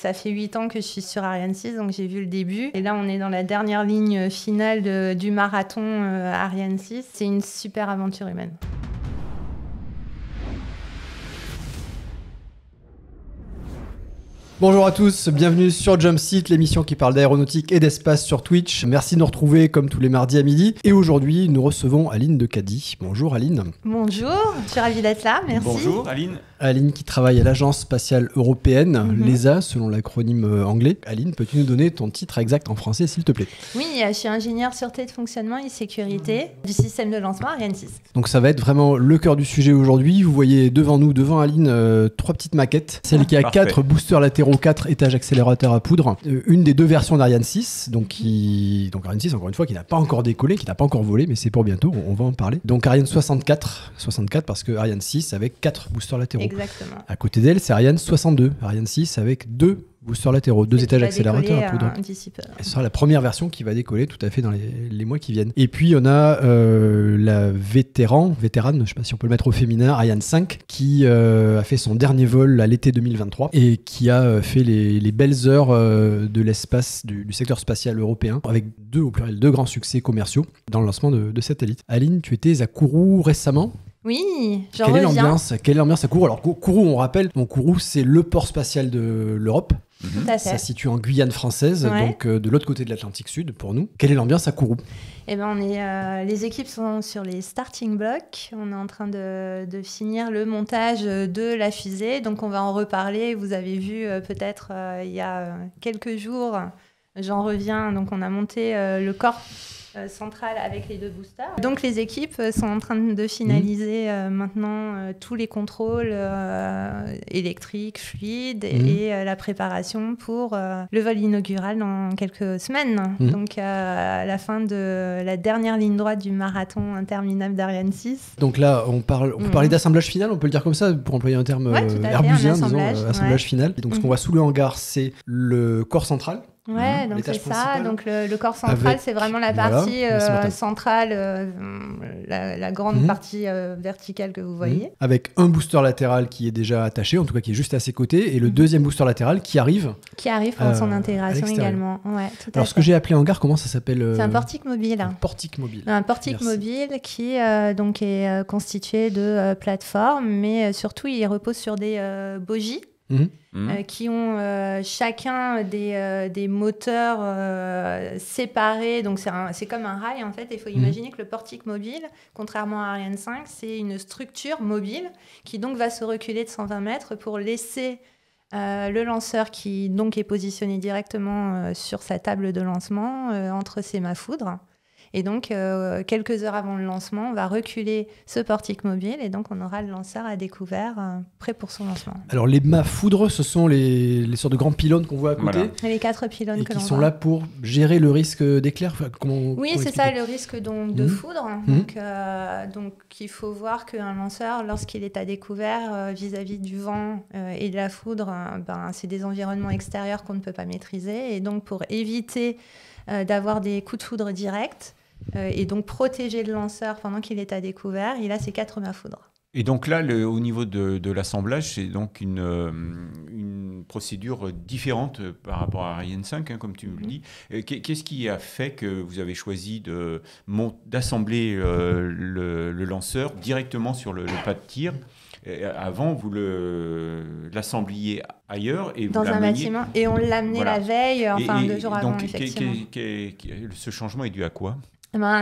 Ça fait 8 ans que je suis sur Ariane 6, donc j'ai vu le début. Et là, on est dans la dernière ligne finale du marathon Ariane 6. C'est une super aventure humaine. Bonjour à tous, bienvenue sur Jump Seat, l'émission qui parle d'aéronautique et d'espace sur Twitch. Merci de nous retrouver comme tous les mardis à midi. Et aujourd'hui, nous recevons Aline de Caddy. Bonjour Aline. Bonjour, je suis ravie d'être là, merci. Bonjour Aline. Aline qui travaille à l'Agence spatiale européenne, l'ESA, selon l'acronyme anglais. Aline, peux-tu nous donner ton titre exact en français, s'il te plaît? Oui, je suis ingénieure sûreté de fonctionnement et sécurité du système de lancement Ariane 6. Donc ça va être vraiment le cœur du sujet aujourd'hui. Vous voyez devant nous, devant Aline, 3 petites maquettes. Celle qui a 4 boosters latéraux, 4 étages accélérateurs à poudre. Une des 2 versions d'Ariane 6, donc Ariane 6, encore une fois, qui n'a pas encore décollé, qui n'a pas encore volé, mais c'est pour bientôt, on va en parler. Donc Ariane 64 parce que Ariane 6 avec 4 boosters latéraux. Exactement. À côté d'elle, c'est Ariane 62, Ariane 6 avec 2 boosters latéraux, 2 étages accélérateurs à poudre. Ce sera la première version qui va décoller tout à fait dans les mois qui viennent. Et puis on a la vétérane, je ne sais pas si on peut le mettre au féminin, Ariane 5, qui a fait son dernier vol à l'été 2023 et qui a fait les belles heures de l'espace, du secteur spatial européen, avec 2 grands succès commerciaux dans le lancement de satellites. Aline, tu étais à Kourou récemment. Oui, j'en Quelle reviens. Quelle est l'ambiance à Kourou? Alors Kourou, on rappelle, Kourou c'est le port spatial de l'Europe. Tout à fait. Ça se situe en Guyane française, Ouais. donc de l'autre côté de l'Atlantique Sud pour nous. Quelle est l'ambiance à Kourou? Eh ben, les équipes sont sur les starting blocks. On est en train de finir le montage de la fusée. Donc, on va en reparler. Vous avez vu peut-être il y a quelques jours, j'en reviens. Donc, on a monté le corps central avec les 2 boosters. Donc, les équipes sont en train de finaliser maintenant tous les contrôles électriques, fluides et la préparation pour le vol inaugural dans quelques semaines. Donc, à la fin de la dernière ligne droite du marathon interminable d'Ariane 6. Donc là, on peut parler d'assemblage final, on peut le dire comme ça, pour employer un terme Ouais, tout à fait, airbusien, un assemblage, disons, assemblage final. Et donc, ce qu'on voit sous le hangar, c'est le corps central. Ouais, donc c'est ça. Principal. Donc le corps central, c'est vraiment la partie centrale, la grande partie verticale que vous voyez. Avec un booster latéral qui est déjà attaché, en tout cas qui est juste à ses côtés, et le deuxième booster latéral qui arrive. Qui arrive pour son intégration également. Ouais, tout à Alors fait. ce que j'ai appelé hangar, comment ça s'appelle? C'est un portique mobile. Un portique mobile. Un portique mobile qui donc est constitué de plateformes, mais surtout il repose sur des bogies. Qui ont chacun des moteurs séparés. Donc, c'est comme un rail, en fait. Il faut imaginer que le portique mobile, contrairement à Ariane 5, c'est une structure mobile qui, donc, va se reculer de 120 mètres pour laisser le lanceur qui, donc, est positionné directement sur sa table de lancement entre ses mâts foudres. Et donc, quelques heures avant le lancement, on va reculer ce portique mobile et donc on aura le lanceur à découvert, prêt pour son lancement. Alors, les mâts foudres, ce sont les sortes de grands pylônes qu'on voit à côté. Voilà. Et les 4 pylônes et que l'on voit. qui sont là pour gérer le risque d'éclair. Oui, c'est ça, le risque donc, de foudre. Donc, il faut voir qu'un lanceur, lorsqu'il est à découvert vis-à-vis du vent et de la foudre, c'est des environnements extérieurs qu'on ne peut pas maîtriser. Et donc, pour éviter d'avoir des coups de foudre directs, et donc protéger le lanceur pendant qu'il est à découvert, il a ses 4 mâts foudre. Et donc là, au niveau de l'assemblage, c'est donc une procédure différente par rapport à Ariane 5, comme tu me le dis. Qu'est-ce qui a fait que vous avez choisi d'assembler le lanceur directement sur le pas de tir? Avant, vous l'assembliez ailleurs et vous dans un bâtiment, et on l'amenait la veille, 2 jours avant, effectivement. Ce changement est dû à quoi?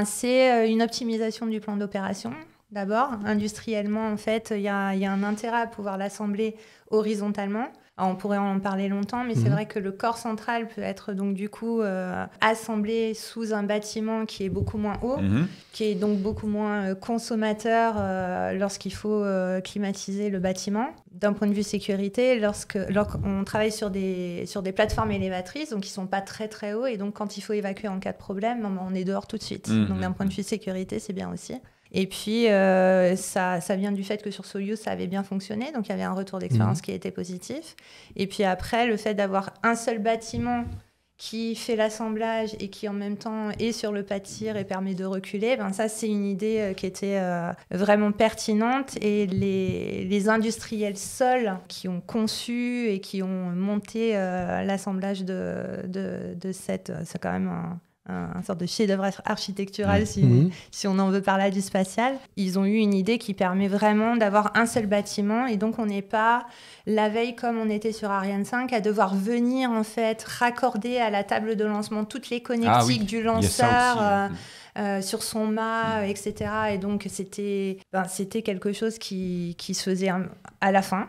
C'est une optimisation du plan d'opération. D'abord, industriellement, en fait, il y a un intérêt à pouvoir l'assembler horizontalement. Alors, on pourrait en parler longtemps, mais c'est vrai que le corps central peut être donc du coup assemblé sous un bâtiment qui est beaucoup moins haut, qui est donc beaucoup moins consommateur lorsqu'il faut climatiser le bâtiment. D'un point de vue sécurité, lorsqu'on travaille sur des plateformes élévatrices, donc qui ne sont pas très très hauts, et donc quand il faut évacuer en cas de problème, on est dehors tout de suite. Donc d'un point de vue sécurité, c'est bien aussi. Et puis, ça vient du fait que sur Soyuz, ça avait bien fonctionné. Donc, il y avait un retour d'expérience qui était positif. Et puis après, le fait d'avoir un seul bâtiment qui fait l'assemblage et qui en même temps est sur le pas de tir et permet de reculer, ça c'est une idée qui était vraiment pertinente, et les industriels seuls qui ont conçu et qui ont monté l'assemblage de cette... C'est quand même un sorte de chef-d'œuvre architectural, si on en veut parler du spatial. Ils ont eu une idée qui permet vraiment d'avoir un seul bâtiment, et donc on n'est pas la veille comme on était sur Ariane 5 à devoir venir en fait raccorder à la table de lancement toutes les connectiques du lanceur sur son mât, etc. Et donc c'était quelque chose qui se faisait à la fin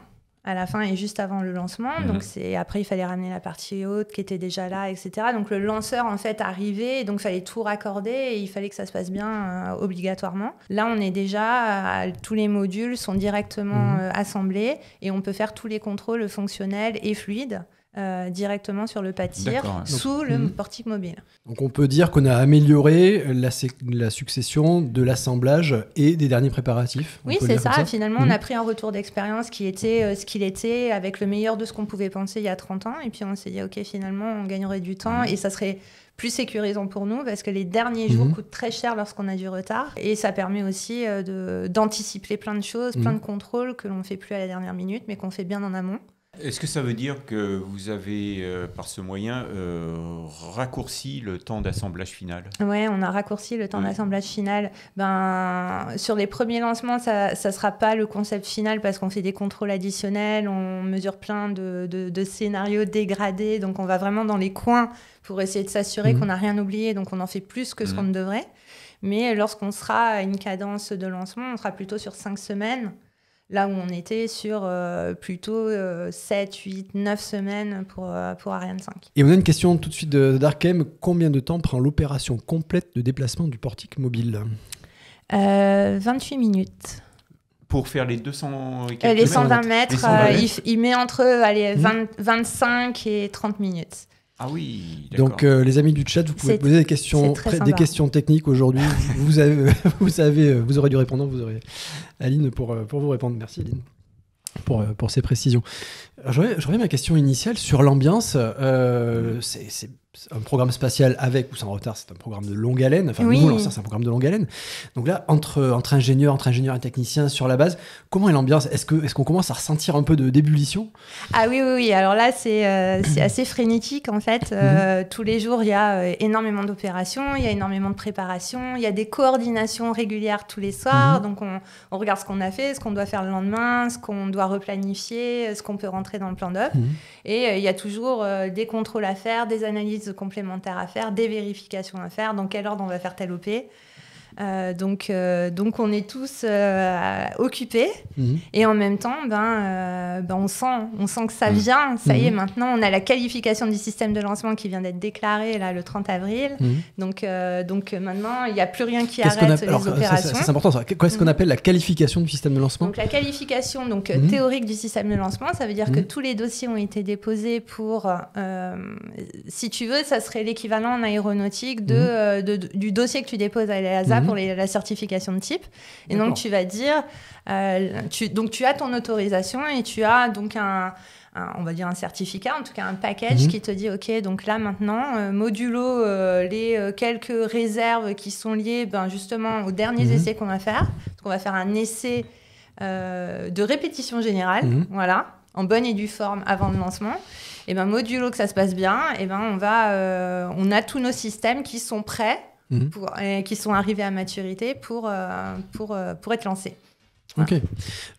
et juste avant le lancement. Donc après, il fallait ramener la partie haute qui était déjà là, etc. Donc le lanceur, en fait, arrivait, et donc il fallait tout raccorder, et il fallait que ça se passe bien obligatoirement. Là, on est déjà... tous les modules sont directement assemblés, et on peut faire tous les contrôles fonctionnels et fluides directement sur le pas de tir sous le portique mobile. Donc on peut dire qu'on a amélioré la succession de l'assemblage et des derniers préparatifs. Oui, c'est ça. Finalement, on a pris un retour d'expérience qui était ce qu'il était, avec le meilleur de ce qu'on pouvait penser il y a 30 ans. Et puis on s'est dit, OK, finalement, on gagnerait du temps et ça serait plus sécurisant pour nous, parce que les derniers jours coûtent très cher lorsqu'on a du retard. Et ça permet aussi d'anticiper plein de choses, plein de contrôles que l'on ne fait plus à la dernière minute, mais qu'on fait bien en amont. Est-ce que ça veut dire que vous avez, par ce moyen, raccourci le temps d'assemblage final ? Oui, on a raccourci le temps d'assemblage final. Sur les premiers lancements, ça ne sera pas le concept final, parce qu'on fait des contrôles additionnels, on mesure plein de scénarios dégradés, donc on va vraiment dans les coins pour essayer de s'assurer qu'on n'a rien oublié, donc on en fait plus que ce qu'on ne devrait. Mais lorsqu'on sera à une cadence de lancement, on sera plutôt sur 5 semaines. Là où on était sur plutôt 7, 8, 9 semaines pour Ariane 5. Et on a une question tout de suite de Darkem. Combien de temps prend l'opération complète de déplacement du portique mobile ? 28 minutes. Pour faire les 200 et quelques les 120 mètres, il met entre 25 et 30 minutes. Ah oui, d'accord. Donc les amis du chat, vous pouvez poser des questions techniques aujourd'hui. vous aurez du répondant, vous aurez Aline pour vous répondre. Merci Aline pour ces précisions. Je reviens à ma question initiale sur l'ambiance. C'est un programme spatial avec ou sans retard, c'est un programme de longue haleine. Enfin, nouveau lanceur, c'est un programme de longue haleine. Donc là, entre ingénieurs et techniciens sur la base, comment est l'ambiance ? Est-ce qu'on commence à ressentir un peu d'ébullition ? Ah oui. Alors là, c'est assez frénétique en fait. Tous les jours, il y a énormément d'opérations, il y a énormément de préparations, il y a des coordinations régulières tous les soirs. Donc on regarde ce qu'on a fait, ce qu'on doit faire le lendemain, ce qu'on doit replanifier, ce qu'on peut rentrer dans le plan d'op. Et il y a toujours des contrôles à faire, des analyses complémentaires à faire, des vérifications à faire, dans quel ordre on va faire telle OP. Donc on est tous occupés et en même temps on sent que ça vient, ça y est, maintenant on a la qualification du système de lancement qui vient d'être déclarée là, le 30 avril. Donc maintenant il n'y a plus rien qui arrête les opérations. C'est important ça. Qu'est-ce qu'on appelle la qualification du système de lancement ? Donc la qualification théorique du système de lancement, ça veut dire que tous les dossiers ont été déposés pour si tu veux, ça serait l'équivalent en aéronautique du dossier que tu déposes à l'EASA pour la certification de type. Et donc, tu vas dire... tu as ton autorisation et tu as donc on va dire un certificat, en tout cas un package qui te dit, OK, donc là, maintenant, modulo les quelques réserves qui sont liées justement aux derniers essais qu'on va faire. Donc, on va faire un essai de répétition générale, voilà, en bonne et due forme avant le lancement. Et modulo que ça se passe bien, on a tous nos systèmes qui sont prêts qui sont arrivés à maturité pour être lancés. Ok.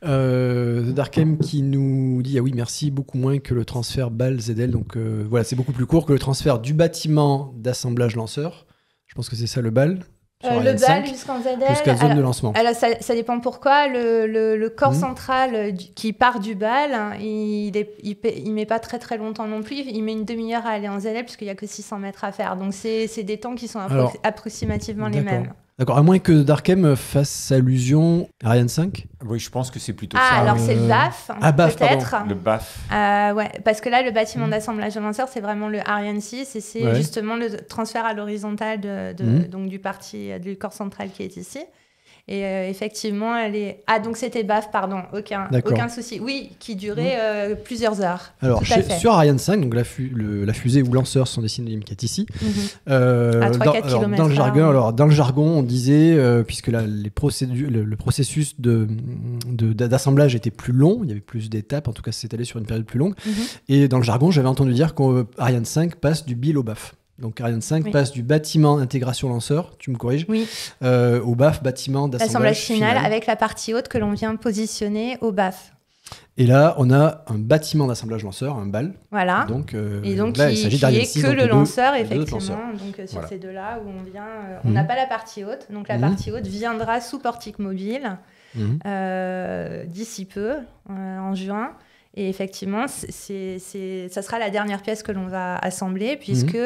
Darkem qui nous dit merci, beaucoup moins que le transfert BAL-ZL. Donc voilà, c'est beaucoup plus court que le transfert du bâtiment d'assemblage lanceur. Je pense que c'est ça le BAL. Le BAL jusqu'en ZL. Jusqu'à zone de lancement. Alors ça dépend pourquoi. Le corps central qui part du BAL, il met pas très très longtemps non plus. Il met une demi-heure à aller en ZL puisqu'il n'y a que 600 mètres à faire. Donc c'est des temps qui sont approximativement les mêmes. D'accord, à moins que Darkem fasse allusion à Ariane 5 ? Oui, je pense que c'est plutôt ça. Alors c'est le BAF, peut-être. Pardon. Le BAF. Ouais, parce que là, le bâtiment d'assemblage de lanceur, c'est vraiment le Ariane 6 et c'est justement le transfert à l'horizontale donc du corps central qui est ici. Et effectivement, donc c'était BAF, pardon, aucun souci. Oui, qui durait plusieurs heures. Alors, sur Ariane 5, donc la fusée ou lanceur, ce sont des synonymes qui est ici. À 3-4 km/h. Dans le jargon, on disait, puisque le processus d'assemblage était plus long, il y avait plus d'étapes, en tout cas, c'est allé sur une période plus longue. Et dans le jargon, j'avais entendu dire qu'Ariane 5 passe du BIL au BAF. Donc Ariane 5 passe du bâtiment intégration lanceur, tu me corriges, au BAF, bâtiment d'assemblage final, avec la partie haute que l'on vient positionner au BAF. Et là, on a un bâtiment d'assemblage lanceur, un BAL. Voilà. Donc, là, il s'agit d'Ariane 6, que le lanceur, effectivement. Donc sur ces deux-là où on vient, on n'a pas la partie haute. Donc la partie haute viendra sous portique mobile d'ici peu, en juin. Et effectivement, ça sera la dernière pièce que l'on va assembler, puisque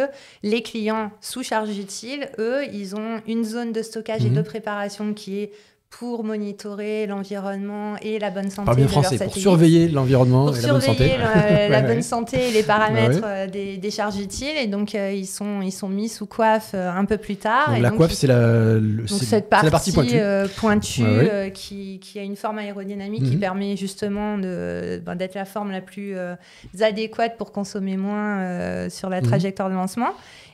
les clients sous charge utile, eux, ils ont une zone de stockage et de préparation qui est pour monitorer l'environnement et la bonne santé de leur satellite. Pour surveiller l'environnement et la bonne santé. La bonne santé et les paramètres des charges utiles. Et donc, ils sont mis sous coiffe un peu plus tard. Donc, coiffe, c'est cette partie pointue ouais. qui a une forme aérodynamique qui permet justement d'être la forme la plus adéquate pour consommer moins sur la trajectoire de lancement.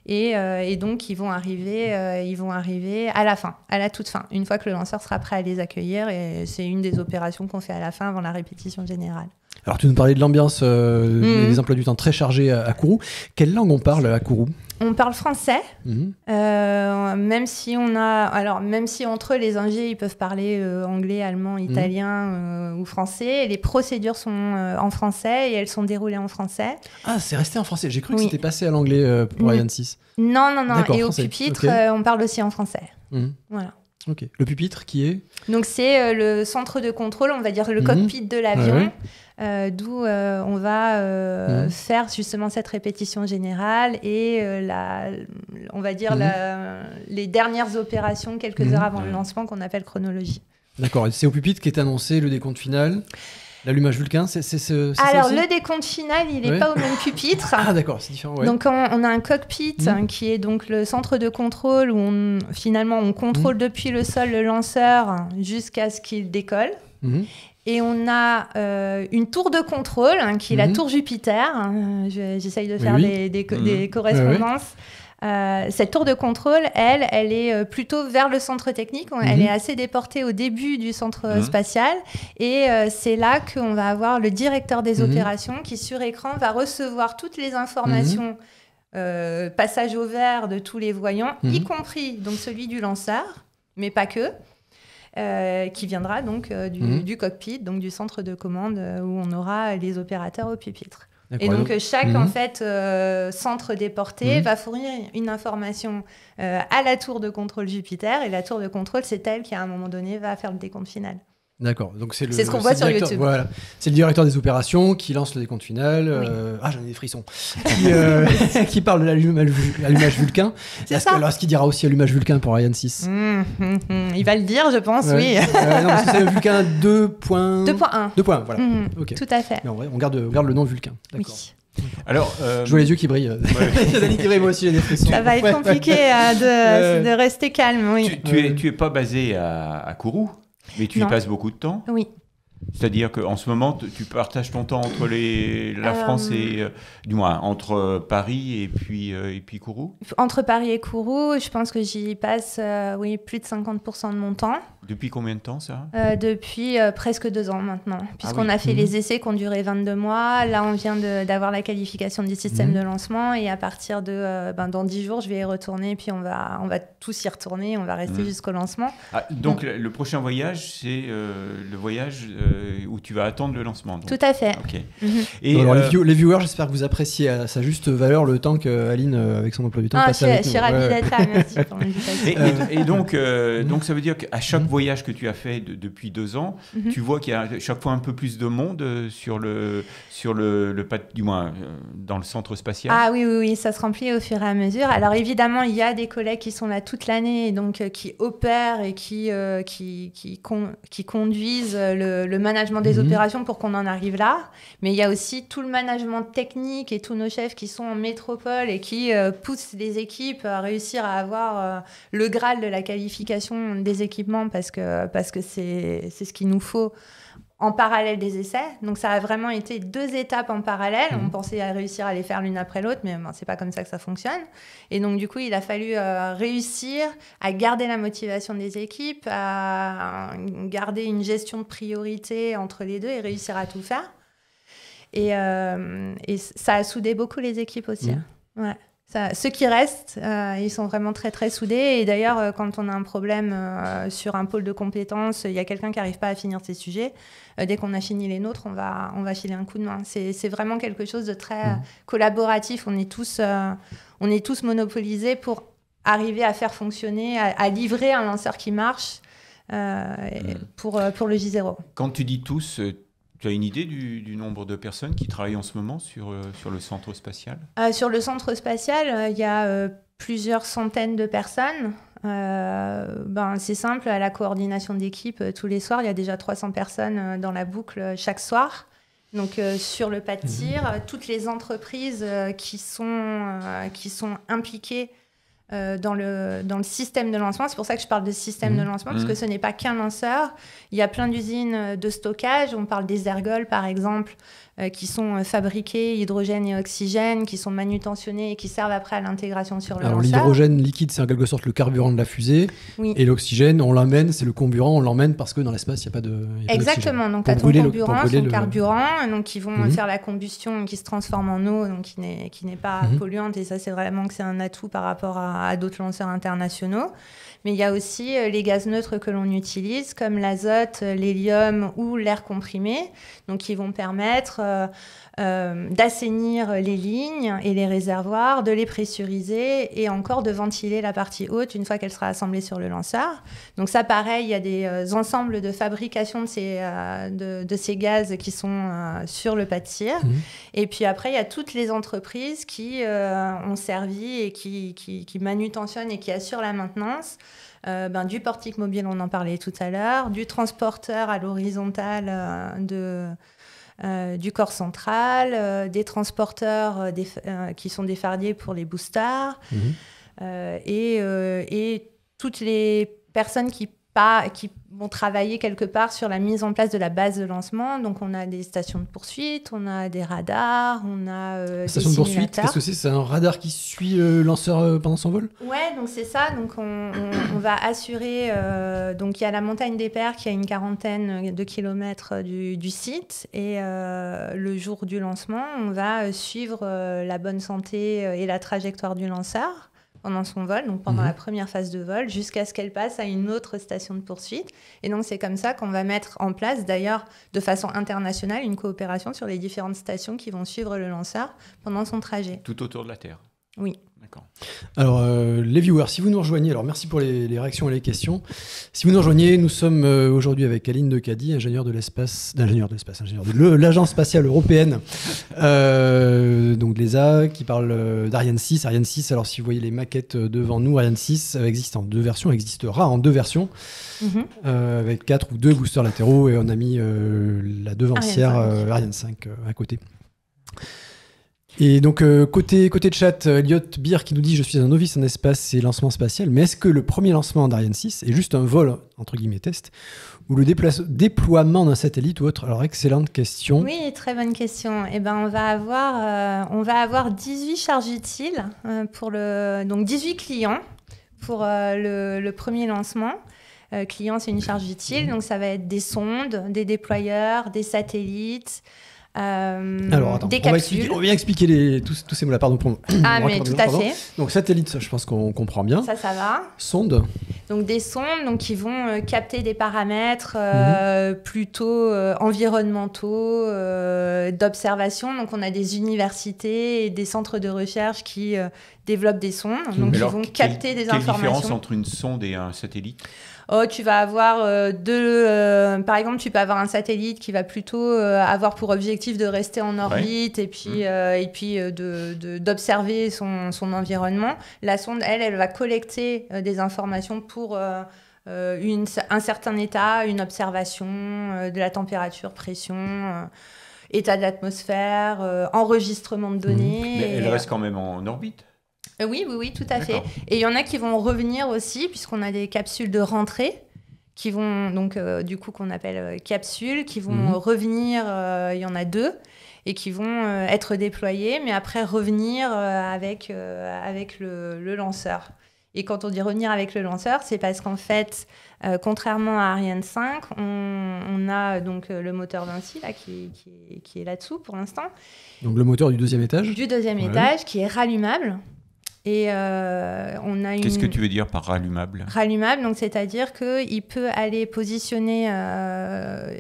Et donc, ils vont arriver à la fin, à la toute fin, une fois que le lanceur sera prêt à les accueillir. Et c'est une des opérations qu'on fait à la fin, avant la répétition générale. Alors, tu nous parlais de l'ambiance, des emplois du temps très chargés à Kourou. Quelle langue on parle à Kourou ? On parle français, même si entre eux, les ingés, ils peuvent parler anglais, allemand, italien ou français. Les procédures sont en français et elles sont déroulées en français. Ah, c'est resté en français. J'ai cru que c'était passé à l'anglais pour Ariane 6. Non. D'accord, et français. Au pupitre, on parle aussi en français. Voilà. Ok. Le pupitre qui est ? Donc c'est le centre de contrôle, on va dire le cockpit de l'avion, d'où on va faire justement cette répétition générale et on va dire les dernières opérations quelques heures avant le lancement qu'on appelle chronologie. D'accord, et c'est au pupitre qu'est annoncé le décompte final. L'allumage Vulcain, c'est alors, ça aussi ? Le décompte final, il n'est pas au même pupitre. Ah, d'accord, c'est différent. Ouais. Donc, on a un cockpit qui est donc le centre de contrôle où on contrôle depuis le sol le lanceur jusqu'à ce qu'il décolle. Et on a une tour de contrôle qui est la tour Jupiter. J'essaye de faire des correspondances. Cette tour de contrôle, elle est plutôt vers le centre technique. Elle est assez déportée au début du centre spatial. Et c'est là qu'on va avoir le directeur des opérations qui, sur écran, va recevoir toutes les informations, passage au vert de tous les voyants, y compris donc, celui du lanceur, mais pas que, qui viendra donc du cockpit, donc du centre de commande où on aura les opérateurs au pupitre. Et donc, chaque en fait, centre déporté va fournir une information à la tour de contrôle Jupiter. Et la tour de contrôle, c'est elle qui, à un moment donné, va faire le décompte final. D'accord, donc c'est ce qu'on voit sur YouTube. Voilà. C'est le directeur des opérations qui lance le décompte final. J'en ai des frissons. Qui parle de l'allumage Vulcain. Alors, est-ce qu'il dira aussi allumage Vulcain pour Ariane 6 Il va le dire, je pense, oui. Non, parce que c'est le Vulcain 2.1. 2.1, voilà. Okay. Tout à fait. Mais en vrai, on garde le nom Vulcain. D'accord. Oui. Alors, je vois les yeux qui brillent. Dani qui brille, moi aussi j'ai des frissons. Ça va être compliqué de rester calme. Oui. Tu es pas basé à Kourou, mais tu y passes beaucoup de temps. Oui. C'est-à-dire qu'en ce moment, tu partages ton temps entre la France et... du moins, entre Paris et puis Kourou ? Entre Paris et Kourou, je pense que j'y passe plus de 50% de mon temps. Depuis combien de temps, ça ? Depuis presque 2 ans maintenant. Puisqu'on a fait les essais qui ont duré 22 mois. Là, on vient d'avoir la qualification du système de lancement. Et à partir de... dans 10 jours, je vais y retourner. Puis on va tous y retourner. On va rester jusqu'au lancement. Donc, le prochain voyage, c'est le voyage... où tu vas attendre le lancement. Donc. Tout à fait. Okay. Et alors, les viewers, j'espère que vous appréciez à sa juste valeur le temps qu'Aline, avec son emploi du temps, passe avec nous. Je suis ravie d'être là, merci pour l'invitation. Et donc, ça veut dire qu'à chaque voyage que tu as fait depuis 2 ans, tu vois qu'il y a chaque fois un peu plus de monde sur le du moins dans le centre spatial. Ah oui, ça se remplit au fur et à mesure. Alors évidemment, il y a des collègues qui sont là toute l'année, donc qui opèrent et qui conduisent le management des opérations pour qu'on en arrive là. Mais il y a aussi tout le management technique et tous nos chefs qui sont en métropole et qui poussent les équipes à réussir à avoir le Graal de la qualification des équipements parce parce que c'est ce qu'il nous faut en parallèle des essais. Donc, ça a vraiment été 2 étapes en parallèle. On pensait à réussir à les faire l'une après l'autre, mais c'est pas comme ça que ça fonctionne. Et donc, du coup, il a fallu réussir à garder la motivation des équipes, à garder une gestion de priorité entre les deux et réussir à tout faire. Et ça a soudé beaucoup les équipes aussi. Ouais. Ceux qui restent, ils sont vraiment très, très soudés. Et d'ailleurs, quand on a un problème sur un pôle de compétences, il y a quelqu'un qui n'arrive pas à finir ses sujets, dès qu'on a fini les nôtres, on va filer un coup de main. C'est vraiment quelque chose de très collaboratif. On est tous monopolisés pour arriver à faire fonctionner, à livrer un lanceur qui marche pour le J0. Quand tu dis tous... Tu as une idée du nombre de personnes qui travaillent en ce moment sur le centre spatial ? Sur le centre spatial, il y a plusieurs centaines de personnes. C'est simple, à la coordination d'équipe, tous les soirs, il y a déjà 300 personnes dans la boucle chaque soir. Donc sur le pas de tir, toutes les entreprises qui sont impliquées dans le système de lancement. C'est pour ça que je parle de système de lancement, parce que ce n'est pas qu'un lanceur. Il y a plein d'usines de stockage. On parle des ergols, par exemple, qui sont fabriqués hydrogène et oxygène, qui sont manutensionnés et qui servent après à l'intégration sur le lanceur. L'hydrogène liquide, c'est en quelque sorte le carburant de la fusée. Oui. Et l'oxygène, on l'emmène, c'est le comburant, on l'emmène parce que dans l'espace, il n'y a pas de... Exactement. Donc, tu as ton comburant, son carburant, donc qui vont faire la combustion, qui se transforme en eau, donc qui n'est pas polluante. Et ça, c'est vraiment que c'est un atout par rapport à d'autres lanceurs internationaux. Mais il y a aussi les gaz neutres que l'on utilise, comme l'azote, l'hélium ou l'air comprimé, donc qui vont permettre d'assainir les lignes et les réservoirs, de les pressuriser et encore de ventiler la partie haute une fois qu'elle sera assemblée sur le lanceur. Donc ça, pareil, il y a des ensembles de fabrication de ces gaz qui sont sur le pas de tir. Et puis après, il y a toutes les entreprises qui ont servi et qui manutentionnent et qui assurent la maintenance. Du portique mobile, on en parlait tout à l'heure, du transporteur à l'horizontale du corps central, des transporteurs qui sont des fardiers pour les boosters, et toutes les personnes qui vont travailler quelque part sur la mise en place de la base de lancement. Donc, on a des stations de poursuite, on a des radars, on a des station de poursuite, qu'est-ce que c'est ? C'est un radar qui suit le lanceur pendant son vol ? Ouais, donc c'est ça. Donc, on va assurer... donc, il y a la montagne des Pères qui a une 40aine de kilomètres du site. Et le jour du lancement, on va suivre la bonne santé et la trajectoire du lanceur pendant son vol, donc pendant la première phase de vol, jusqu'à ce qu'elle passe à une autre station de poursuite. Et donc, c'est comme ça qu'on va mettre en place, d'ailleurs, de façon internationale, une coopération sur les différentes stations qui vont suivre le lanceur pendant son trajet. Tout autour de la Terre ? Oui. D'accord. Alors, les viewers, si vous nous rejoignez, alors merci pour les réactions et les questions. Si vous nous rejoignez, nous sommes aujourd'hui avec Aline Decady, ingénieure de l'Agence spatiale européenne, donc l'ESA, qui parle d'Ariane 6. Ariane 6, alors si vous voyez les maquettes devant nous, Ariane 6 existe en 2 versions, existera en 2 versions, avec 4 ou 2 boosters latéraux, et on a mis la devancière Ariane 5 à côté. Et donc, côté chat, Elliot Beer qui nous dit « Je suis un novice en espace et lancement spatial, mais est-ce que le premier lancement d'Ariane 6 est juste un vol, entre guillemets, test, ou le déploiement d'un satellite ou autre ?» Alors, excellente question. Oui, très bonne question. Eh ben, on va avoir 18 charges utiles, donc 18 clients pour le premier lancement. Client, c'est une charge utile, donc ça va être des sondes, des déployeurs, des satellites... Alors attends, des capsules. On va bien expliquer tous ces mots-là, pardon. Mais tout à fait. Donc satellite, ça, je pense qu'on comprend bien. Ça va. Sondes. Donc des sondes qui vont capter des paramètres plutôt environnementaux, d'observation. Donc on a des universités et des centres de recherche qui développent des sondes, donc qui vont capter des informations. Quelle différence entre une sonde et un satellite ? Tu vas avoir par exemple, tu peux avoir un satellite qui va plutôt avoir pour objectif de rester en orbite et puis d'observer son environnement. La sonde, elle va collecter des informations pour un certain état, une observation de la température, pression, état de l'atmosphère, enregistrement de données. Mais elle reste quand même en orbite. Oui, tout à fait. Et il y en a qui vont revenir aussi, puisqu'on a des capsules de rentrée qui vont donc du coup qu'on appelle capsules, qui vont revenir, il y en a 2, et qui vont être déployées, mais après revenir avec le lanceur. Et quand on dit revenir avec le lanceur, c'est parce qu'en fait, contrairement à Ariane 5, on a donc le moteur Vinci là, qui est là-dessous pour l'instant. Donc le moteur du 2e étage. Du 2e étage, qui est rallumable. Et on a Qu'est-ce que tu veux dire par rallumable ? Rallumable, donc c'est-à-dire qu'il peut aller positionner,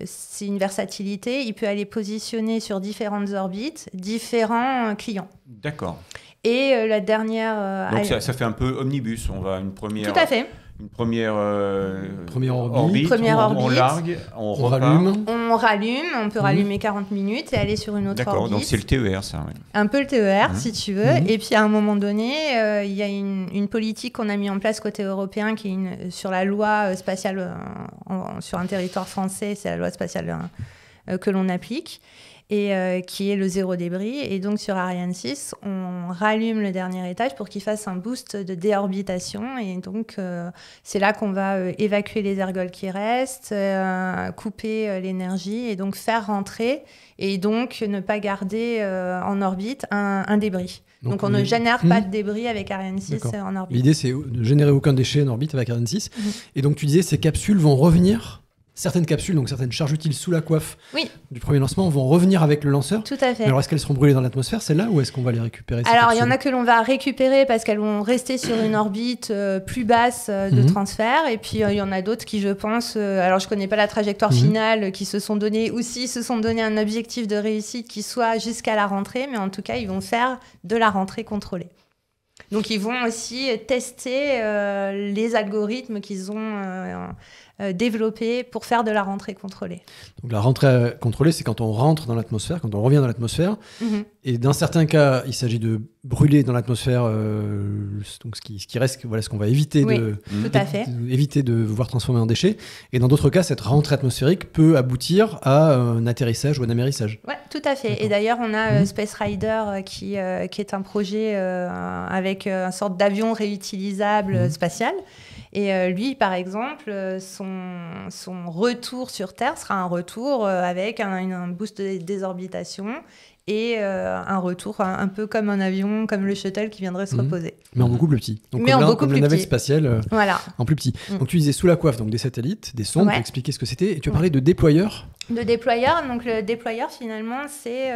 c'est une versatilité, il peut aller positionner sur différentes orbites, différents clients. D'accord. Et la dernière... donc ça fait un peu omnibus, on va une première... Tout à fait. Une première orbite, on largue, on rallume. On rallume, on peut rallumer 40 minutes et aller sur une autre orbite. D'accord, donc c'est le TER, ça. Oui. Un peu le TER, si tu veux. Et puis à un moment donné, il y a une politique qu'on a mis en place côté européen qui est sur la loi spatiale sur un territoire français, c'est la loi spatiale que l'on applique. Et qui est le 0 débris. Et donc, sur Ariane 6, on rallume le dernier étage pour qu'il fasse un boost de déorbitation. Et donc, c'est là qu'on va évacuer les ergols qui restent, couper l'énergie et donc faire rentrer et donc ne pas garder en orbite un débris. Donc on ne génère pas de débris avec Ariane 6 en orbite. L'idée, c'est de ne générer aucun déchet en orbite avec Ariane 6. Et donc, tu disais, ces capsules vont revenir... Certaines capsules, donc certaines charges utiles sous la coiffe du premier lancement, vont revenir avec le lanceur. Tout à fait. Alors, est-ce qu'elles seront brûlées dans l'atmosphère, celles-là, ou est-ce qu'on va les récupérer ? Alors, il y en a que l'on va récupérer parce qu'elles vont rester sur une orbite plus basse de transfert. Et puis, il y en a d'autres qui, je pense... alors, je ne connais pas la trajectoire finale, qui se sont donné... Ou s'ils se sont donné un objectif de réussite qui soit jusqu'à la rentrée. Mais en tout cas, ils vont faire de la rentrée contrôlée. Donc, ils vont aussi tester les algorithmes qu'ils ont... développés pour faire de la rentrée contrôlée. Donc la rentrée contrôlée, c'est quand on rentre dans l'atmosphère, quand on revient dans l'atmosphère. Et dans certains cas, il s'agit de brûler dans l'atmosphère donc ce qui reste, voilà ce qu'on va éviter éviter de voir transformer en déchets. Et dans d'autres cas, cette rentrée atmosphérique peut aboutir à un atterrissage ou un amérissage. Oui, tout à fait. D'accord. Et d'ailleurs, on a Space Rider qui est un projet avec une sorte d'avion réutilisable spatial. Et lui, par exemple, son retour sur Terre sera un retour avec un boost de désorbitation et un retour un peu comme un avion, comme le shuttle qui viendrait se reposer. Mais en beaucoup plus petit. Donc comme la navette spatiale en plus petit. Donc tu disais sous la coiffe, donc des satellites, des sondes, pour expliquer ce que c'était. Et tu as parlé de déployeurs. De déployeurs. Donc le déployeur, finalement, c'est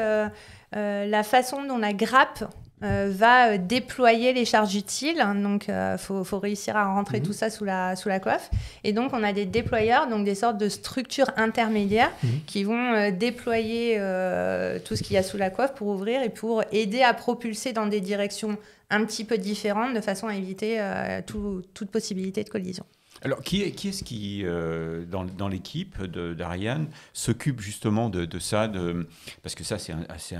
la façon dont la grappe va déployer les charges utiles. Donc, faut réussir à rentrer tout ça sous la coiffe. Et donc, on a des déployeurs, donc des sortes de structures intermédiaires qui vont déployer tout ce qu'il y a sous la coiffe pour ouvrir et pour aider à propulser dans des directions un petit peu différentes de façon à éviter toute possibilité de collision. Alors, qui est-ce qui, dans l'équipe d'Ariane, s'occupe justement de ça parce que ça, c'est assez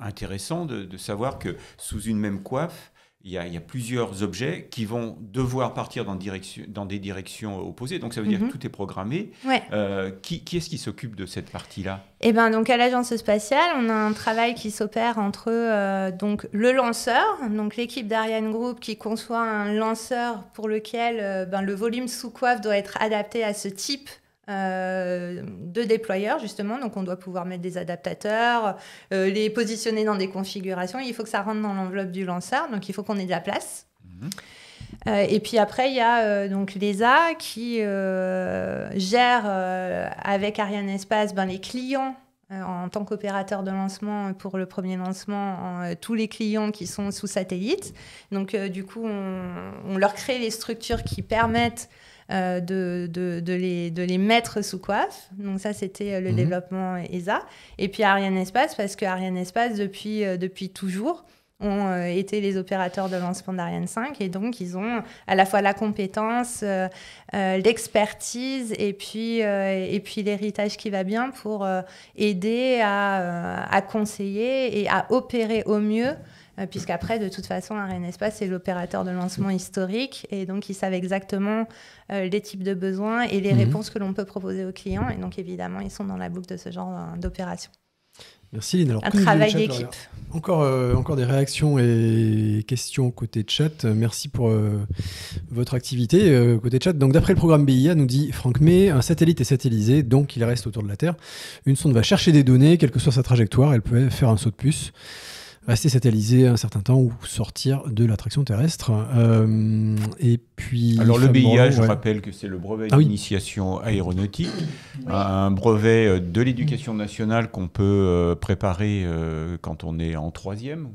intéressant de savoir que sous une même coiffe, il y a plusieurs objets qui vont devoir partir dans des directions opposées. Donc, ça veut dire que tout est programmé. Ouais. Qui est-ce qui s'occupe de cette partie-là ? Eh ben, donc, à l'Agence spatiale, on a un travail qui s'opère entre donc, le lanceur, donc l'équipe d'Ariane Group qui conçoit un lanceur pour lequel le volume sous coiffe doit être adapté à ce type de déployeurs, justement. Donc, on doit pouvoir mettre des adaptateurs, les positionner dans des configurations. Il faut que ça rentre dans l'enveloppe du lanceur. Donc, il faut qu'on ait de la place. Et puis après, il y a donc l'ESA qui gère avec Arianespace les clients en tant qu'opérateur de lancement pour le premier lancement, tous les clients qui sont sous satellite. Donc, du coup, on leur crée les structures qui permettent de les mettre sous coiffe. Donc ça, c'était le développement ESA. Et puis Arianespace, parce que Arianespace, depuis toujours, ont été les opérateurs de lancement d'Ariane 5. Et donc, ils ont à la fois la compétence, l'expertise et puis l'héritage qui va bien pour aider à conseiller et à opérer au mieux. Puisqu'après, de toute façon, Arianespace, c'est l'opérateur de lancement historique. Et donc, ils savent exactement les types de besoins et les réponses que l'on peut proposer aux clients. Et donc, évidemment, ils sont dans la boucle de ce genre d'opération. Merci Lynn. Alors, un travail d'équipe. Encore des réactions et questions côté chat. Merci pour votre activité côté chat. Donc d'après le programme BIA, nous dit Franck May, un satellite est satellisé, donc il reste autour de la Terre. Une sonde va chercher des données, quelle que soit sa trajectoire, elle peut faire un saut de puce, rester satellisé un certain temps ou sortir de l'attraction terrestre. Et puis, alors le BIA, je rappelle que c'est le brevet d'initiation aéronautique, un brevet de l'éducation nationale qu'on peut préparer quand on est en 3e,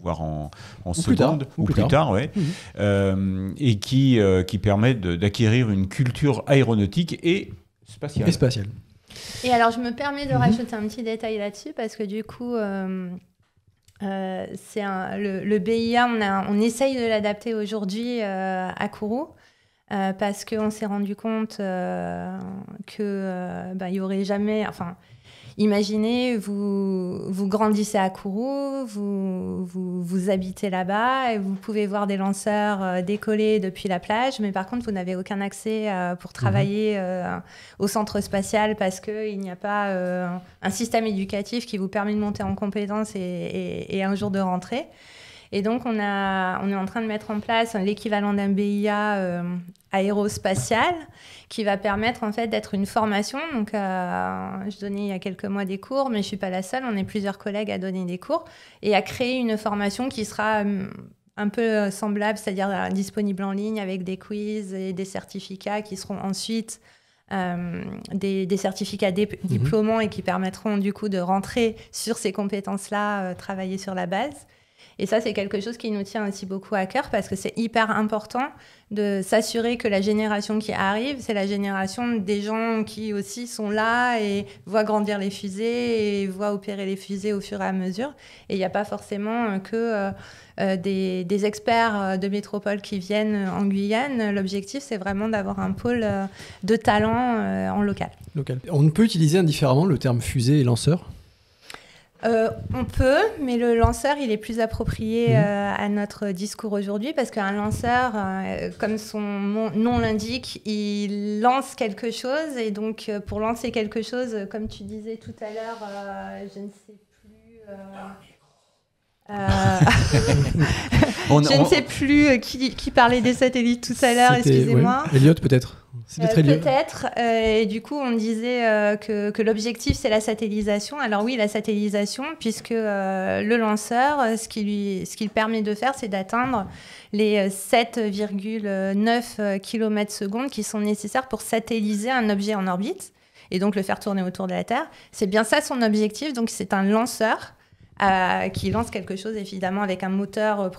voire en seconde, ou plus tard, ouais. Et qui permet d'acquérir une culture aéronautique et spatiale. Et alors je me permets de rajouter un petit détail là-dessus, parce que du coup... le BIA, on essaye de l'adapter aujourd'hui à Kourou parce qu'on s'est rendu compte que il y aurait jamais... Enfin, imaginez, vous grandissez à Kourou, vous habitez là-bas et vous pouvez voir des lanceurs décoller depuis la plage, mais par contre, vous n'avez aucun accès pour travailler au centre spatial parce qu'il n'y a pas un système éducatif qui vous permet de monter en compétences et un jour de rentrer. Et donc, on est en train de mettre en place l'équivalent d'un BIA aérospatial qui va permettre en fait d'être une formation. Donc, je donnais il y a quelques mois des cours, mais je ne suis pas la seule. On est plusieurs collègues à donner des cours et à créer une formation qui sera un peu semblable, c'est-à-dire disponible en ligne avec des quiz et des certificats qui seront ensuite des certificats diplômants et qui permettront du coup de rentrer sur ces compétences-là, travailler sur la base. Et ça, c'est quelque chose qui nous tient aussi beaucoup à cœur parce que c'est hyper important de s'assurer que la génération qui arrive, c'est la génération des gens qui aussi sont là et voient grandir les fusées et voient opérer les fusées au fur et à mesure. Et il n'y a pas forcément que des experts de métropole qui viennent en Guyane. L'objectif, c'est vraiment d'avoir un pôle de talent en local. On peut utiliser indifféremment le terme fusée et lanceur ? On peut, mais le lanceur, il est plus approprié à notre discours aujourd'hui parce qu'un lanceur, comme son nom l'indique, il lance quelque chose. Et donc, pour lancer quelque chose, comme tu disais tout à l'heure, je ne sais plus... je ne sais plus qui parlait des satellites tout à l'heure, excusez-moi. Ouais. Elliot, peut-être. Peut-être. Et du coup, on disait que l'objectif, c'est la satellisation. Alors oui, la satellisation, puisque le lanceur, ce qu'il permet de faire, c'est d'atteindre les 7,9 km/s qui sont nécessaires pour satelliser un objet en orbite et donc le faire tourner autour de la Terre. C'est bien ça son objectif. Donc c'est un lanceur qui lance quelque chose, évidemment, avec un moteur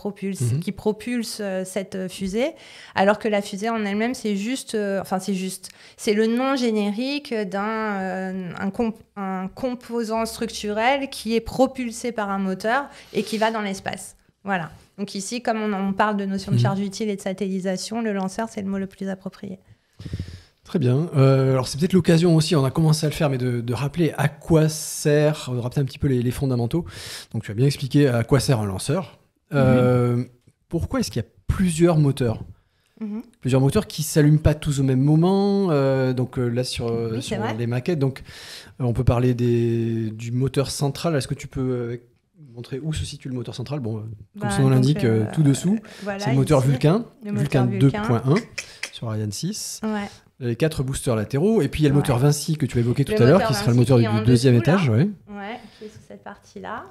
qui propulse cette fusée, alors que la fusée en elle-même, c'est le nom générique d'un composant structurel qui est propulsé par un moteur et qui va dans l'espace. Voilà. Donc ici, comme on parle de notion de charge utile et de satellisation, le lanceur, c'est le mot le plus approprié. Très bien. Alors, c'est peut-être l'occasion aussi, on a commencé à le faire, mais de rappeler à quoi sert, de rappeler un petit peu les fondamentaux. Donc, tu as bien expliqué à quoi sert un lanceur. Pourquoi est-ce qu'il y a plusieurs moteurs ? Plusieurs moteurs qui ne s'allument pas tous au même moment. Donc, là, sur les maquettes, donc, on peut parler du moteur central. Est-ce que tu peux montrer où se situe le moteur central ? Bon, comme son nom l'indique, tout dessous. Voilà, c'est le moteur Vulcain, Vulcain 2.1 sur Ariane 6. Ouais. Les 4 boosters latéraux, et puis il y a le moteur Vinci que tu as évoqué tout à l'heure, qui sera le moteur du deuxième étage. Ouais, qui est sous cette partie-là.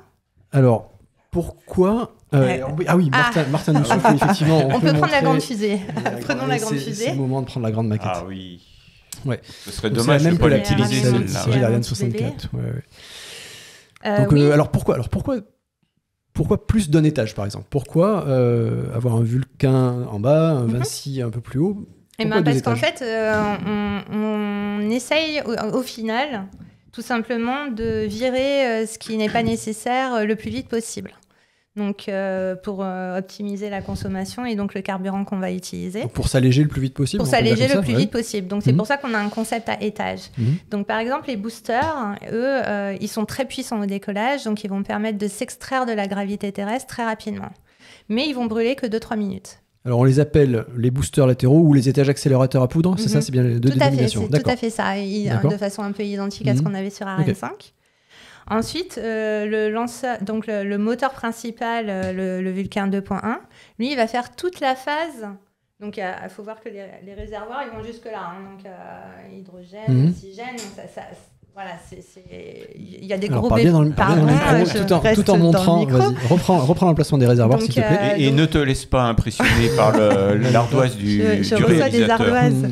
Alors, pourquoi Martin nous souffle, effectivement. On peut prendre la grande fusée. Prenons la grande fusée. C'est le moment de prendre la grande maquette. Ah oui. Ouais. Ce serait dommage de ne pas l'utiliser celle-là. C'est l'Ariane 64. Donc, alors pourquoi plus d'un étage, par exemple ? Pourquoi avoir un Vulcain en bas, un Vinci un peu plus haut ? Parce qu'en fait, on essaye au final, tout simplement, de virer ce qui n'est pas nécessaire le plus vite possible. Donc, pour optimiser la consommation et donc le carburant qu'on va utiliser. Donc pour s'alléger le plus vite possible. Pour s'alléger le plus vite possible. Donc, c'est pour ça qu'on a un concept à étage. Donc, par exemple, les boosters, eux, ils sont très puissants au décollage. Donc, ils vont permettre de s'extraire de la gravité terrestre très rapidement. Mais ils vont brûler que 2-3 minutes. Alors, on les appelle les boosters latéraux ou les étages accélérateurs à poudre, c'est ça ? C'est bien les deux dénominations. Tout à fait ça, de façon un peu identique à ce qu'on avait sur Ariane 5. Ensuite, le lanceur, donc le moteur principal, le Vulcain 2.1, lui, il va faire toute la phase. Donc, il faut voir que les réservoirs, ils vont jusque-là. Donc, hydrogène, oxygène, voilà, il y a des gros bébés. Tout en montrant, vas-y, reprends l'emplacement des réservoirs, s'il te plaît. Et ne te laisse pas impressionner par l'ardoise du réalisateur. Des ardoises.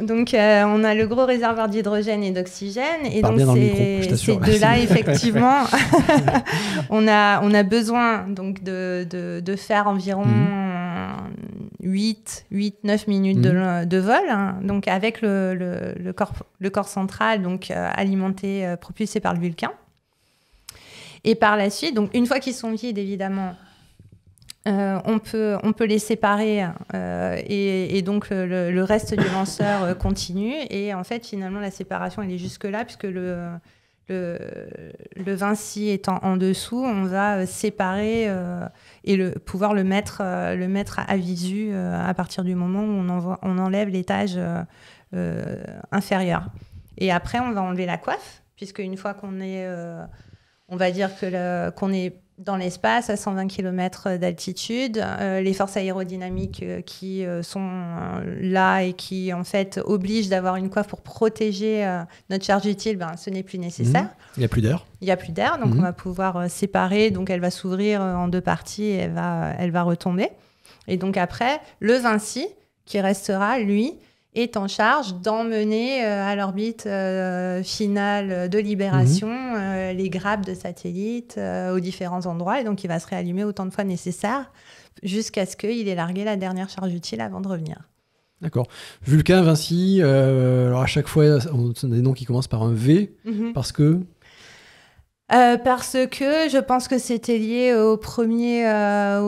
Donc, on a le gros réservoir d'hydrogène et d'oxygène. Et donc, ces deux-là, effectivement, on a besoin donc, de faire environ 8-9 minutes de vol. Hein, donc, avec le corps central donc, alimenté, propulsé par le Vulcain. Et par la suite, donc, une fois qu'ils sont vides, évidemment, on peut les séparer et donc le reste du lanceur continue. Et en fait, finalement, la séparation, elle est jusque-là, puisque le Vinci étant en dessous, on va séparer et pouvoir le mettre à visu à partir du moment où on enlève l'étage inférieur. Et après, on va enlever la coiffe, puisque une fois qu'on est... on va dire qu'on est dans l'espace à 120 km d'altitude, les forces aérodynamiques qui sont là et qui en fait obligent d'avoir une coiffe pour protéger notre charge utile, ce n'est plus nécessaire. Il n'y a plus d'air. Il n'y a plus d'air, donc on va pouvoir séparer. Donc elle va s'ouvrir en deux parties et elle va retomber. Et donc après, le Vinci qui restera, lui, est en charge d'emmener à l'orbite finale de libération les grappes de satellites aux différents endroits. Et donc, il va se réallumer autant de fois nécessaire jusqu'à ce qu'il ait largué la dernière charge utile avant de revenir. D'accord. Vulcain, Vinci, alors à chaque fois, on a des noms qui commencent par un V, parce que... Parce que je pense que c'était lié aux premières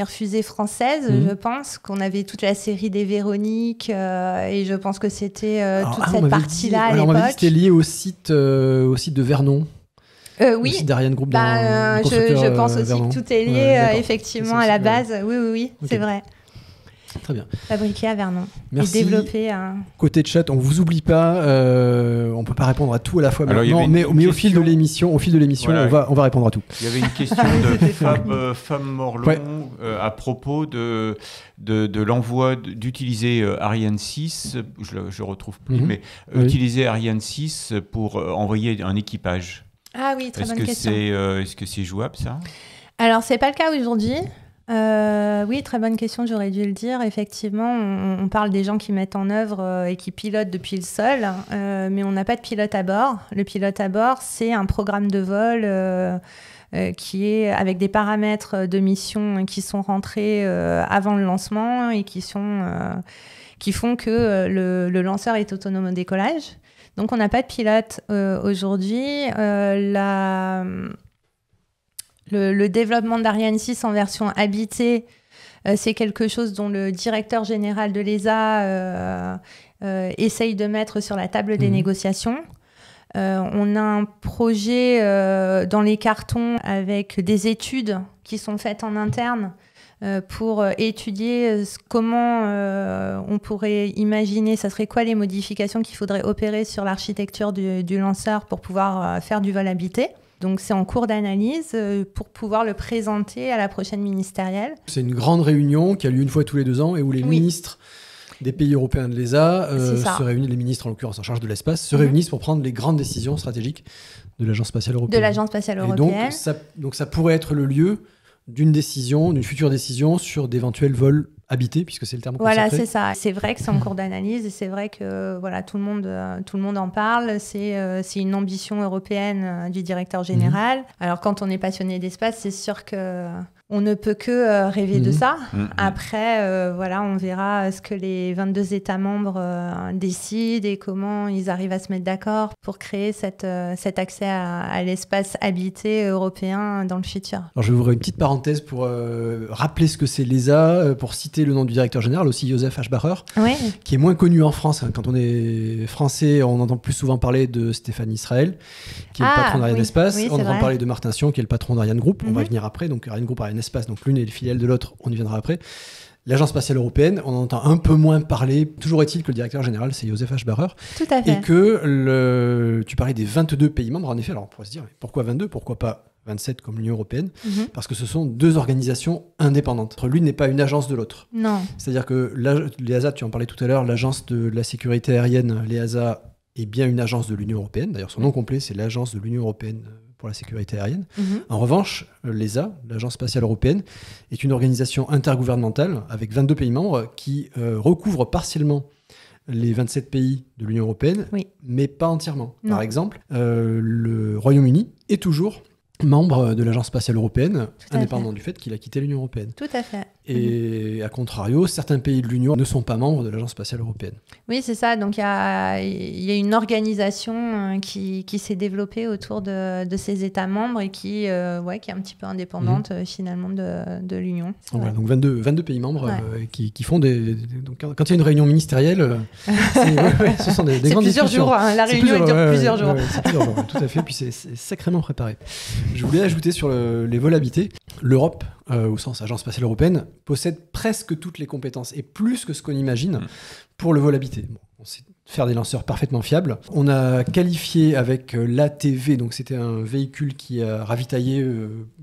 fusées françaises. Je pense qu'on avait toute la série des Véroniques et je pense que c'était toute cette partie-là à l'époque. On m'avait dit que c'était lié au site de Vernon. Oui, le site d'Ariane Group je pense aussi Vernon. que tout est lié effectivement à la base. Oui, okay. C'est vrai. Très bien. Fabriqué à Vernon. Merci. Et développé Côté chat, on vous oublie pas. On peut pas répondre à tout à la fois maintenant, mais au fil de l'émission, voilà, on va répondre à tout. Il y avait une question de Fab Morlon à propos de l'envoi d'utiliser Ariane 6. Je retrouve plus, mais utiliser Ariane 6 pour envoyer un équipage. Ah oui, très bonne question. Est-ce que c'est jouable ça ? Alors c'est pas le cas aujourd'hui. Oui, très bonne question, j'aurais dû le dire. Effectivement, on parle des gens qui mettent en œuvre et qui pilotent depuis le sol, mais on n'a pas de pilote à bord. Le pilote à bord, c'est un programme de vol qui est avec des paramètres de mission qui sont rentrés avant le lancement et qui font que le lanceur est autonome au décollage. Donc, on n'a pas de pilote aujourd'hui. Le développement d'Ariane 6 en version habitée, c'est quelque chose dont le directeur général de l'ESA essaye de mettre sur la table des négociations. On a un projet dans les cartons avec des études qui sont faites en interne pour étudier comment on pourrait imaginer, ça serait quoi les modifications qu'il faudrait opérer sur l'architecture du lanceur pour pouvoir faire du vol habité. Donc, c'est en cours d'analyse pour pouvoir le présenter à la prochaine ministérielle. C'est une grande réunion qui a lieu une fois tous les 2 ans et où les ministres des pays européens de l'ESA se réunissent, les ministres en l'occurrence en charge de l'espace, se réunissent pour prendre les grandes décisions stratégiques de l'Agence spatiale européenne. De l'Agence spatiale européenne. Et donc, ça pourrait être le lieu d'une future décision sur d'éventuels vols habités, puisque c'est le terme consacré. Voilà, c'est ça. C'est vrai que c'est en cours d'analyse et c'est vrai que tout le monde en parle. C'est une ambition européenne du directeur général. Alors, quand on est passionné d'espace, c'est sûr que on ne peut que rêver de ça. Après, on verra ce que les 22 États membres décident et comment ils arrivent à se mettre d'accord pour créer cet accès à l'espace habité européen dans le futur. Alors, je vais ouvrir une petite parenthèse pour rappeler ce que c'est l'ESA, pour citer citer le nom du directeur général, aussi Joseph Aschbacher, ouais. qui est moins connu en France. Quand on est français, on entend plus souvent parler de Stéphane Israël, qui est le patron d'Arianespace. On entend parler de Martin Sion, qui est le patron d'Ariane Group. On va y venir après. Donc Ariane Group, Arianespace, donc l'une est le filiale de l'autre, on y viendra après. L'Agence spatiale européenne, on entend un peu moins parler. Toujours est-il que le directeur général, c'est Joseph Aschbacher. Tout à fait. Et que tu parlais des 22 pays membres, en effet. Alors on pourrait se dire, pourquoi 22 ? Pourquoi pas 27 comme l'Union européenne ? Parce que ce sont deux organisations indépendantes. L'une n'est pas une agence de l'autre. Non. C'est-à-dire que l'EASA, tu en parlais tout à l'heure, l'Agence de la sécurité aérienne, l'EASA, est bien une agence de l'Union européenne. D'ailleurs, son nom complet, c'est l'Agence de l'Union européenne pour la sécurité aérienne. En revanche, l'ESA, l'Agence spatiale européenne, est une organisation intergouvernementale avec 22 pays membres qui recouvre partiellement les 27 pays de l'Union européenne, mais pas entièrement. Non. Par exemple, le Royaume-Uni est toujours membre de l'Agence spatiale européenne, indépendamment du fait qu'il a quitté l'Union européenne. Tout à fait. Et à contrario, certains pays de l'Union ne sont pas membres de l'Agence spatiale européenne. Oui, c'est ça. Donc il y a une organisation qui s'est développée autour de ces États membres et qui est un petit peu indépendante finalement de l'Union. Voilà, donc 22 pays membres qui font des... Donc quand il y a une réunion ministérielle, ce sont des grandes discussions. Plusieurs jours, la réunion dure plusieurs jours. C'est plusieurs jours, tout à fait. Puis c'est sacrément préparé. Je voulais ajouter sur les vols habités, l'Europe, au sens Agence spatiale européenne, possède presque toutes les compétences et plus que ce qu'on imagine pour le vol habité. Bon, on sait faire des lanceurs parfaitement fiables. On a qualifié avec l'ATV, donc c'était un véhicule qui a ravitaillé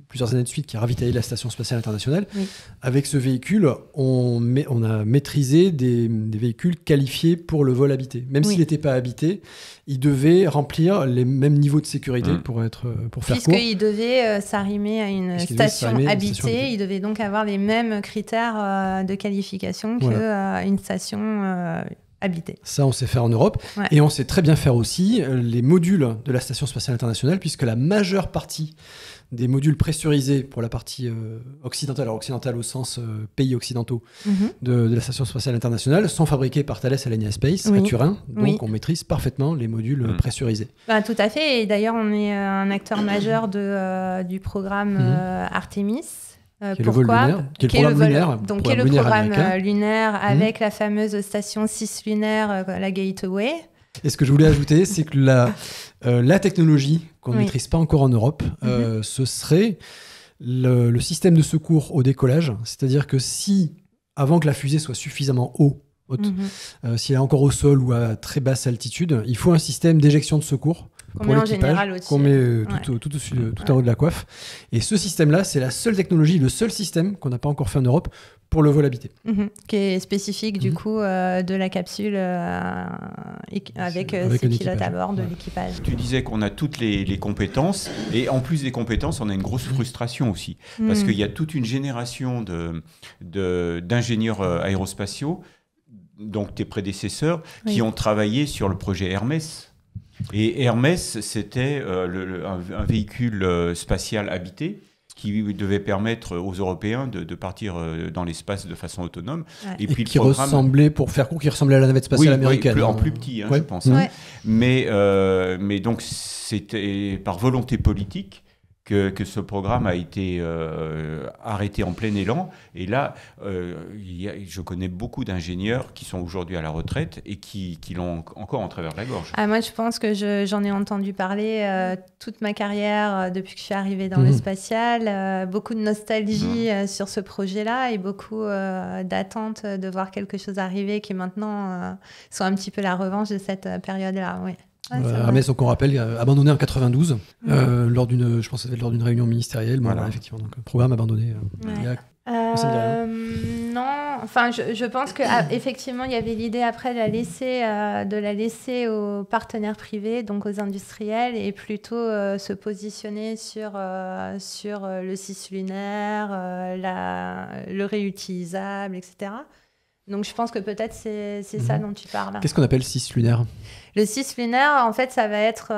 plusieurs années de suite, qui a ravitaillé la Station spatiale internationale. Oui. Avec ce véhicule, on a maîtrisé des véhicules qualifiés pour le vol habité. Même s'il n'était pas habité, il devait remplir les mêmes niveaux de sécurité pour faire court. Puisqu'il devait s'arrimer à une station habitée, il devait donc avoir les mêmes critères de qualification qu'une station habité. Ça, on sait faire en Europe. Ouais. Et on sait très bien faire aussi les modules de la Station spatiale internationale, puisque la majeure partie des modules pressurisés pour la partie occidentale, alors occidentale au sens pays occidentaux de la Station spatiale internationale, sont fabriqués par Thales Alenia Space à Turin. Donc on maîtrise parfaitement les modules pressurisés. Bah, tout à fait. Et d'ailleurs, on est un acteur majeur du programme Artemis. Qui est le programme lunaire. Donc, qui est le programme lunaire avec la fameuse station 6 lunaire, la Gateway. Et ce que je voulais ajouter, c'est que la technologie qu'on ne maîtrise pas encore en Europe, ce serait le système de secours au décollage. C'est-à-dire que si, avant que la fusée soit suffisamment haute, si elle est encore au sol ou à très basse altitude, il faut un système d'éjection de secours pour l'équipage qu'on met tout en haut de la coiffe. Et ce système-là, c'est la seule technologie, le seul système qu'on n'a pas encore fait en Europe pour le vol habité. Qui est spécifique du coup de la capsule avec ses pilotes à bord de l'équipage. Tu disais qu'on a toutes les compétences et en plus des compétences, on a une grosse frustration aussi parce qu'il y a toute une génération d'ingénieurs aérospatiaux, donc tes prédécesseurs, qui ont travaillé sur le projet Hermès. Et Hermès, c'était un véhicule spatial habité qui devait permettre aux Européens de partir dans l'espace de façon autonome. Et puis qui ressemblait, pour faire court, qui ressemblait à la navette spatiale américaine. En plus petit, je pense. Mais donc, c'était par volonté politique que ce programme a été arrêté en plein élan. Et là, je connais beaucoup d'ingénieurs qui sont aujourd'hui à la retraite et qui l'ont encore en travers de la gorge. Moi, je pense que j'en ai entendu parler toute ma carrière depuis que je suis arrivée dans le spatial. Beaucoup de nostalgie sur ce projet-là et beaucoup d'attente de voir quelque chose arriver qui maintenant soit un petit peu la revanche de cette période-là. Oui. Hermès, donc on rappelle, abandonné en 92, lors d'une réunion ministérielle. Voilà, effectivement, donc programme abandonné. Non, enfin, je pense que effectivement, il y avait l'idée après de la laisser aux partenaires privés, donc aux industriels, et plutôt se positionner sur le cislunaire, le réutilisable, etc. Donc, je pense que peut-être c'est ça dont tu parles. Qu'est-ce qu'on appelle cislunaire ? Le cislunaire, en fait, ça va être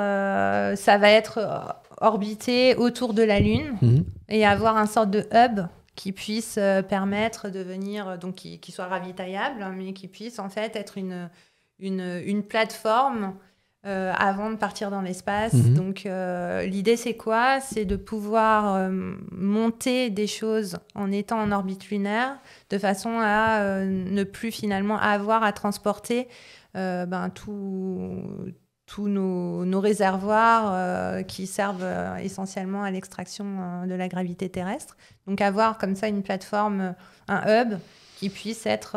orbité autour de la Lune et avoir un sorte de hub qui puisse permettre de venir, donc qui soit ravitaillable, mais qui puisse en fait être une plateforme avant de partir dans l'espace. Donc l'idée c'est quoi? C'est de pouvoir monter des choses en étant en orbite lunaire de façon à ne plus finalement avoir à transporter tous nos réservoirs qui servent essentiellement à l'extraction de la gravité terrestre. Donc avoir comme ça une plateforme, un hub qui puisse être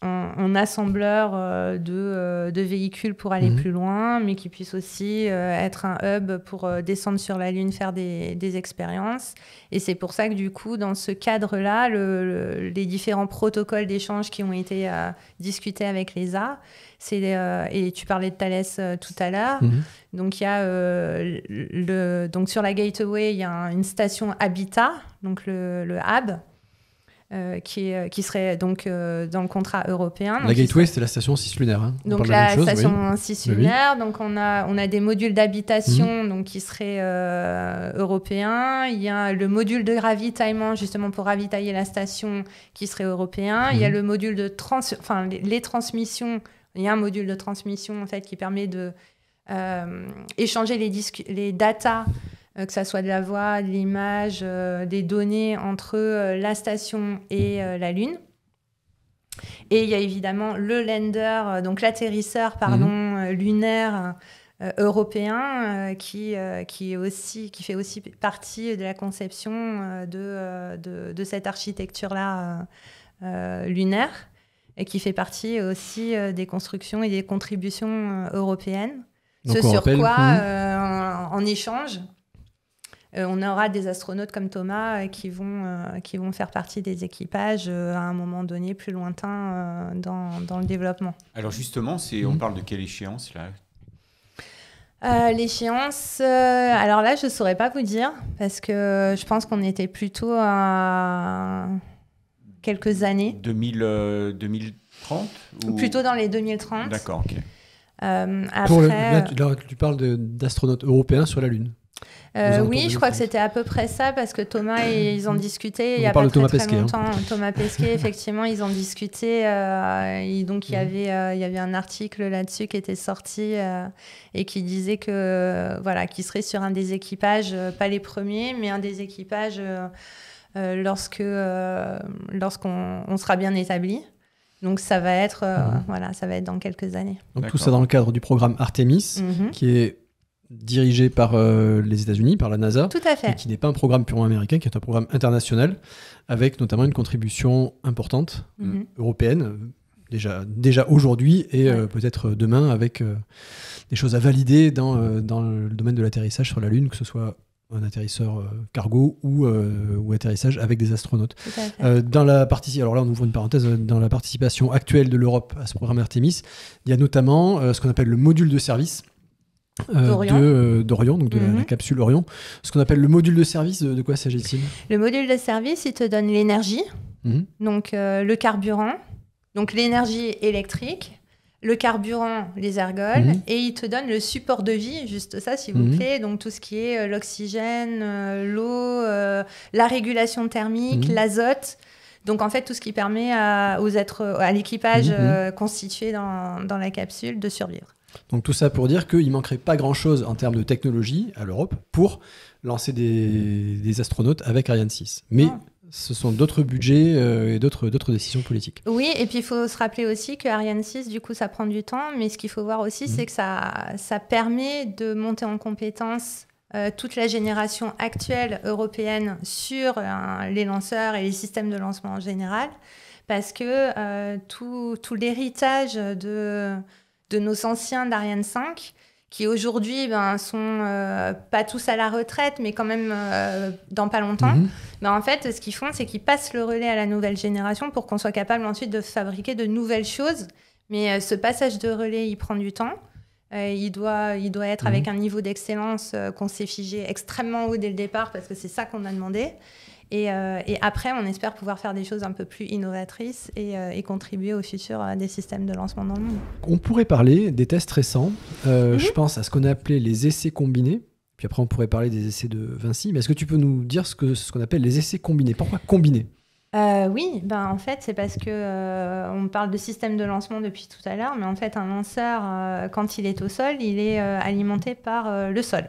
un assembleur de véhicules pour aller plus loin, mais qui puisse aussi être un hub pour descendre sur la Lune, faire des expériences. Et c'est pour ça que du coup, dans ce cadre-là, les différents protocoles d'échange qui ont été discutés avec l'ESA, et tu parlais de Thales tout à l'heure, donc il y a donc sur la Gateway, il y a une station Habitat, donc le HAB, qui serait donc dans le contrat européen. La Gateway, c'était la station cislunaire. Hein. Donc la station cislunaire. Donc on a des modules d'habitation donc qui seraient européens. Il y a le module de ravitaillement justement pour ravitailler la station qui serait européen. Il y a le module de les transmissions. Il y a un module de transmission en fait qui permet de échanger les datas. Que ça soit de la voix, de l'image, des données entre la station et la Lune. Et il y a évidemment le lander, donc l'atterrisseur lunaire européen qui fait aussi partie de la conception de cette architecture-là lunaire et qui fait partie aussi des constructions et des contributions européennes. Donc en échange, on aura des astronautes comme Thomas qui vont faire partie des équipages à un moment donné plus lointain dans le développement. Alors justement, on parle de quelle échéance là? L'échéance, alors là je ne saurais pas vous dire parce que je pense qu'on était plutôt à quelques années. 2030 ou... Plutôt dans les 2030. D'accord, ok. Là, tu parles d'astronautes européens sur la Lune. Oui, je crois que c'était à peu près ça parce que Thomas et ils en discutaient il n'y a pas très Pesquet, longtemps. Thomas Pesquet, effectivement, ils en discutaient. Donc il y avait un article là-dessus qui était sorti et qui disait que qu'ils seraient sur un des équipages, pas les premiers, mais un des équipages lorsqu'on sera bien établi. Donc ça va être dans quelques années. Donc tout ça dans le cadre du programme Artemis, qui est dirigé par les États-Unis, par la NASA. Tout à fait. Et qui n'est pas un programme purement américain, qui est un programme international, avec notamment une contribution importante européenne, déjà aujourd'hui, et peut-être demain, avec des choses à valider dans le domaine de l'atterrissage sur la Lune, que ce soit un atterrisseur cargo ou atterrissage avec des astronautes. Dans la alors là, on ouvre une parenthèse, dans la participation actuelle de l'Europe à ce programme Artemis, il y a notamment ce qu'on appelle le module de service d'Orion, donc de la capsule Orion. Ce qu'on appelle le module de service, de quoi s'agit-il? Le module de service, il te donne l'énergie, donc le carburant, donc l'énergie électrique, le carburant, les ergols, et il te donne le support de vie, juste ça, s'il vous plaît, donc tout ce qui est l'oxygène, l'eau, la régulation thermique, l'azote. Donc en fait, tout ce qui permet à l'équipage constitué dans la capsule de survivre. Donc tout ça pour dire qu'il ne manquerait pas grand-chose en termes de technologie à l'Europe pour lancer des astronautes avec Ariane 6. Mais ce sont d'autres budgets et d'autres décisions politiques. Oui, et puis il faut se rappeler aussi que Ariane 6, du coup, ça prend du temps. Mais ce qu'il faut voir aussi, c'est que ça permet de monter en compétence toute la génération actuelle européenne sur les lanceurs et les systèmes de lancement en général. Parce que tout l'héritage de nos anciens d'Ariane 5, qui aujourd'hui sont pas tous à la retraite, mais quand même dans pas longtemps. En fait, ce qu'ils font, c'est qu'ils passent le relais à la nouvelle génération pour qu'on soit capable ensuite de fabriquer de nouvelles choses. Mais ce passage de relais, il prend du temps. Il doit être avec un niveau d'excellence qu'on s'est figé extrêmement haut dès le départ, parce que c'est ça qu'on a demandé. Et après, on espère pouvoir faire des choses un peu plus innovatrices et contribuer au futur des systèmes de lancement dans le monde. On pourrait parler des tests récents. Je pense à ce qu'on a appelé les essais combinés. Puis après, on pourrait parler des essais de Vinci. Mais est-ce que tu peux nous dire ce qu'on appelle les essais combinés? Pourquoi combinés? Oui, en fait, c'est parce que on parle de système de lancement depuis tout à l'heure, mais en fait, un lanceur, quand il est au sol, il est alimenté par le sol.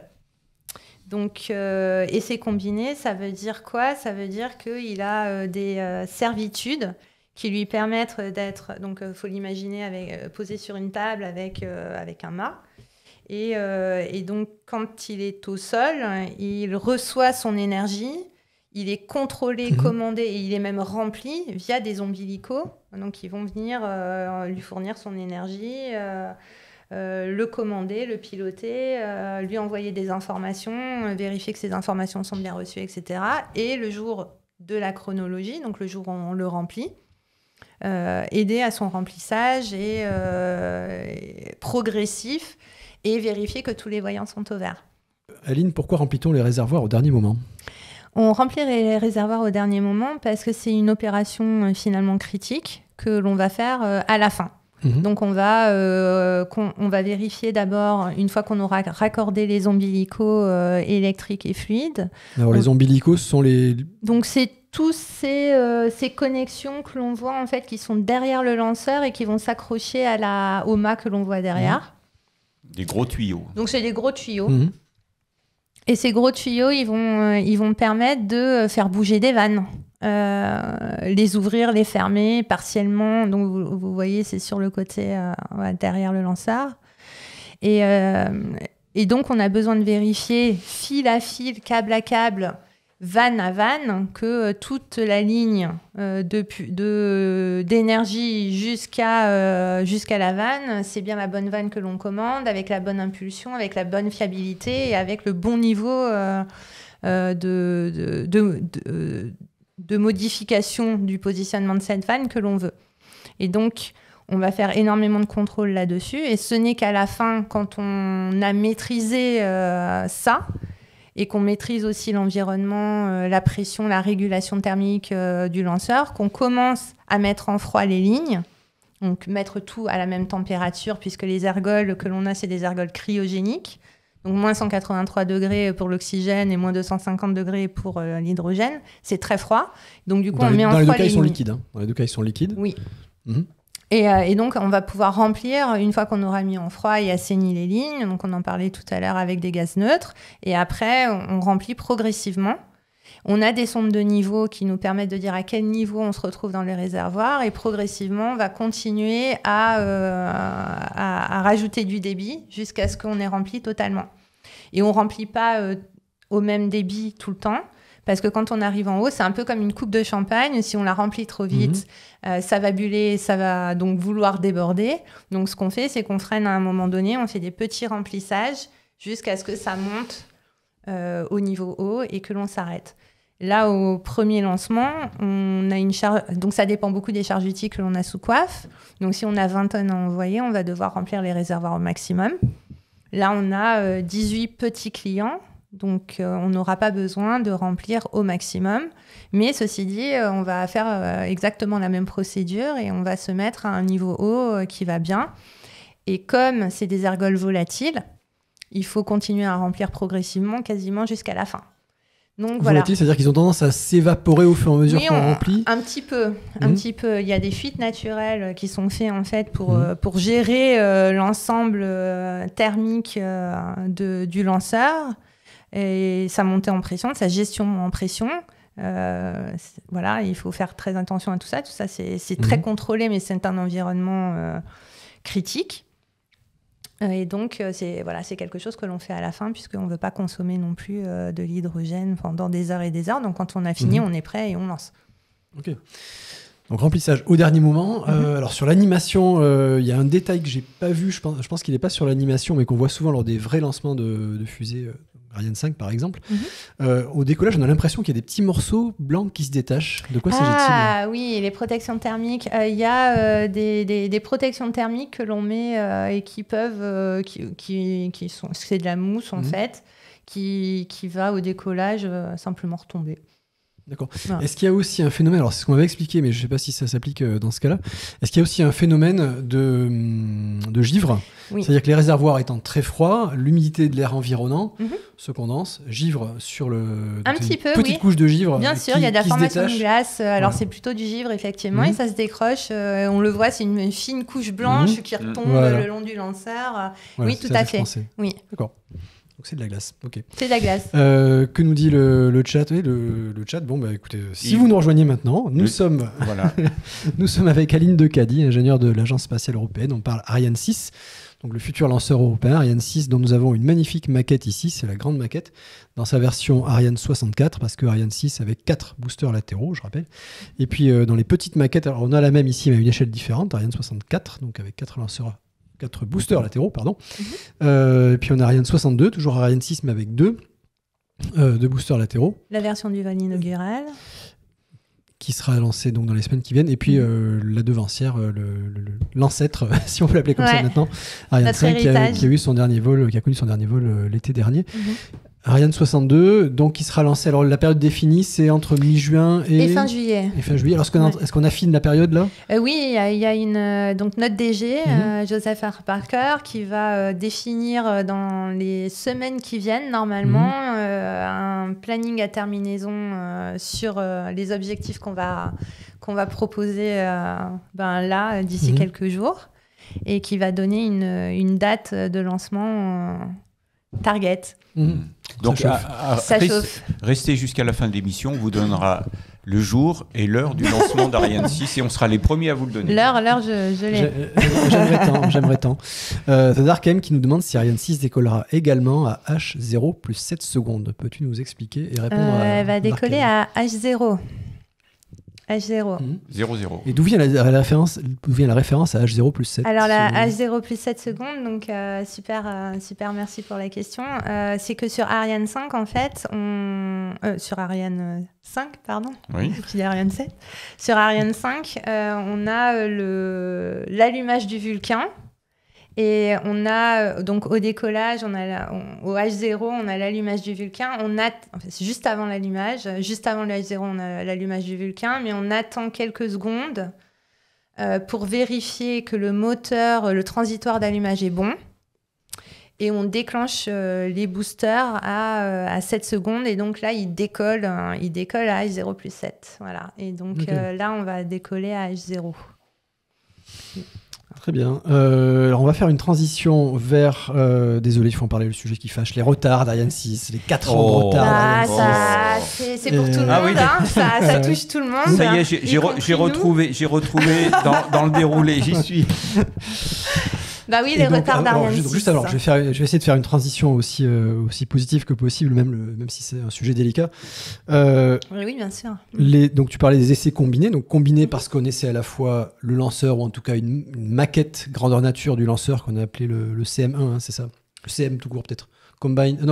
Donc, essai combiné, ça veut dire quoi? Ça veut dire qu'il a des servitudes qui lui permettent d'être... Donc, il faut l'imaginer posé sur une table avec un mât. Et donc, quand il est au sol, il reçoit son énergie. Il est contrôlé, commandé et il est même rempli via des ombilicaux. Donc, ils vont venir lui fournir son énergie, le commander, le piloter, lui envoyer des informations, vérifier que ces informations sont bien reçues, etc. Et le jour de la chronologie, donc le jour où on le remplit, aider à son remplissage et progressif et vérifier que tous les voyants sont au vert. Aline, pourquoi remplit-on les réservoirs au dernier moment ? On remplit les réservoirs au dernier moment parce que c'est une opération finalement critique que l'on va faire à la fin. Donc on va vérifier d'abord, une fois qu'on aura raccordé les ombilicaux électriques et fluides. Alors les ombilicaux sont les... Donc c'est tous ces connexions que l'on voit en fait qui sont derrière le lanceur et qui vont s'accrocher au mât que l'on voit derrière. Des gros tuyaux. Donc c'est des gros tuyaux. Et ces gros tuyaux, ils vont permettre de faire bouger des vannes, les ouvrir, les fermer partiellement. Donc, vous voyez, c'est sur le côté derrière le lanceur. Et donc, on a besoin de vérifier fil à fil, câble à câble, vanne à vanne, que toute la ligne d'énergie jusqu'à la vanne, c'est bien la bonne vanne que l'on commande, avec la bonne impulsion, avec la bonne fiabilité et avec le bon niveau de modification du positionnement de cette vanne que l'on veut. Et donc, on va faire énormément de contrôle là-dessus. Et ce n'est qu'à la fin, quand on a maîtrisé ça, et qu'on maîtrise aussi l'environnement, la pression, la régulation thermique du lanceur, qu'on commence à mettre en froid les lignes, donc mettre tout à la même température, puisque les ergols que l'on a, c'est des ergols cryogéniques, donc moins 183 degrés pour l'oxygène et moins 250 degrés pour l'hydrogène. C'est très froid. Donc du coup, on met en froid les lignes. Dans les deux cas, ils sont liquides. Dans les deux cas, ils sont liquides. Oui. Et donc, on va pouvoir remplir, une fois qu'on aura mis en froid et assaini les lignes, donc on en parlait tout à l'heure avec des gaz neutres, et après, on remplit progressivement. On a des sondes de niveau qui nous permettent de dire à quel niveau on se retrouve dans les réservoirs, et progressivement, on va continuer à rajouter du débit jusqu'à ce qu'on ait rempli totalement. Et on ne remplit pas au même débit tout le temps, parce que quand on arrive en haut, c'est un peu comme une coupe de champagne. Si on la remplit trop vite, ça va buller, ça va donc vouloir déborder. Donc, ce qu'on fait, c'est qu'on freine à un moment donné, on fait des petits remplissages jusqu'à ce que ça monte au niveau haut et que l'on s'arrête. Là, au premier lancement, on a une charge... Donc, ça dépend beaucoup des charges utiles que l'on a sous coiffe. Donc, si on a 20 tonnes à envoyer, on va devoir remplir les réservoirs au maximum. Là, on a 18 petits clients. Donc, on n'aura pas besoin de remplir au maximum. Mais ceci dit, on va faire exactement la même procédure et on va se mettre à un niveau haut qui va bien. Et comme c'est des ergols volatiles, il faut continuer à remplir progressivement, quasiment jusqu'à la fin. Donc, volatiles, c'est-à-dire qu'ils ont tendance à s'évaporer au fur et à mesure qu'on remplit ? Un petit peu. Il y a des fuites naturelles qui sont faites en fait pour gérer l'ensemble thermique du lanceur. Et sa montée en pression, sa gestion en pression. Il faut faire très attention à tout ça. Tout ça, c'est très contrôlé, mais c'est un environnement critique. Et donc, c'est quelque chose que l'on fait à la fin, puisqu'on ne veut pas consommer non plus de l'hydrogène pendant des heures et des heures. Donc, quand on a fini, on est prêt et on lance. Ok. Donc, remplissage au dernier moment. Alors, sur l'animation, il y a un détail que je n'ai pas vu. Je pense qu'il n'est pas sur l'animation, mais qu'on voit souvent lors des vrais lancements de fusées Ariane 5, par exemple. Au décollage, on a l'impression qu'il y a des petits morceaux blancs qui se détachent. De quoi s'agit-il ? Ah oui, les protections thermiques. Il y a des protections thermiques que l'on met et qui peuvent... qui sont, c'est de la mousse, en fait, qui va au décollage simplement retomber. D'accord. Voilà. Est-ce qu'il y a aussi un phénomène, alors c'est ce qu'on m'avait expliqué, mais je ne sais pas si ça s'applique dans ce cas-là, est-ce qu'il y a aussi un phénomène de givre? C'est-à-dire que les réservoirs étant très froids, l'humidité de l'air environnant se condense, givre sur petite couche de givre. Bien sûr, il y a de la formation de glace, alors c'est plutôt du givre effectivement, et ça se décroche, on le voit, c'est une fine couche blanche qui retombe le long du lanceur. Oui, tout à fait. Oui. D'accord. Donc c'est de la glace, ok. C'est de la glace. Que nous dit le chat? Oui, le chat, bon, bah écoutez, si vous nous rejoignez maintenant, nous sommes avec Aline Decady, ingénieure de l'Agence spatiale européenne. On parle Ariane 6, donc le futur lanceur européen, Ariane 6, dont nous avons une magnifique maquette ici, c'est la grande maquette, dans sa version Ariane 64, parce que Ariane 6 avait 4 boosters latéraux, je rappelle. Et puis dans les petites maquettes, alors on a la même ici, mais à une échelle différente, Ariane 64, donc avec 4 boosters latéraux, pardon. Et puis on a Ariane 62, toujours Ariane 6, mais avec deux boosters latéraux. La version du vol inaugural. Qui sera lancée donc dans les semaines qui viennent. Et puis la devancière, l'ancêtre, si on peut l'appeler comme ça maintenant, Ariane 5, qui a connu son dernier vol l'été dernier. Ariane 62, donc qui sera lancé. Alors la période définie, c'est entre mi-juin et fin juillet. Alors est-ce qu'on affine la période là? Oui, il y a une donc notre DG, Joseph R. Parker, qui va définir dans les semaines qui viennent normalement un planning à terminaison sur les objectifs qu'on va proposer là d'ici quelques jours, et qui va donner une date de lancement target. Donc, restez jusqu'à la fin de l'émission, on vous donnera le jour et l'heure du lancement d'Ariane 6 et on sera les premiers à vous le donner. L'heure, je l'ai. J'aimerais tant. Zadar quand même qui nous demande si Ariane 6 décollera également à H0 plus 7 secondes. Peux-tu nous expliquer et répondre Elle va décoller à H0. H0. 0,0. Et d'où vient la référence à H0 plus 7? Alors, la H0 plus 7 secondes, donc super merci pour la question. C'est que sur Ariane 5, en fait, sur Ariane 5, pardon, je dis Ariane 7. Sur Ariane 5, on a l'allumage du Vulcain. Et on a, donc au décollage, au H0, on a l'allumage du Vulcain. C'est juste avant l'allumage. Juste avant le H0, on a l'allumage du Vulcain. Mais on attend quelques secondes pour vérifier que le moteur, le transitoire d'allumage est bon. Et on déclenche les boosters à 7 secondes. Et donc là, il décolle à H0 plus 7. Voilà. Et donc là, on va décoller à H0. Très bien. Alors on va faire une transition vers... désolé, il faut en parler, le sujet qui fâche. Les retards d'Ariane 6, les 4 ans de retard. C'est pour tout le monde. Ça touche tout le monde. Ça y est, j'ai retrouvé dans le déroulé, j'y suis. Bah oui, les retards d'Ariane 6. Juste alors, je vais essayer de faire une transition aussi positive que possible, même si c'est un sujet délicat. Oui, bien sûr. Donc tu parlais des essais combinés, donc combinés parce qu'on essaie à la fois le lanceur, ou en tout cas une maquette grandeur nature du lanceur qu'on a appelé le CM1, c'est ça? Le CM tout court peut-être.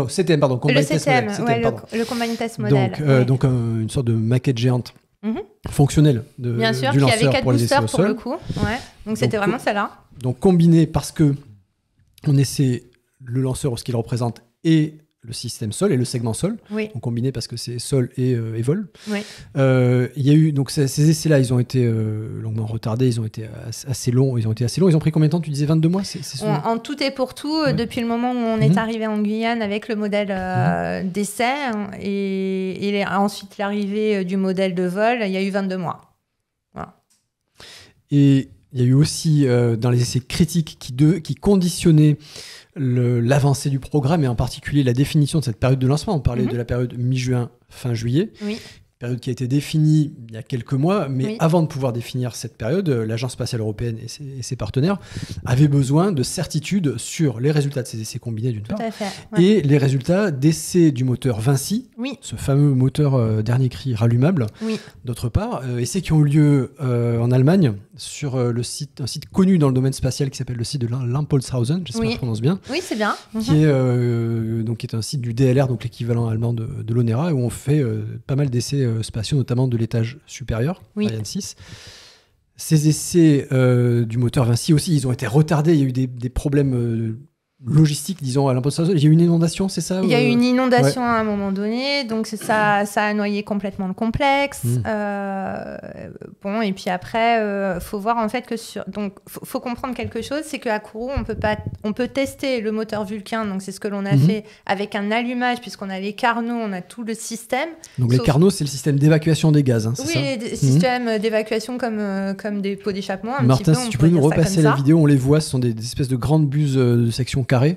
CTM, pardon. Le CTM, le Combine Test Model. Donc une sorte de maquette géante. Fonctionnelle du lanceur pour les essais au sol. Bien sûr, qui avait 4 boosters pour le coup. Ouais. Donc c'était vraiment celle-là. Donc combiné parce que on essaie le lanceur, ce qu'il représente, et le système sol et le segment sol. Donc combiné parce que c'est sol et vol. Il y a eu donc ces essais-là, ils ont été longuement retardés, ils ont été assez longs. Ils ont pris combien de temps? Tu disais 22 mois. En tout et pour tout, depuis le moment où on est arrivé en Guyane avec le modèle d'essai et ensuite l'arrivée du modèle de vol, il y a eu 22 mois. Voilà. Et il y a eu aussi dans les essais critiques qui conditionnaient l'avancée du programme, et en particulier la définition de cette période de lancement. On parlait de la période mi-juin, fin juillet. Période qui a été définie il y a quelques mois, mais avant de pouvoir définir cette période, l'Agence spatiale européenne et ses partenaires avaient besoin de certitude sur les résultats de ces essais combinés d'une part, et les résultats d'essais du moteur Vinci, ce fameux moteur dernier cri rallumable, d'autre part, essais qui ont eu lieu en Allemagne sur un site connu dans le domaine spatial qui s'appelle le site de Lampolshausen, j'espère que je prononce bien. Oui, c'est bien. Qui est un site du DLR, donc l'équivalent allemand de l'ONERA, où on fait pas mal d'essais spatiaux, notamment de l'étage supérieur, Ariane 6. Ces essais du moteur Vinci aussi, ils ont été retardés. Il y a eu des problèmes logistique, disons, à l'imposte. Il y a eu une inondation, c'est ça? Il y a eu une inondation à un moment donné, donc ça a noyé complètement le complexe. Bon, et puis après, faut voir en fait que donc faut comprendre quelque chose, c'est qu'à Kourou, on peut tester le moteur Vulcain, donc c'est ce que l'on a fait avec un allumage, puisqu'on a les carnaux, on a tout le système. Donc les carnaux, c'est le système d'évacuation des gaz, hein, c'est ça? Oui, des systèmes d'évacuation comme des pots d'échappement. Martin, si tu peux nous repasser la vidéo, on les voit, ce sont des espèces de grandes buses de section carrée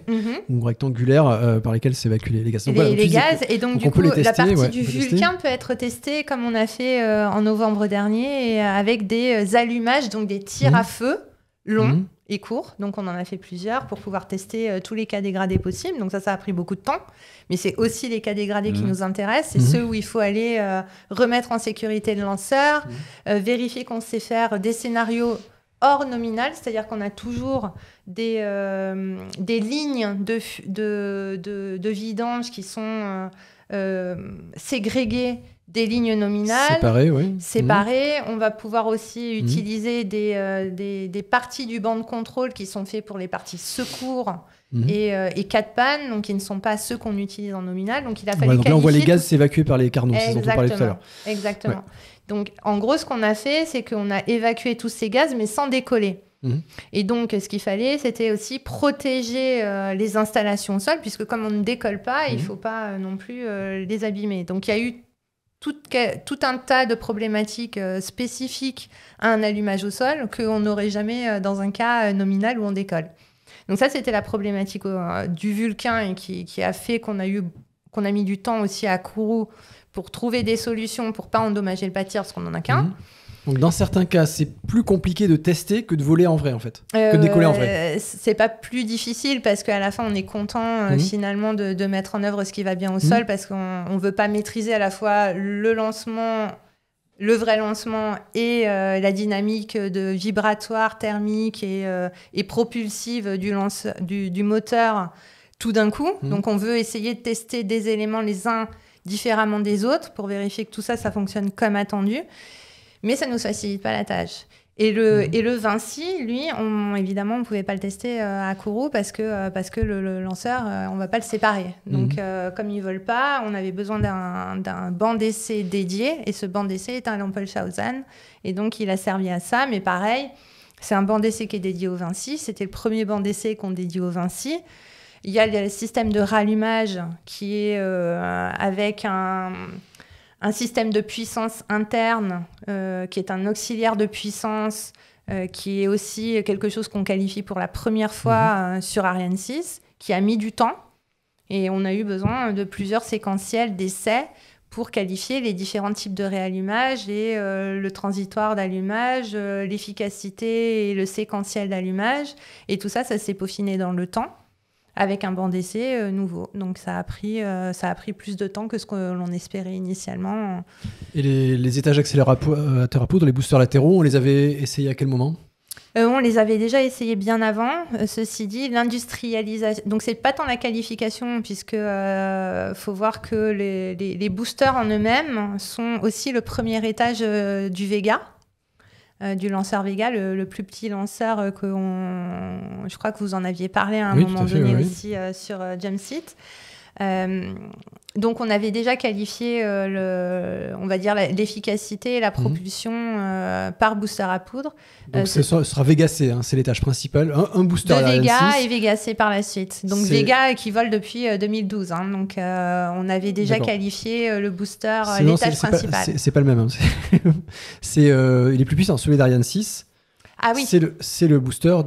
ou rectangulaire par lesquelles s'évacuent les gaz. Donc, les gaz, et donc du coup, la partie du Vulcain peut être testée comme on a fait en novembre dernier, avec des allumages, donc des tirs à feu longs et courts. Donc on en a fait plusieurs pour pouvoir tester tous les cas dégradés possibles. Donc ça a pris beaucoup de temps, mais c'est aussi les cas dégradés qui nous intéressent. C'est ceux où il faut aller remettre en sécurité le lanceur, vérifier qu'on sait faire des scénarios hors nominal, c'est-à-dire qu'on a toujours des lignes de vidange qui sont ségrégées des lignes nominales. Séparées. On va pouvoir aussi utiliser des parties du banc de contrôle qui sont faites pour les parties secours et cas de panne, donc qui ne sont pas ceux qu'on utilise en nominal. Donc il a fallu donc là, on voit les gaz s'évacuer par les carnaux, c'est ce dont on parlait tout à l'heure. Exactement. Ouais. Donc, en gros, ce qu'on a fait, c'est qu'on a évacué tous ces gaz, mais sans décoller. Et donc, ce qu'il fallait, c'était aussi protéger les installations au sol, puisque comme on ne décolle pas, il ne faut pas non plus les abîmer. Donc, il y a eu tout un tas de problématiques spécifiques à un allumage au sol qu'on n'aurait jamais dans un cas nominal où on décolle. Donc ça, c'était la problématique du Vulcain et qui a fait qu'on a mis du temps aussi à Kourou pour trouver des solutions pour ne pas endommager le bâti parce qu'on n'en a qu'un. Donc dans certains cas, c'est plus compliqué de tester que de voler en vrai, en fait, que de décoller en vrai. C'est pas plus difficile parce qu'à la fin, on est content finalement de mettre en œuvre ce qui va bien au sol parce qu'on ne veut pas maîtriser à la fois le lancement, le vrai lancement et la dynamique de vibratoire, thermique et propulsive du moteur tout d'un coup. Donc on veut essayer de tester des éléments les uns différemment des autres pour vérifier que tout ça fonctionne comme attendu. Mais ça ne nous facilite pas la tâche. Et le Vinci, lui, évidemment, on ne pouvait pas le tester à Kourou parce que le lanceur, on ne va pas le séparer. Donc, comme ils ne veulent pas, on avait besoin d'un banc d'essai dédié. Et ce banc d'essai est un Lampelshausen. Et donc, il a servi à ça. Mais pareil, c'est un banc d'essai qui est dédié au Vinci. C'était le premier banc d'essai qu'on dédie au Vinci. Il y a le système de rallumage qui est avec un système de puissance interne qui est un auxiliaire de puissance qui est aussi quelque chose qu'on qualifie pour la première fois sur Ariane 6, qui a mis du temps. Et on a eu besoin de plusieurs séquentiels d'essais pour qualifier les différents types de réallumage et le transitoire d'allumage, l'efficacité et le séquentiel d'allumage. Et tout ça s'est peaufiné dans le temps, avec un banc d'essai nouveau. Donc ça a pris plus de temps que ce que l'on espérait initialement. Et les étages accélérateurs à poudre, les boosters latéraux, on les avait essayés à quel moment ? On les avait déjà essayés bien avant. Ceci dit, l'industrialisation... Donc c'est pas tant la qualification, puisque faut voir que les boosters en eux-mêmes sont aussi le premier étage du Vega. Du lanceur Vega, le plus petit lanceur je crois que vous en aviez parlé à un moment donné aussi sur Jumpseat. Donc on avait déjà qualifié on va dire l'efficacité et la propulsion par booster à poudre. Donc ce sera Vega C, hein, c'est l'étage principal, un booster de Vega et Vega C par la suite. Donc Vega qui vole depuis 2012, hein, donc on avait déjà qualifié le booster, l'étage principal. C'est pas le même, hein. Il est plus puissant, celui d'Ariane 6. Ah oui. C'est le booster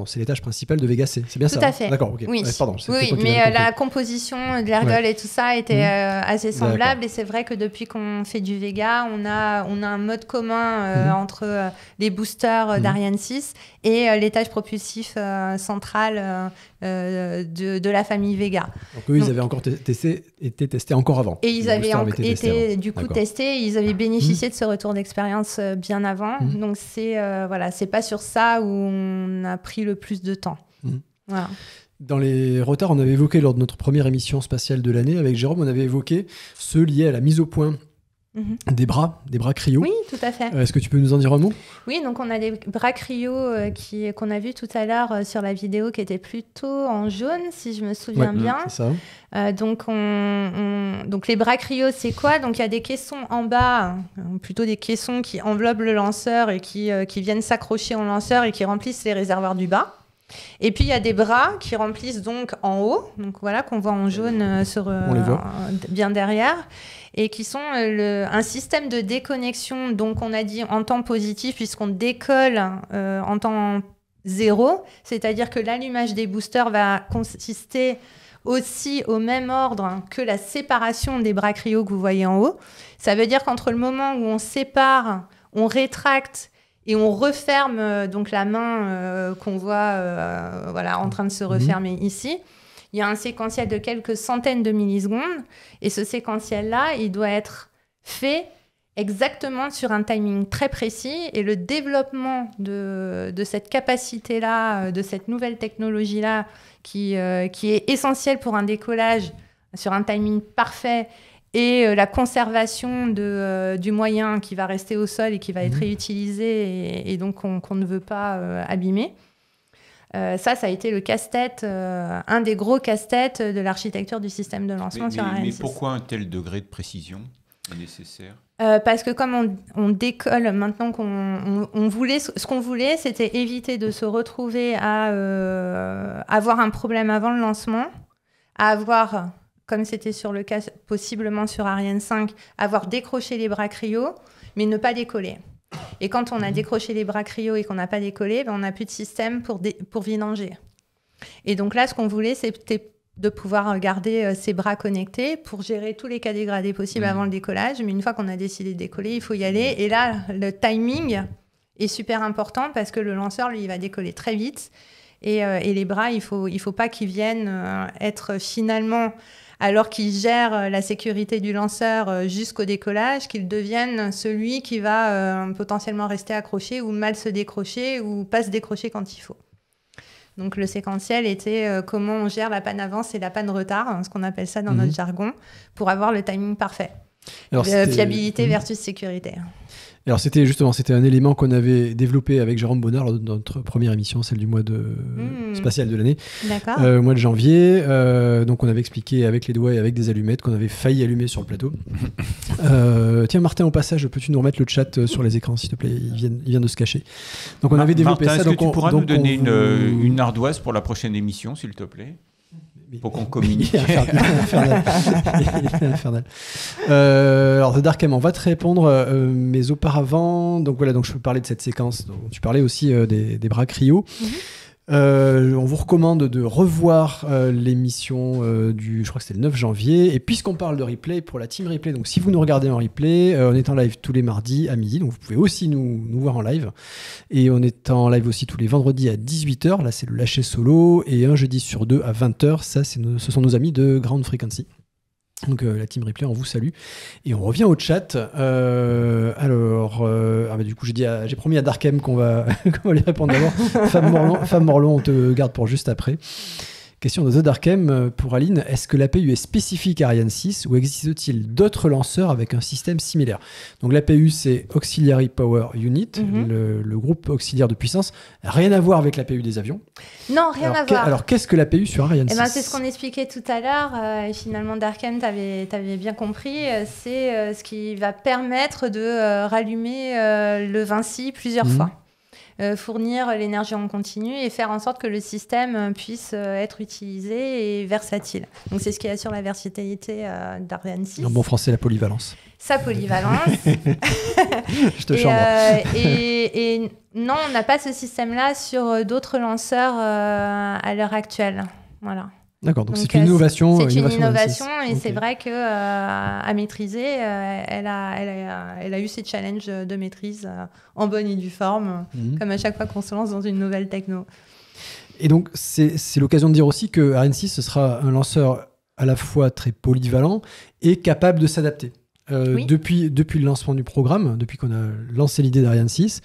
c'est l'étage principal de Vega C. C'est bien ça. Tout à fait. D'accord, ok. Oui, pardon. Oui, mais la composition de l'ergol et tout ça était assez semblable. D'accord. Et c'est vrai que depuis qu'on fait du Vega, on a un mode commun entre les boosters d'Ariane 6 et l'étage propulsif central de la famille Vega. Donc eux, ils avaient encore été testés encore avant. Et ils avaient été du coup testés. Ils avaient bénéficié de ce retour d'expérience bien avant. Donc c'est pas sur ça où on a pris le plus de temps. Voilà. Dans les retards, on avait évoqué lors de notre première émission spatiale de l'année avec Jérôme, on avait évoqué ceux liés à la mise au point des bras cryo. Oui, tout à fait. Est-ce que tu peux nous en dire un mot? Oui, donc on a des bras cryo qu'on a vu tout à l'heure sur la vidéo qui étaient plutôt en jaune, si je me souviens bien. C'est ça. Donc les bras cryo, c'est quoi? Donc il y a des caissons en bas, plutôt des caissons qui enveloppent le lanceur et qui viennent s'accrocher au lanceur et qui remplissent les réservoirs du bas. Et puis il y a des bras qui remplissent donc en haut, donc voilà qu'on voit en jaune on les voit. Bien derrière, et qui sont un système de déconnexion. Donc on a dit en temps positif puisqu'on décolle en temps 0, c'est-à-dire que l'allumage des boosters va consister aussi au même ordre que la séparation des bras cryo que vous voyez en haut. Ça veut dire qu'entre le moment où on sépare, on rétracte et on referme donc la main qu'on voit en train de se refermer ici. Il y a un séquentiel de quelques centaines de millisecondes. Et ce séquentiel-là, il doit être fait exactement sur un timing très précis. Et le développement de cette capacité-là, de cette nouvelle technologie-là, qui est essentielle pour un décollage sur un timing parfait, et la conservation du moyen qui va rester au sol et qui va être réutilisé et donc qu'on ne veut pas abîmer. Ça a été le casse-tête, un des gros casse-têtes de l'architecture du système de lancement sur Ariane 6. Mais pourquoi un tel degré de précision est nécessaire? Parce que comme on décolle maintenant, ce qu'on voulait, c'était éviter de se retrouver à avoir un problème avant le lancement, à avoir... comme c'était sur le cas possiblement sur Ariane 5, avoir décroché les bras cryo, mais ne pas décoller. Et quand on a décroché les bras cryo et qu'on n'a pas décollé, on n'a plus de système pour vidanger. Et donc là, ce qu'on voulait, c'était de pouvoir garder ces bras connectés pour gérer tous les cas dégradés possibles avant le décollage. Mais une fois qu'on a décidé de décoller, il faut y aller. Et là, le timing est super important parce que le lanceur, lui, il va décoller très vite. Et les bras, il faut pas qu'ils viennent être finalement... alors qu'il gère la sécurité du lanceur jusqu'au décollage, qu'il devienne celui qui va potentiellement rester accroché ou mal se décrocher ou pas se décrocher quand il faut. Donc le séquentiel était comment on gère la panne avance et la panne retard, ce qu'on appelle ça dans notre jargon, pour avoir le timing parfait. Alors, fiabilité versus sécurité. Alors c'était un élément qu'on avait développé avec Jérôme Bonnard lors de notre première émission, celle du mois spatial de l'année, mois de janvier. Donc on avait expliqué avec les doigts et avec des allumettes qu'on avait failli allumer sur le plateau. Tiens Martin, au passage, peux-tu nous remettre le chat sur les écrans s'il te plaît? Il vient de se cacher. Donc on avait développé Martin, ça. Est-ce que tu pourras nous donner une ardoise pour la prochaine émission, s'il te plaît? Pour qu'on communique. Infernal. Alors, The Dark M, on va te répondre, mais auparavant, donc je peux parler de cette séquence. Donc, tu parlais aussi des bras cryo. On vous recommande de revoir l'émission je crois que c'était le 9 janvier. Et puisqu'on parle de replay, pour la team replay, donc si vous nous regardez en replay, on est en live tous les mardis à midi, donc vous pouvez aussi nous voir en live. Et on est en live aussi tous les vendredis à 18h, là c'est le lâcher solo, et un jeudi sur 2 à 20h, ça ce sont nos amis de Ground Frequency. Donc la team replay, on vous salue. Et on revient au chat. Du coup, j'ai promis à Darkem qu'on va lui répondre d'abord. Femme Morlon, on te garde pour juste après. Question de The Darkem pour Aline. Est-ce que l'APU est spécifique à Ariane 6 ou existe-t-il d'autres lanceurs avec un système similaire? Donc l'APU, c'est Auxiliary Power Unit, le groupe auxiliaire de puissance. Rien à voir avec l'APU des avions. Non, rien à voir. Alors qu'est-ce que l'APU sur Ariane 6? C'est ce qu'on expliquait tout à l'heure. Et finalement, Darkem, tu avais bien compris. C'est ce qui va permettre de rallumer le Vinci plusieurs fois. Fournir l'énergie en continu et faire en sorte que le système puisse être utilisé et versatile. Donc c'est ce qui assure la versatilité d'Ariane 6. En bon français, la polyvalence. Sa polyvalence. Je te chambre. Et non, on n'a pas ce système-là sur d'autres lanceurs à l'heure actuelle. Voilà. D'accord, donc c'est une innovation. C'est une innovation et c'est vrai qu'à maîtriser, elle a eu ses challenges de maîtrise en bonne et due forme, comme à chaque fois qu'on se lance dans une nouvelle techno. Et donc, c'est l'occasion de dire aussi que Ariane 6, ce sera un lanceur à la fois très polyvalent et capable de s'adapter. Oui. Depuis le lancement du programme, depuis qu'on a lancé l'idée d'Ariane 6,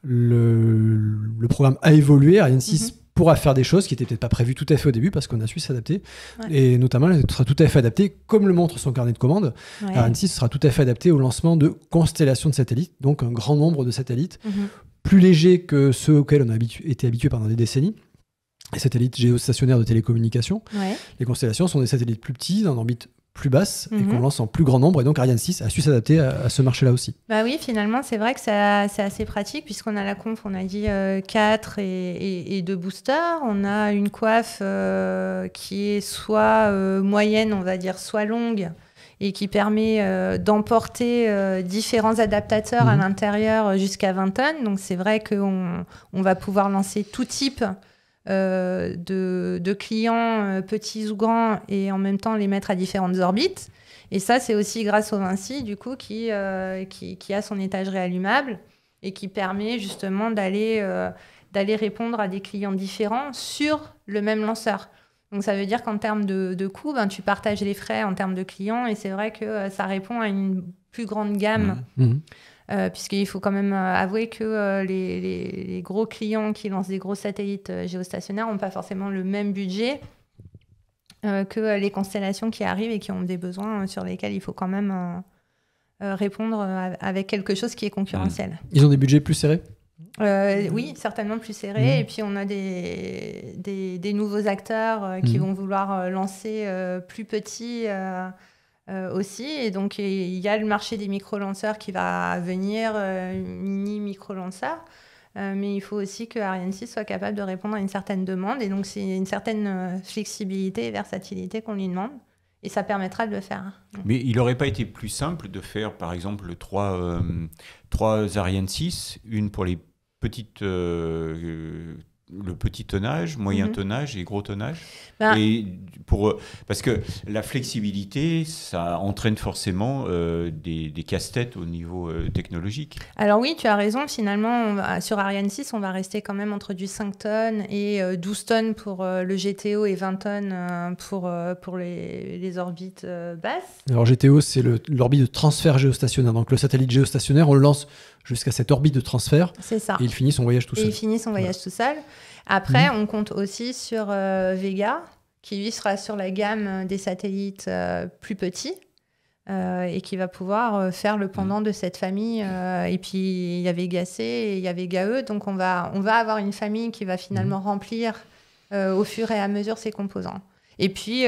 le programme a évolué. Ariane 6 pourra faire des choses qui n'étaient peut-être pas prévues tout à fait au début parce qu'on a su s'adapter. Et notamment, elle sera tout à fait adaptée, comme le montre son carnet de commandes. Ariane 6 sera tout à fait adapté au lancement de constellations de satellites, donc un grand nombre de satellites, plus légers que ceux auxquels on a été habitué pendant des décennies. Les satellites géostationnaires de télécommunications. Les constellations sont des satellites plus petits, en orbite plus basse, et qu'on lance en plus grand nombre. Et donc, Ariane 6 a su s'adapter à ce marché-là aussi. Bah oui, finalement, c'est vrai que c'est assez pratique, puisqu'on a la conf, on a dit 4 et 2 boosters. On a une coiffe qui est soit moyenne, on va dire, soit longue, et qui permet d'emporter différents adaptateurs à l'intérieur jusqu'à 20 tonnes. Donc, c'est vrai qu'on va pouvoir lancer tout type de clients petits ou grands et en même temps les mettre à différentes orbites. Et ça, c'est aussi grâce au Vinci, du coup, qui a son étage réallumable et qui permet justement d'aller répondre à des clients différents sur le même lanceur. Donc, ça veut dire qu'en termes de coûts, tu partages les frais en termes de clients et c'est vrai que ça répond à une plus grande gamme. Puisqu'il faut quand même avouer que les gros clients qui lancent des gros satellites géostationnaires n'ont pas forcément le même budget que les constellations qui arrivent et qui ont des besoins sur lesquels il faut quand même répondre avec quelque chose qui est concurrentiel. Ils ont des budgets plus serrés ? Oui, certainement plus serrés. Et puis, on a des nouveaux acteurs qui vont vouloir lancer plus petits aussi. Et donc, il y a le marché des micro-lanceurs qui va venir, mini-micro-lanceurs. Mais il faut aussi que Ariane 6 soit capable de répondre à une certaine demande. Et donc, c'est une certaine flexibilité et versatilité qu'on lui demande. Et ça permettra de le faire. Mais il n'aurait pas été plus simple de faire, par exemple, 3 Ariane 6, une pour les petites... le petit tonnage, moyen tonnage et gros tonnage. Parce que la flexibilité, ça entraîne forcément des casse-têtes au niveau technologique. Alors oui, tu as raison. Finalement, sur Ariane 6, on va rester quand même entre du 5 tonnes et 12 tonnes pour le GTO et 20 tonnes pour les orbites basses. Alors GTO, c'est l'orbite de transfert géostationnaire. Donc le satellite géostationnaire, on le lance jusqu'à cette orbite de transfert. C'est ça. Et il finit son voyage tout seul. Et il finit son voyage tout seul. Après, on compte aussi sur Vega, qui lui sera sur la gamme des satellites plus petits et qui va pouvoir faire le pendant de cette famille. Et puis, il y a Vega C et il y a Vega E. Donc, on va avoir une famille qui va finalement remplir au fur et à mesure ses composants. Et puis,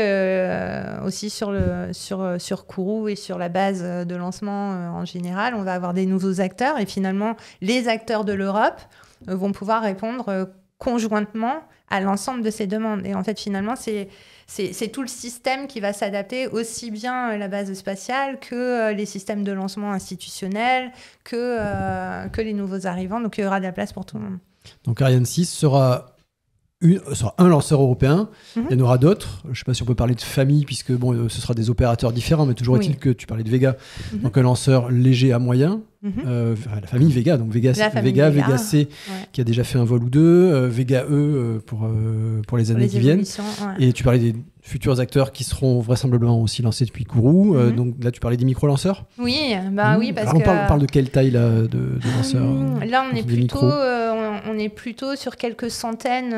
aussi sur Kourou et sur la base de lancement en général, on va avoir des nouveaux acteurs. Et finalement, les acteurs de l'Europe vont pouvoir répondre conjointement à l'ensemble de ces demandes. Et en fait, finalement, c'est tout le système qui va s'adapter, aussi bien la base spatiale que les systèmes de lancement institutionnels, que les nouveaux arrivants. Donc, il y aura de la place pour tout le monde. Donc, Ariane 6 sera un lanceur européen. Il y en aura d'autres. Je ne sais pas si on peut parler de famille, puisque ce sera des opérateurs différents, mais toujours est-il que tu parlais de Vega. Donc, un lanceur léger à moyen. La famille Vega, donc Vega C qui a déjà fait un vol ou deux, Vega E pour les années qui viennent. Et tu parlais des futurs acteurs qui seront vraisemblablement aussi lancés depuis Kourou. Donc là, tu parlais des micro-lanceurs. Oui, oui, parce alors, on parle de quelle taille là, de lanceurs là, on est plutôt sur quelques centaines,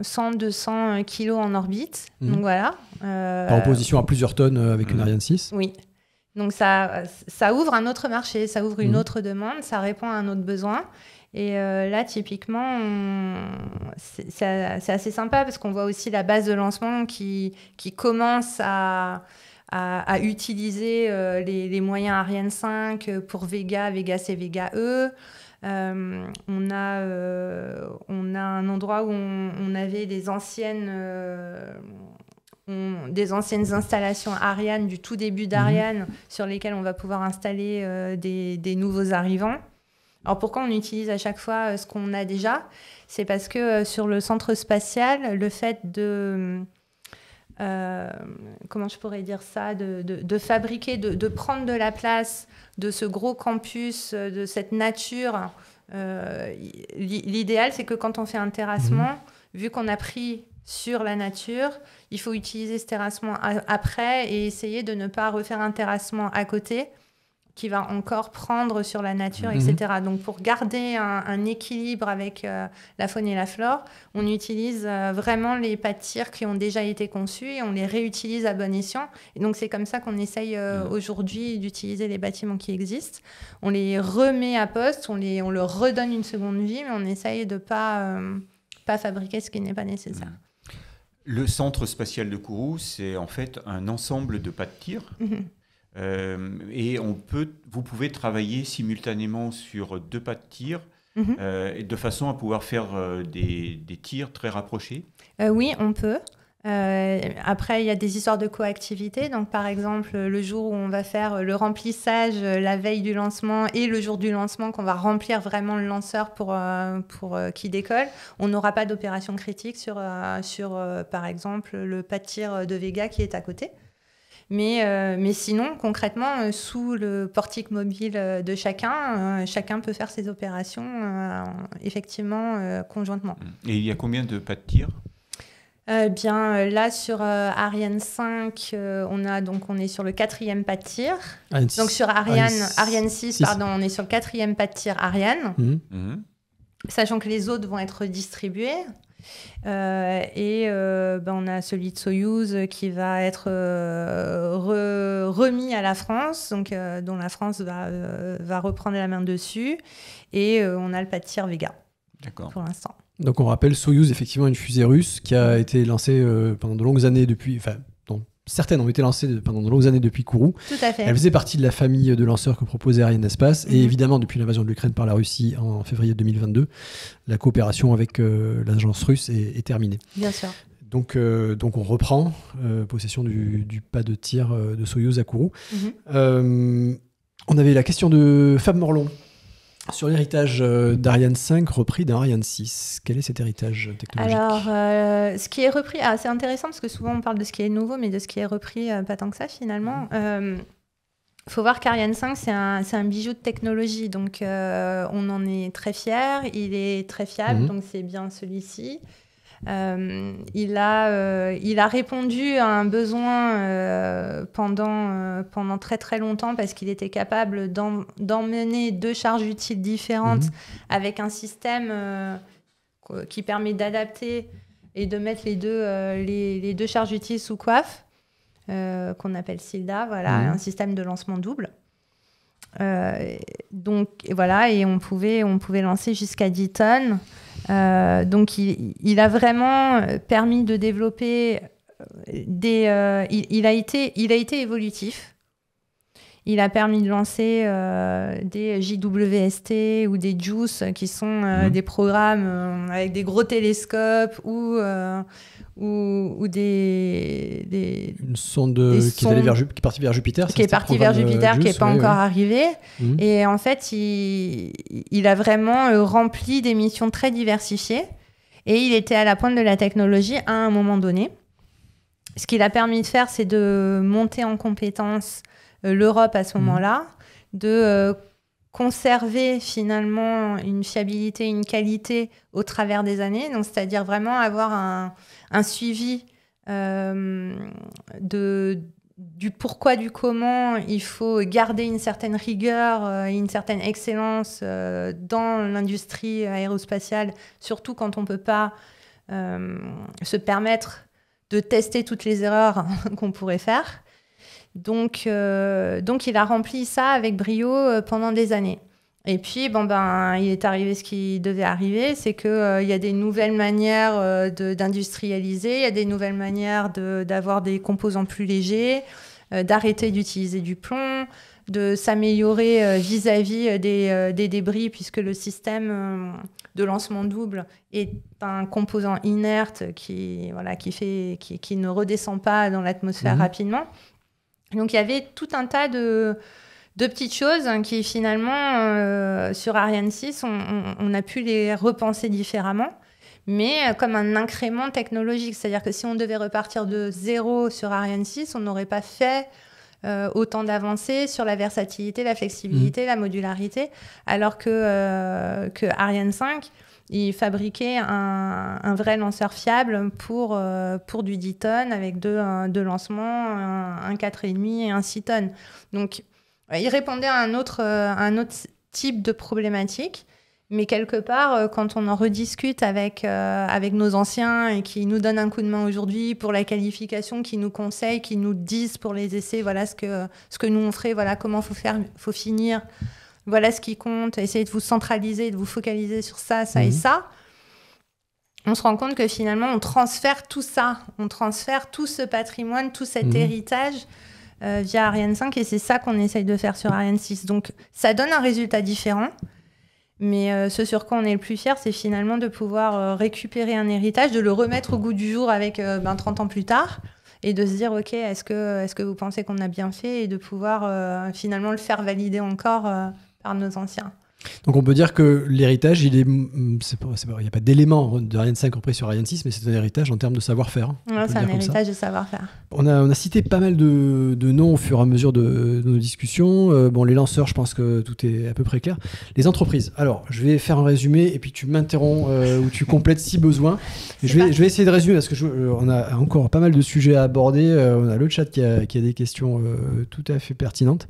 100-200 kilos en orbite. Donc voilà. Par opposition à plusieurs tonnes avec une Ariane 6. Oui. Donc ça ouvre un autre marché, ça ouvre une autre demande, ça répond à un autre besoin. Et là, typiquement, c'est assez sympa parce qu'on voit aussi la base de lancement qui commence à utiliser les moyens Ariane 5 pour Vega C, Vega E. On a un endroit où on avait des anciennes installations Ariane du tout début d'Ariane sur lesquelles on va pouvoir installer des nouveaux arrivants. Alors pourquoi on utilise à chaque fois ce qu'on a déjà ? C'est parce que sur le centre spatial, le fait de... comment je pourrais dire ça ? De fabriquer, de prendre de la place de ce gros campus, de cette nature. L'idéal, c'est que quand on fait un terrassement, vu qu'on a pris sur la nature, il faut utiliser ce terrassement après et essayer de ne pas refaire un terrassement à côté qui va encore prendre sur la nature, etc. Donc, pour garder un équilibre avec la faune et la flore, on utilise vraiment les pas de tir qui ont déjà été conçus et on les réutilise à bon escient. Et donc, c'est comme ça qu'on essaye aujourd'hui d'utiliser les bâtiments qui existent. On les remet à poste, on leur redonne une seconde vie, mais on essaye de pas fabriquer ce qui n'est pas nécessaire. Le centre spatial de Kourou, c'est en fait un ensemble de pas de tir. Et vous pouvez travailler simultanément sur 2 pas de tir de façon à pouvoir faire des tirs très rapprochés. Oui, on peut. Après, il y a des histoires de coactivité. Donc, par exemple, le jour où on va faire le remplissage la veille du lancement et le jour du lancement, qu'on va remplir vraiment le lanceur pour qu'il décolle, on n'aura pas d'opération critique sur par exemple, le pas de tir de Vega qui est à côté. Mais sinon, concrètement, sous le portique mobile de chacun, chacun peut faire ses opérations effectivement conjointement. Et il y a combien de pas de tir ? Là, sur Ariane 5, on est sur le 4e pas de tir. Donc sur Ariane 6, on est sur le 4e pas de tir Ariane. Sachant que les autres vont être distribués. On a celui de Soyouz qui va être remis à la France, donc, dont la France va reprendre la main dessus. Et on a le pas de tir Vega pour l'instant. Donc on rappelle, Soyouz, effectivement, une fusée russe qui a été lancée pendant de longues années depuis... Certaines ont été lancées pendant de longues années depuis Kourou. Tout à fait. Elle faisait partie de la famille de lanceurs que proposait Arianespace. Et évidemment, depuis l'invasion de l'Ukraine par la Russie en février 2022, la coopération avec l'agence russe est terminée. Bien sûr. Donc on reprend possession du pas de tir de Soyouz à Kourou. On avait la question de Fab Morlon sur l'héritage d'Ariane 5 repris dans Ariane 6. Quel est cet héritage technologique ? Alors, ce qui est repris, c'est intéressant parce que souvent on parle de ce qui est nouveau, mais de ce qui est repris, pas tant que ça finalement. Faut voir qu'Ariane 5, c'est un bijou de technologie, donc on en est très fiers. Il est très fiable, donc c'est bien celui-ci. Il a répondu à un besoin pendant très très longtemps parce qu'il était capable d'emmener 2 charges utiles différentes avec un système qui permet d'adapter et de mettre les deux charges utiles sous coiffe, qu'on appelle SILDA, un système de lancement double. Donc voilà, et on pouvait lancer jusqu'à 10 tonnes. Donc il a vraiment permis de développer il a été évolutif. Il a permis de lancer des JWST ou des JUICE qui sont des programmes avec des gros télescopes ou des une sonde qui est partie vers Jupiter. Qui est partie vers Jupiter, qui n'est pas encore arrivée. Et en fait, il a vraiment rempli des missions très diversifiées. Et il était à la pointe de la technologie à un moment donné. Ce qu'il a permis de faire, c'est de monter en compétence l'Europe à ce moment-là, de conserver finalement une fiabilité, une qualité au travers des années. Donc, c'est-à-dire vraiment avoir un suivi du pourquoi, du comment. Il faut garder une certaine rigueur et une certaine excellence dans l'industrie aérospatiale, surtout quand on ne peut pas se permettre de tester toutes les erreurs qu'on pourrait faire. Donc, il a rempli ça avec brio pendant des années. Et puis, il est arrivé ce qui devait arriver, c'est qu'il y a des nouvelles manières d'industrialiser, il y a des nouvelles manières d'avoir des composants plus légers, d'arrêter d'utiliser du plomb, de s'améliorer vis-à-vis des débris, puisque le système de lancement double est un composant inerte qui ne redescend pas dans l'atmosphère rapidement. Donc, il y avait tout un tas de petites choses qui, finalement, sur Ariane 6, on a pu les repenser différemment, mais comme un incrément technologique. C'est-à-dire que si on devait repartir de zéro sur Ariane 6, on n'aurait pas fait autant d'avancées sur la versatilité, la flexibilité, la modularité, alors que Ariane 5, il fabriquait un vrai lanceur fiable pour du 10 tonnes avec deux lancements, un 4,5 et un 6 tonnes. Donc, Il répondait à un autre type de problématique. Mais quelque part, quand on en rediscute avec nos anciens et qui nous donnent un coup de main aujourd'hui pour la qualification, qui nous conseillent, qui nous disent pour les essais, voilà ce que nous on ferait, voilà comment faut finir, voilà ce qui compte, essayez de vous centraliser, de vous focaliser sur ça et ça. On se rend compte que finalement, on transfère tout ça, on transfère tout ce patrimoine, tout cet héritage via Ariane 5 et c'est ça qu'on essaye de faire sur Ariane 6. Donc, ça donne un résultat différent. Mais ce sur quoi on est le plus fier, c'est finalement de pouvoir récupérer un héritage, de le remettre au goût du jour avec 30 ans plus tard et de se dire, OK, est-ce que vous pensez qu'on a bien fait et de pouvoir finalement le faire valider encore par nos anciens. Donc on peut dire que l'héritage, il n'y a pas d'élément de Ariane 5 repris sur Ariane 6, mais c'est un héritage en termes de savoir-faire. Ouais, c'est un héritage de savoir-faire. On a cité pas mal de noms au fur et à mesure de nos discussions. Les lanceurs, je pense que tout est à peu près clair. Les entreprises. Alors, je vais faire un résumé et puis tu m'interromps ou tu complètes si besoin. Je vais essayer de résumer parce que on a encore pas mal de sujets à aborder. On a le chat qui a des questions tout à fait pertinentes.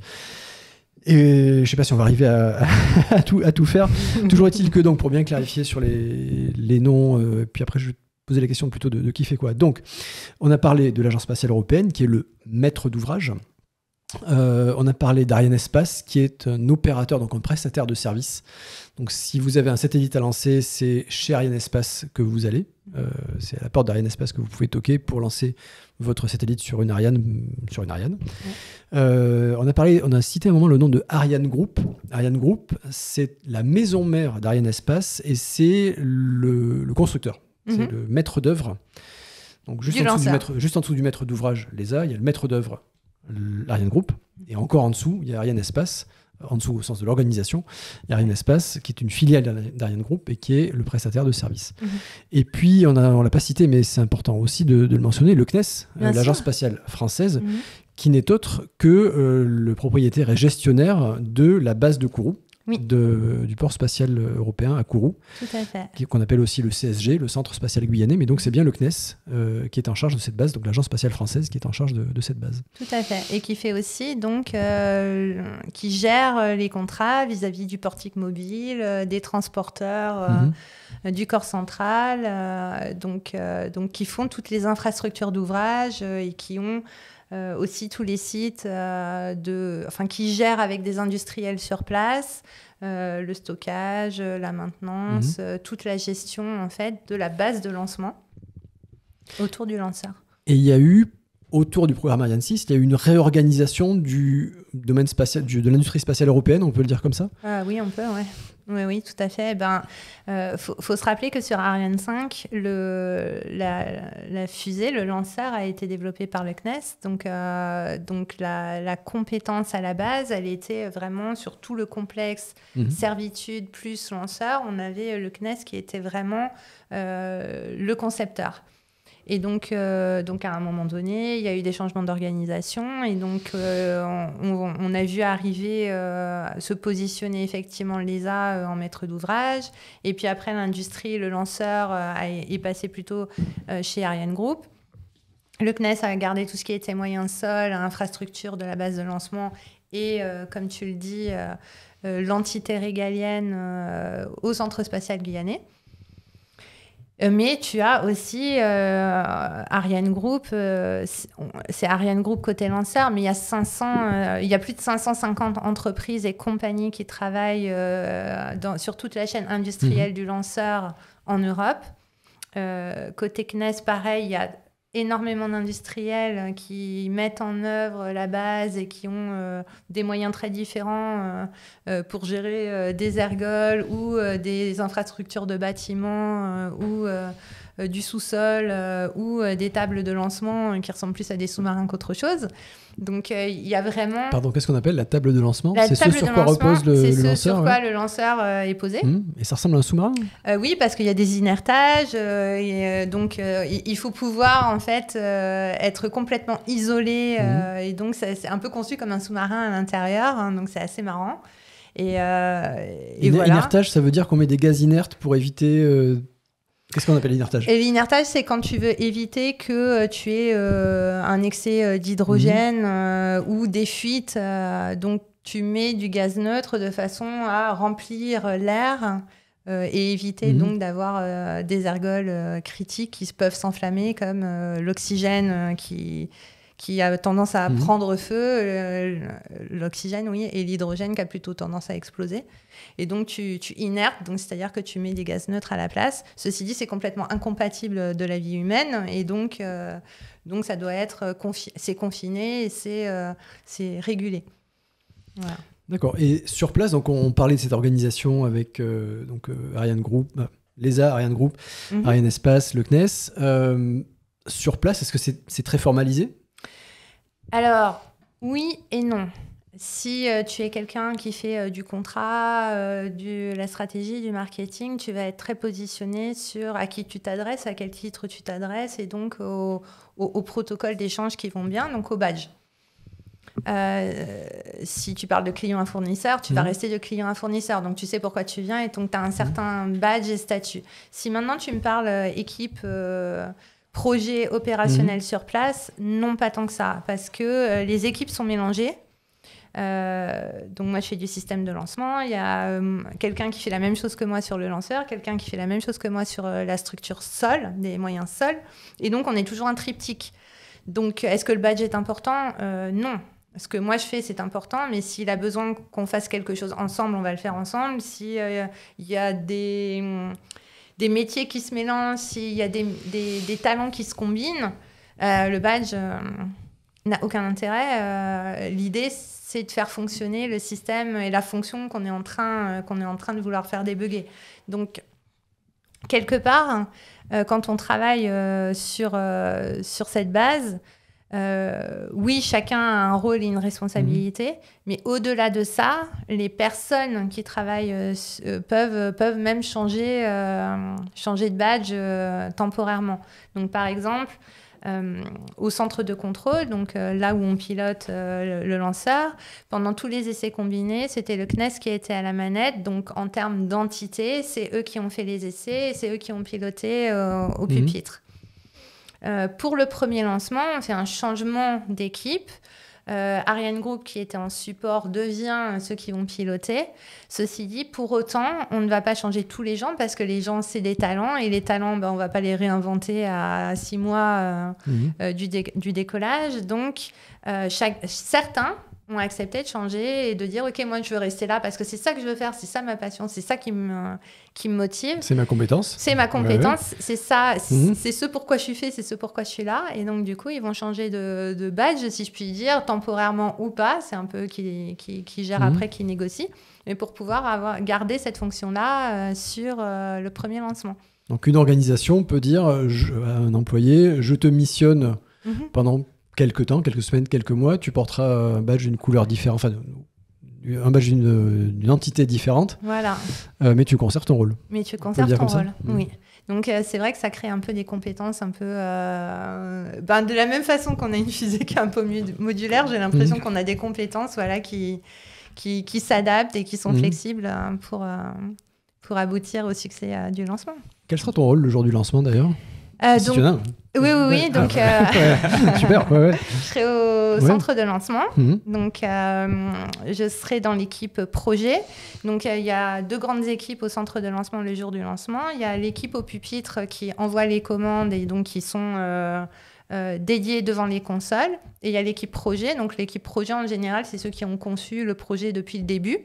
Et je ne sais pas si on va arriver à tout faire. Toujours est-il que, donc, pour bien clarifier sur les noms, puis après je vais poser la question plutôt de qui fait quoi. Donc, on a parlé de l'Agence spatiale européenne, qui est le maître d'ouvrage. On a parlé d'Arianespace, qui est un opérateur, donc un prestataire de services. Donc, si vous avez un satellite à lancer, c'est chez Arianespace que vous allez. C'est à la porte d'Arianespace que vous pouvez toquer pour lancer votre satellite sur une Ariane. Ouais. On a cité à un moment le nom de Ariane Group. Ariane Group, c'est la maison mère d'Arianespace et c'est le constructeur. C'est le maître d'œuvre. Donc, juste en dessous du maître d'ouvrage, l'ESA, il y a le maître d'œuvre, l'Ariane Group. Et encore en dessous, il y a Arianespace. En dessous, au sens de l'organisation, il y a Arianespace, qui est une filiale d'Ariane Group et qui est le prestataire de services. Et puis, on l'a pas cité, mais c'est important aussi de le mentionner, le CNES, l'Agence spatiale française, qui n'est autre que le propriétaire et gestionnaire de la base de Kourou, du port spatial européen à Kourou, qu'on appelle aussi le CSG, le Centre spatial guyanais, mais donc c'est bien le CNES qui est en charge de cette base, donc l'Agence spatiale française qui est en charge de cette base. Tout à fait, et qui fait aussi, donc, qui gère les contrats vis-à-vis du portique mobile, des transporteurs, du corps central, donc qui font toutes les infrastructures d'ouvrage et qui ont aussi tous les sites qui gèrent avec des industriels sur place le stockage, la maintenance, toute la gestion en fait de la base de lancement autour du lanceur. Et il y a eu autour du programme Ariane 6, il y a eu une réorganisation du domaine spatial, de l'industrie spatiale européenne, on peut le dire comme ça ? Oui, on peut, ouais. Oui, tout à fait. Faut se rappeler que sur Ariane 5, la fusée, le lanceur, a été développé par le CNES. Donc la compétence à la base, elle était vraiment sur tout le complexe servitude plus lanceur. On avait le CNES qui était vraiment le concepteur. Et donc à un moment donné, il y a eu des changements d'organisation et donc on a vu arriver, se positionner effectivement l'ESA en maître d'ouvrage. Et puis après, l'industrie, le lanceur est passé plutôt chez Ariane Group. Le CNES a gardé tout ce qui était moyen sol, infrastructure de la base de lancement et, comme tu le dis, l'entité régalienne au Centre spatial guyanais. Mais tu as aussi Ariane Group, c'est Ariane Group côté lanceur, mais il y a plus de 550 entreprises et compagnies qui travaillent sur toute la chaîne industrielle du lanceur en Europe. Côté CNES, pareil, il y a énormément d'industriels qui mettent en œuvre la base et qui ont des moyens très différents pour gérer des ergols ou des infrastructures de bâtiments ou du sous-sol ou des tables de lancement qui ressemblent plus à des sous-marins qu'autre chose. Donc il y a vraiment... Pardon, qu'est-ce qu'on appelle la table de lancement ? C'est ce sur quoi repose le lanceur ? C'est ce sur quoi le lanceur est posé. Et ça ressemble à un sous-marin ? Oui, parce qu'il y a des inertages. Donc il faut pouvoir en fait être complètement isolé. Et donc c'est un peu conçu comme un sous-marin à l'intérieur. Hein, donc c'est assez marrant. Et voilà. Inertage, ça veut dire qu'on met des gaz inertes pour éviter... Qu'est-ce qu'on appelle l'inertage ? Et l'inertage, c'est quand tu veux éviter que tu aies un excès d'hydrogène ou des fuites. Donc, tu mets du gaz neutre de façon à remplir l'air et éviter donc d'avoir des ergols critiques qui peuvent s'enflammer, comme l'oxygène qui a tendance à prendre feu, l'oxygène, oui, et l'hydrogène qui a plutôt tendance à exploser. Et donc, tu inertes, donc c'est-à-dire que tu mets des gaz neutres à la place. Ceci dit, c'est complètement incompatible de la vie humaine, et donc ça doit être c'est confiné et c'est régulé. Voilà. D'accord. Et sur place, donc on parlait de cette organisation avec Ariane Group, l'ESA, Ariane Group, Ariane Espace, le CNES. Sur place, est-ce que c'est très formalisé ? Alors, oui et non. Si tu es quelqu'un qui fait du contrat, de la stratégie, du marketing, tu vas être très positionné sur à qui tu t'adresses, à quel titre tu t'adresses, et donc au protocole d'échange qui vont bien, donc au badge. Si tu parles de client à fournisseur, tu vas rester de client à fournisseur. Donc, tu sais pourquoi tu viens et donc tu as un certain badge et statut. Si maintenant tu me parles équipe... projet opérationnel sur place, non, pas tant que ça, parce que les équipes sont mélangées. Donc moi, je fais du système de lancement. Il y a quelqu'un qui fait la même chose que moi sur le lanceur, quelqu'un qui fait la même chose que moi sur la structure sol, des moyens sol. Et donc, on est toujours un triptyque. Donc, est-ce que le badge est important ? Non. Ce que moi, je fais, c'est important, mais s'il a besoin qu'on fasse quelque chose ensemble, on va le faire ensemble. S'il y a des métiers qui se mélangent, s'il y a des talents qui se combinent, le badge n'a aucun intérêt. L'idée, c'est de faire fonctionner le système et la fonction qu'on est en train de vouloir faire débugger. Donc, quelque part, quand on travaille sur cette base, oui, chacun a un rôle et une responsabilité, mais au-delà de ça, les personnes qui travaillent peuvent même changer de badge temporairement. Donc, par exemple, au centre de contrôle, donc là où on pilote le lanceur, pendant tous les essais combinés, c'était le CNES qui était à la manette. Donc, en termes d'entité, c'est eux qui ont fait les essais et c'est eux qui ont piloté au pupitre. Pour le premier lancement, on fait un changement d'équipe. Ariane Group, qui était en support, devient ceux qui vont piloter. Ceci dit, pour autant, on ne va pas changer tous les gens parce que les gens, c'est des talents. Et les talents, on ne va pas les réinventer à 6 mois du décollage. Donc, certains ont accepté de changer et de dire « Ok, moi, je veux rester là parce que c'est ça que je veux faire, c'est ça ma passion, c'est ça qui me motive. » C'est ma compétence. C'est ma compétence, c'est ça, c'est ce pourquoi je suis fait, c'est ce pourquoi je suis là. Et donc, du coup, ils vont changer de badge, si je puis dire, temporairement ou pas. C'est un peu qui gère après, qui négocie. Mais pour pouvoir garder cette fonction-là sur le premier lancement. Donc, une organisation peut dire à un employé « Je te missionne pendant... quelques temps, quelques semaines, quelques mois, tu porteras un badge d'une couleur différente, enfin un badge d'une entité différente. Voilà. Mais tu conserves ton rôle. Mais tu conserves ton rôle, oui. Donc c'est vrai que ça crée un peu des compétences un peu... de la même façon qu'on a une fusée qui est un peu modulaire, j'ai l'impression qu'on a des compétences qui s'adaptent et qui sont flexibles pour aboutir au succès du lancement. Quel sera ton rôle le jour du lancement d'ailleurs ? Oui. Donc, super. Ouais. Je serai au centre de lancement. Donc, je serai dans l'équipe projet. Donc, il y a 2 grandes équipes au centre de lancement le jour du lancement. Il y a l'équipe au pupitre qui envoie les commandes et donc qui sont dédiées devant les consoles. Et il y a l'équipe projet. Donc, l'équipe projet, en général, c'est ceux qui ont conçu le projet depuis le début.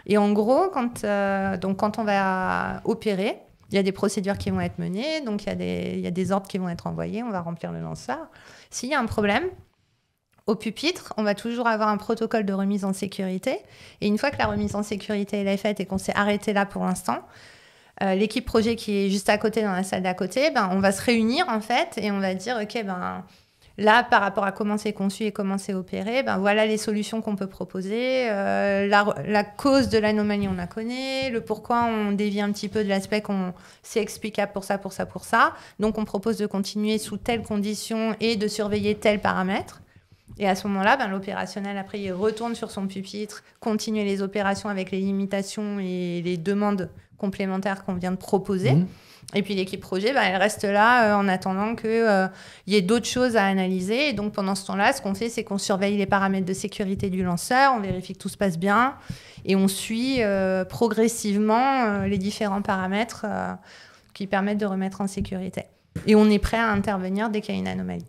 Et en gros, quand on va opérer, il y a des procédures qui vont être menées, donc il y a des ordres qui vont être envoyés, on va remplir le lanceur. S'il y a un problème, au pupitre, on va toujours avoir un protocole de remise en sécurité. Et une fois que la remise en sécurité est faite et qu'on s'est arrêté là pour l'instant, l'équipe projet qui est juste à côté, dans la salle d'à côté, on va se réunir en fait et on va dire « Ok, là, par rapport à comment c'est conçu et comment c'est opéré, voilà les solutions qu'on peut proposer. La cause de l'anomalie, on la connaît. Le pourquoi, on dévie un petit peu de l'aspect c'est explicable pour ça, pour ça, pour ça. Donc, on propose de continuer sous telles conditions et de surveiller tel paramètre. Et à ce moment-là, l'opérationnel, après, il retourne sur son pupitre, continuer les opérations avec les limitations et les demandes complémentaires qu'on vient de proposer. Et puis l'équipe projet, elle reste là en attendant qu'il y ait d'autres choses à analyser. Et donc pendant ce temps-là, ce qu'on fait, c'est qu'on surveille les paramètres de sécurité du lanceur, on vérifie que tout se passe bien et on suit progressivement les différents paramètres qui permettent de remettre en sécurité. Et on est prêt à intervenir dès qu'il y a une anomalie.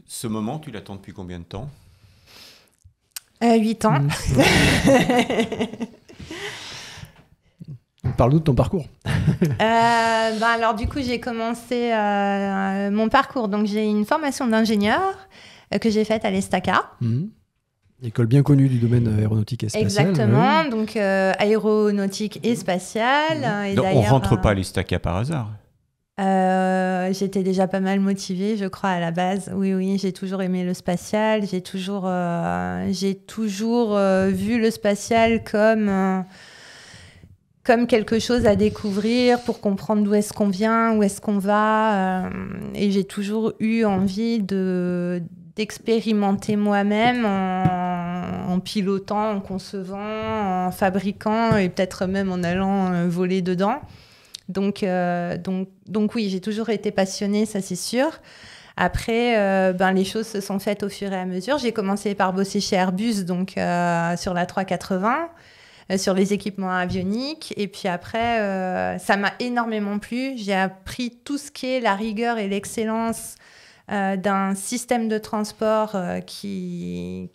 Ce moment, tu l'attends depuis combien de temps ? 8 ans. Parle-nous de ton parcours. Alors du coup, j'ai commencé mon parcours. Donc j'ai une formation d'ingénieur que j'ai faite à l'ESTACA. École bien connue du domaine aéronautique et spatial. Exactement, donc aéronautique et spatiale. Et donc on ne rentre pas à l'ESTACA par hasard. J'étais déjà pas mal motivée, je crois, à la base. Oui, j'ai toujours aimé le spatial. J'ai toujours vu le spatial comme quelque chose à découvrir pour comprendre d'où est-ce qu'on vient, où est-ce qu'on va. Et j'ai toujours eu envie d'expérimenter moi-même en pilotant, en concevant, en fabriquant et peut-être même en allant voler dedans. Donc oui, j'ai toujours été passionnée, ça c'est sûr. Après, les choses se sont faites au fur et à mesure. J'ai commencé par bosser chez Airbus, donc sur la 380. Sur les équipements avioniques. Et puis après, ça m'a énormément plu. J'ai appris tout ce qui est la rigueur et l'excellence d'un système de transport qui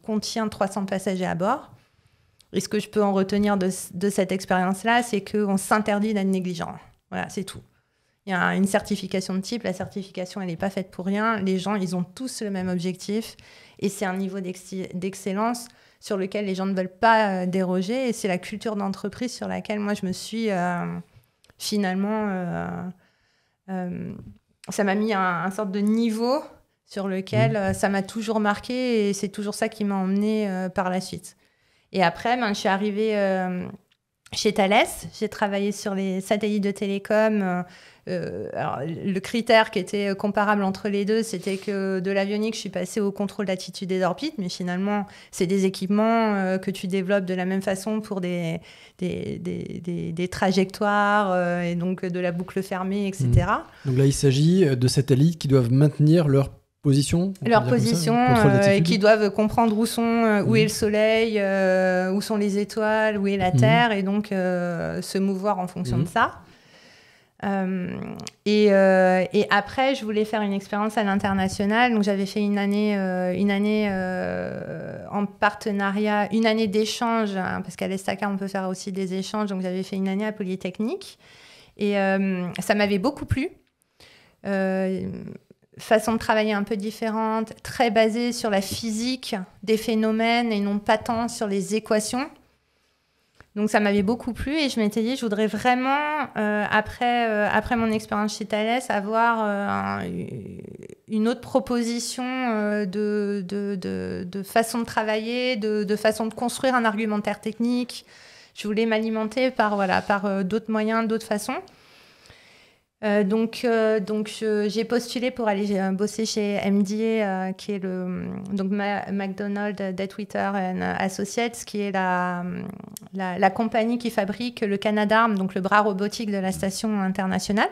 contient 300 passagers à bord. Et ce que je peux en retenir de cette expérience-là, c'est qu'on s'interdit d'être négligent. Voilà, c'est tout. Il y a une certification de type. La certification, elle n'est pas faite pour rien. Les gens, ils ont tous le même objectif. Et c'est un niveau d'excellence sur lequel les gens ne veulent pas déroger. Et c'est la culture d'entreprise sur laquelle moi, je me suis finalement... ça m'a mis un sorte de niveau sur lequel ça m'a toujours marqué et c'est toujours ça qui m'a emmenée par la suite. Et après, je suis arrivée chez Thales. J'ai travaillé sur les satellites de télécom. Alors, le critère qui était comparable entre les deux, c'était que de l'avionique, je suis passée au contrôle d'attitude et d'orbite, mais finalement, c'est des équipements que tu développes de la même façon pour des trajectoires et donc de la boucle fermée, etc. Donc là, il s'agit de satellites qui doivent maintenir leur position, et qui doivent comprendre où est le soleil, où sont les étoiles, où est la Terre, et donc se mouvoir en fonction de ça. Et après, je voulais faire une expérience à l'international. Donc, j'avais fait une année en partenariat, une année d'échange, parce qu'à l'ESTACA, on peut faire aussi des échanges. Donc, j'avais fait une année à Polytechnique. Et ça m'avait beaucoup plu. Façon de travailler un peu différente, très basée sur la physique des phénomènes et non pas tant sur les équations. Donc ça m'avait beaucoup plu et je m'étais dit, je voudrais vraiment, après mon expérience chez Thales, avoir une autre proposition de façon de travailler, de façon de construire un argumentaire technique. Je voulais m'alimenter par d'autres moyens, d'autres façons. Donc j'ai postulé pour aller bosser chez MDA, qui est donc McDonald, Dettwitter & Associates, qui est la compagnie qui fabrique le Canadarm, donc le bras robotique de la station internationale.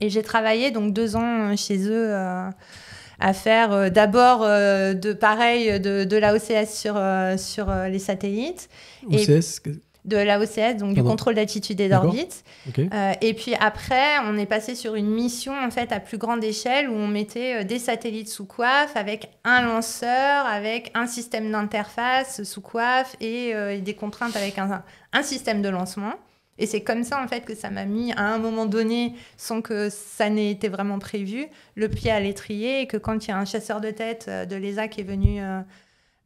Et j'ai travaillé donc 2 ans chez eux à faire d'abord de l'AOCS sur les satellites. OCS De l'AOCS, donc du contrôle d'attitude et d'orbite. Okay. Et puis après, on est passé sur une mission en fait à plus grande échelle où on mettait des satellites sous coiffe avec un lanceur, avec un système d'interface sous coiffe et des contraintes avec un système de lancement. Et c'est comme ça en fait que ça m'a mis à un moment donné, sans que ça n'ait été vraiment prévu, le pied à l'étrier et que quand il y a un chasseur de tête de l'ESA qui est venu...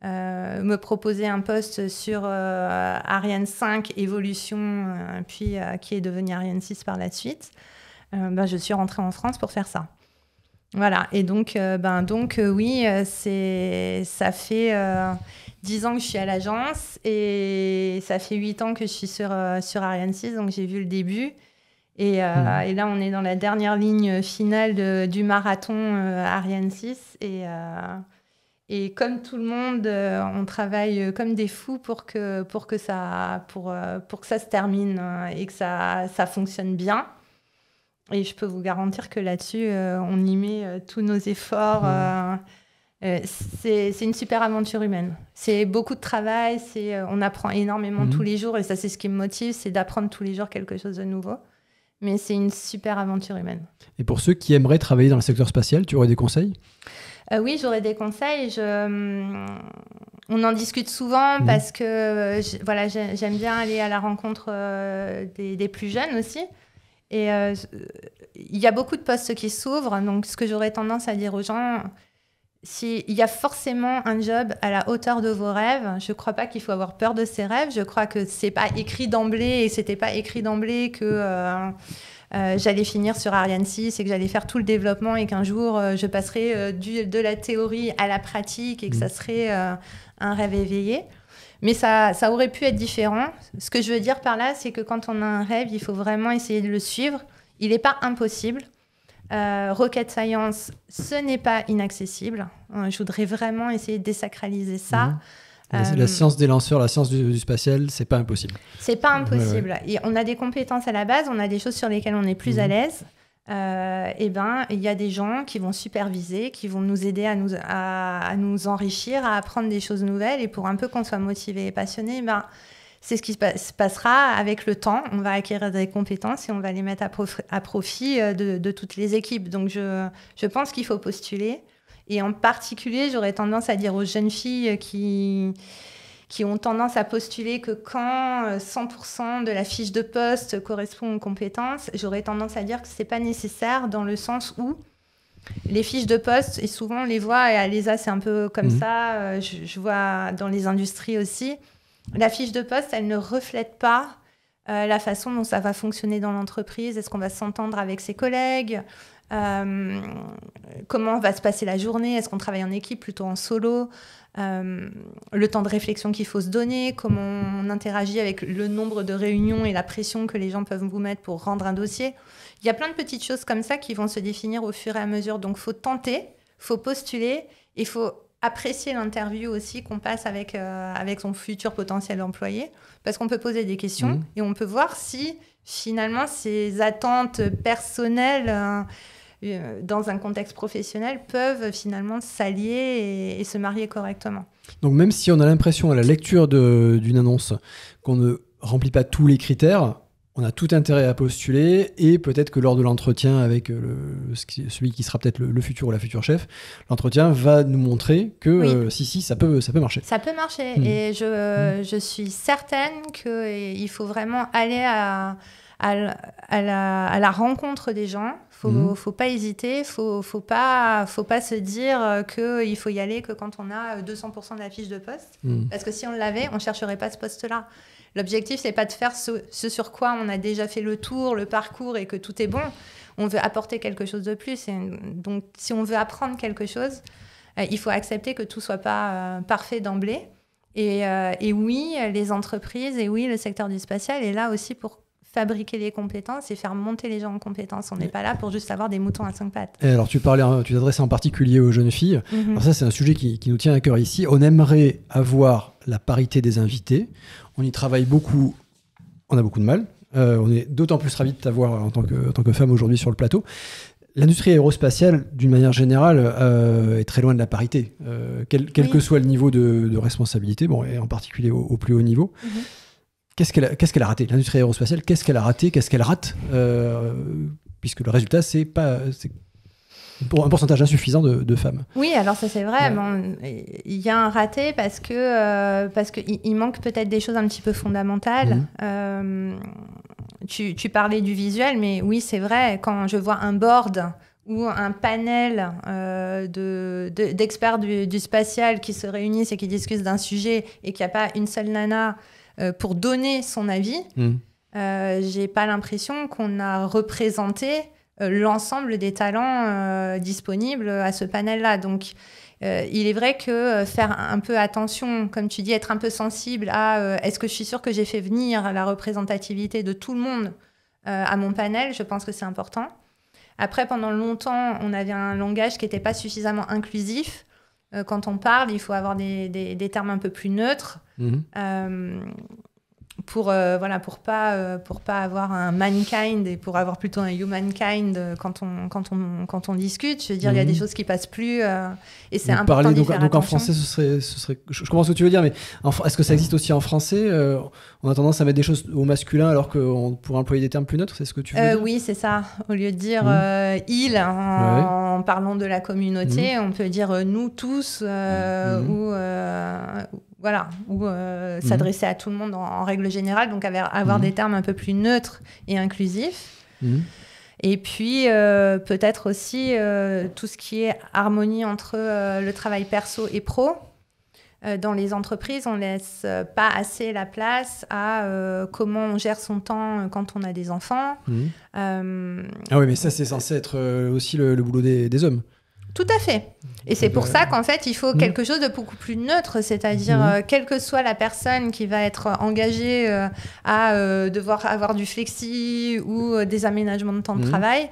me proposer un poste sur Ariane 5 Evolution, puis qui est devenu Ariane 6 par la suite, je suis rentrée en France pour faire ça. Voilà, et donc oui, ça fait 10 ans que je suis à l'agence et ça fait 8 ans que je suis sur Ariane 6, donc j'ai vu le début. Et là, on est dans la dernière ligne finale du marathon Ariane 6 Et comme tout le monde, on travaille comme des fous pour que ça se termine et que ça fonctionne bien. Et je peux vous garantir que là-dessus, on y met tous nos efforts. C'est une super aventure humaine. C'est beaucoup de travail, on apprend énormément tous les jours. Et ça, c'est ce qui me motive, c'est d'apprendre tous les jours quelque chose de nouveau. Mais c'est une super aventure humaine. Et pour ceux qui aimeraient travailler dans le secteur spatial, tu aurais des conseils ? Oui, j'aurais des conseils. On en discute souvent parce que j'aime bien aller à la rencontre des plus jeunes aussi. Et il y a beaucoup de postes qui s'ouvrent. Donc, ce que j'aurais tendance à dire aux gens, il y a forcément un job à la hauteur de vos rêves. Je ne crois pas qu'il faut avoir peur de ses rêves. Je crois que ce n'est pas écrit d'emblée et ce n'était pas écrit d'emblée que... j'allais finir sur Ariane 6 et que j'allais faire tout le développement et qu'un jour, je passerai de la théorie à la pratique et que ça serait un rêve éveillé. Mais ça aurait pu être différent. Ce que je veux dire par là, c'est que quand on a un rêve, il faut vraiment essayer de le suivre. Il n'est pas impossible. Rocket Science, ce n'est pas inaccessible. Je voudrais vraiment essayer de désacraliser ça. La science des lanceurs, la science du spatial, c'est pas impossible. C'est pas impossible. Ouais. Et on a des compétences à la base, on a des choses sur lesquelles on est plus à l'aise. Il y a des gens qui vont superviser, qui vont nous aider à nous enrichir, à apprendre des choses nouvelles. Et pour un peu qu'on soit motivé et passionné, c'est ce qui se passera avec le temps. On va acquérir des compétences et on va les mettre à profit de toutes les équipes. Donc, je pense qu'il faut postuler. Et en particulier, j'aurais tendance à dire aux jeunes filles qui ont tendance à postuler que quand 100% de la fiche de poste correspond aux compétences, j'aurais tendance à dire que ce n'est pas nécessaire dans le sens où les fiches de poste, et souvent on les voit, et à l'ESA c'est un peu comme ça, je vois dans les industries aussi, la fiche de poste, elle ne reflète pas la façon dont ça va fonctionner dans l'entreprise. Est-ce qu'on va s'entendre avec ses collègues ? Comment va se passer la journée ? Est-ce qu'on travaille en équipe, plutôt en solo ? Le temps de réflexion qu'il faut se donner, comment on interagit avec le nombre de réunions et la pression que les gens peuvent vous mettre pour rendre un dossier. Il y a plein de petites choses comme ça qui vont se définir au fur et à mesure. Donc, il faut tenter, il faut postuler, il faut apprécier l'interview aussi qu'on passe avec son futur potentiel employé, parce qu'on peut poser des questions et on peut voir si, finalement, ces attentes personnelles... dans un contexte professionnel, peuvent finalement s'allier et se marier correctement. Donc même si on a l'impression à la lecture d'une annonce qu'on ne remplit pas tous les critères, on a tout intérêt à postuler et peut-être que lors de l'entretien avec celui qui sera peut-être le futur ou la future chef, l'entretien va nous montrer que si, ça peut marcher. Ça peut marcher et je suis certaine qu'il faut vraiment aller à la rencontre des gens. Faut pas hésiter, faut pas se dire qu'il faut y aller que quand on a 200% de la fiche de poste. Parce que si on l'avait, on chercherait pas ce poste-là. L'objectif, c'est pas de faire ce sur quoi on a déjà fait le tour, le parcours et que tout est bon. On veut apporter quelque chose de plus. Donc, si on veut apprendre quelque chose, il faut accepter que tout soit pas parfait d'emblée. Et oui, les entreprises et oui, le secteur du spatial est là aussi pour fabriquer les compétences et faire monter les gens en compétences. On n'est pas là pour juste avoir des moutons à 5 pattes. Et alors, tu t'adressais en particulier aux jeunes filles. Alors ça, c'est un sujet qui nous tient à cœur ici. On aimerait avoir la parité des invités. On y travaille beaucoup. On a beaucoup de mal. On est d'autant plus ravis de t'avoir en tant que femme aujourd'hui sur le plateau. L'industrie aérospatiale, d'une manière générale, est très loin de la parité. Quel que soit le niveau de responsabilité, et en particulier au plus haut niveau. Qu'est-ce qu'elle a raté ? L'industrie aérospatiale, qu'est-ce qu'elle a raté ? Qu'est-ce qu'elle rate ? Puisque le résultat, c'est pour un pourcentage insuffisant de femmes. Oui, alors ça c'est vrai. Il y a un raté parce qu'il manque peut-être des choses un petit peu fondamentales. Tu parlais du visuel, mais oui, c'est vrai. Quand je vois un board ou un panel d'experts du spatial qui se réunissent et qui discutent d'un sujet et qu'il n'y a pas une seule nana pour donner son avis, j'ai pas l'impression qu'on a représenté l'ensemble des talents disponibles à ce panel-là. Donc, il est vrai que faire un peu attention, comme tu dis, être un peu sensible à est-ce que je suis sûre que j'ai fait venir la représentativité de tout le monde à mon panel, je pense que c'est important. Après, pendant longtemps, on avait un langage qui n'était pas suffisamment inclusif. quand on parle, il faut avoir des termes un peu plus neutres. Pour pas avoir un mankind et pour avoir plutôt un humankind quand on discute. Je veux dire, il y a des choses qui passent plus et c'est important d'y faire donc en attention. français, ce serait je comprends ce que tu veux dire, mais est-ce que ça existe aussi en français? On a tendance à mettre des choses au masculin alors qu'on pourrait employer des termes plus neutres, c'est ce que tu veux dire? Oui, c'est ça. Au lieu de dire il en parlant de la communauté, on peut dire nous tous ou s'adresser à tout le monde en règle générale, donc avoir des termes un peu plus neutres et inclusifs. Et puis, peut-être aussi tout ce qui est harmonie entre le travail perso et pro. Dans les entreprises, on ne laisse pas assez la place à comment on gère son temps quand on a des enfants. Ah oui, mais ça, c'est censé être aussi le boulot des hommes. Tout à fait. Et c'est pour ça qu'en fait, il faut quelque chose de beaucoup plus neutre, c'est-à-dire quelle que soit la personne qui va être engagée à devoir avoir du flexi ou des aménagements de temps de travail,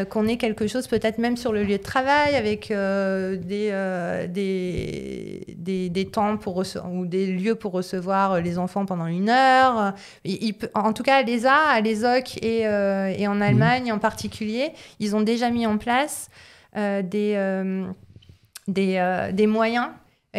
qu'on ait quelque chose peut-être même sur le lieu de travail avec des temps ou des lieux pour recevoir les enfants pendant 1 heure. En tout cas, à l'ESOC et en Allemagne en particulier, ils ont déjà mis en place des moyens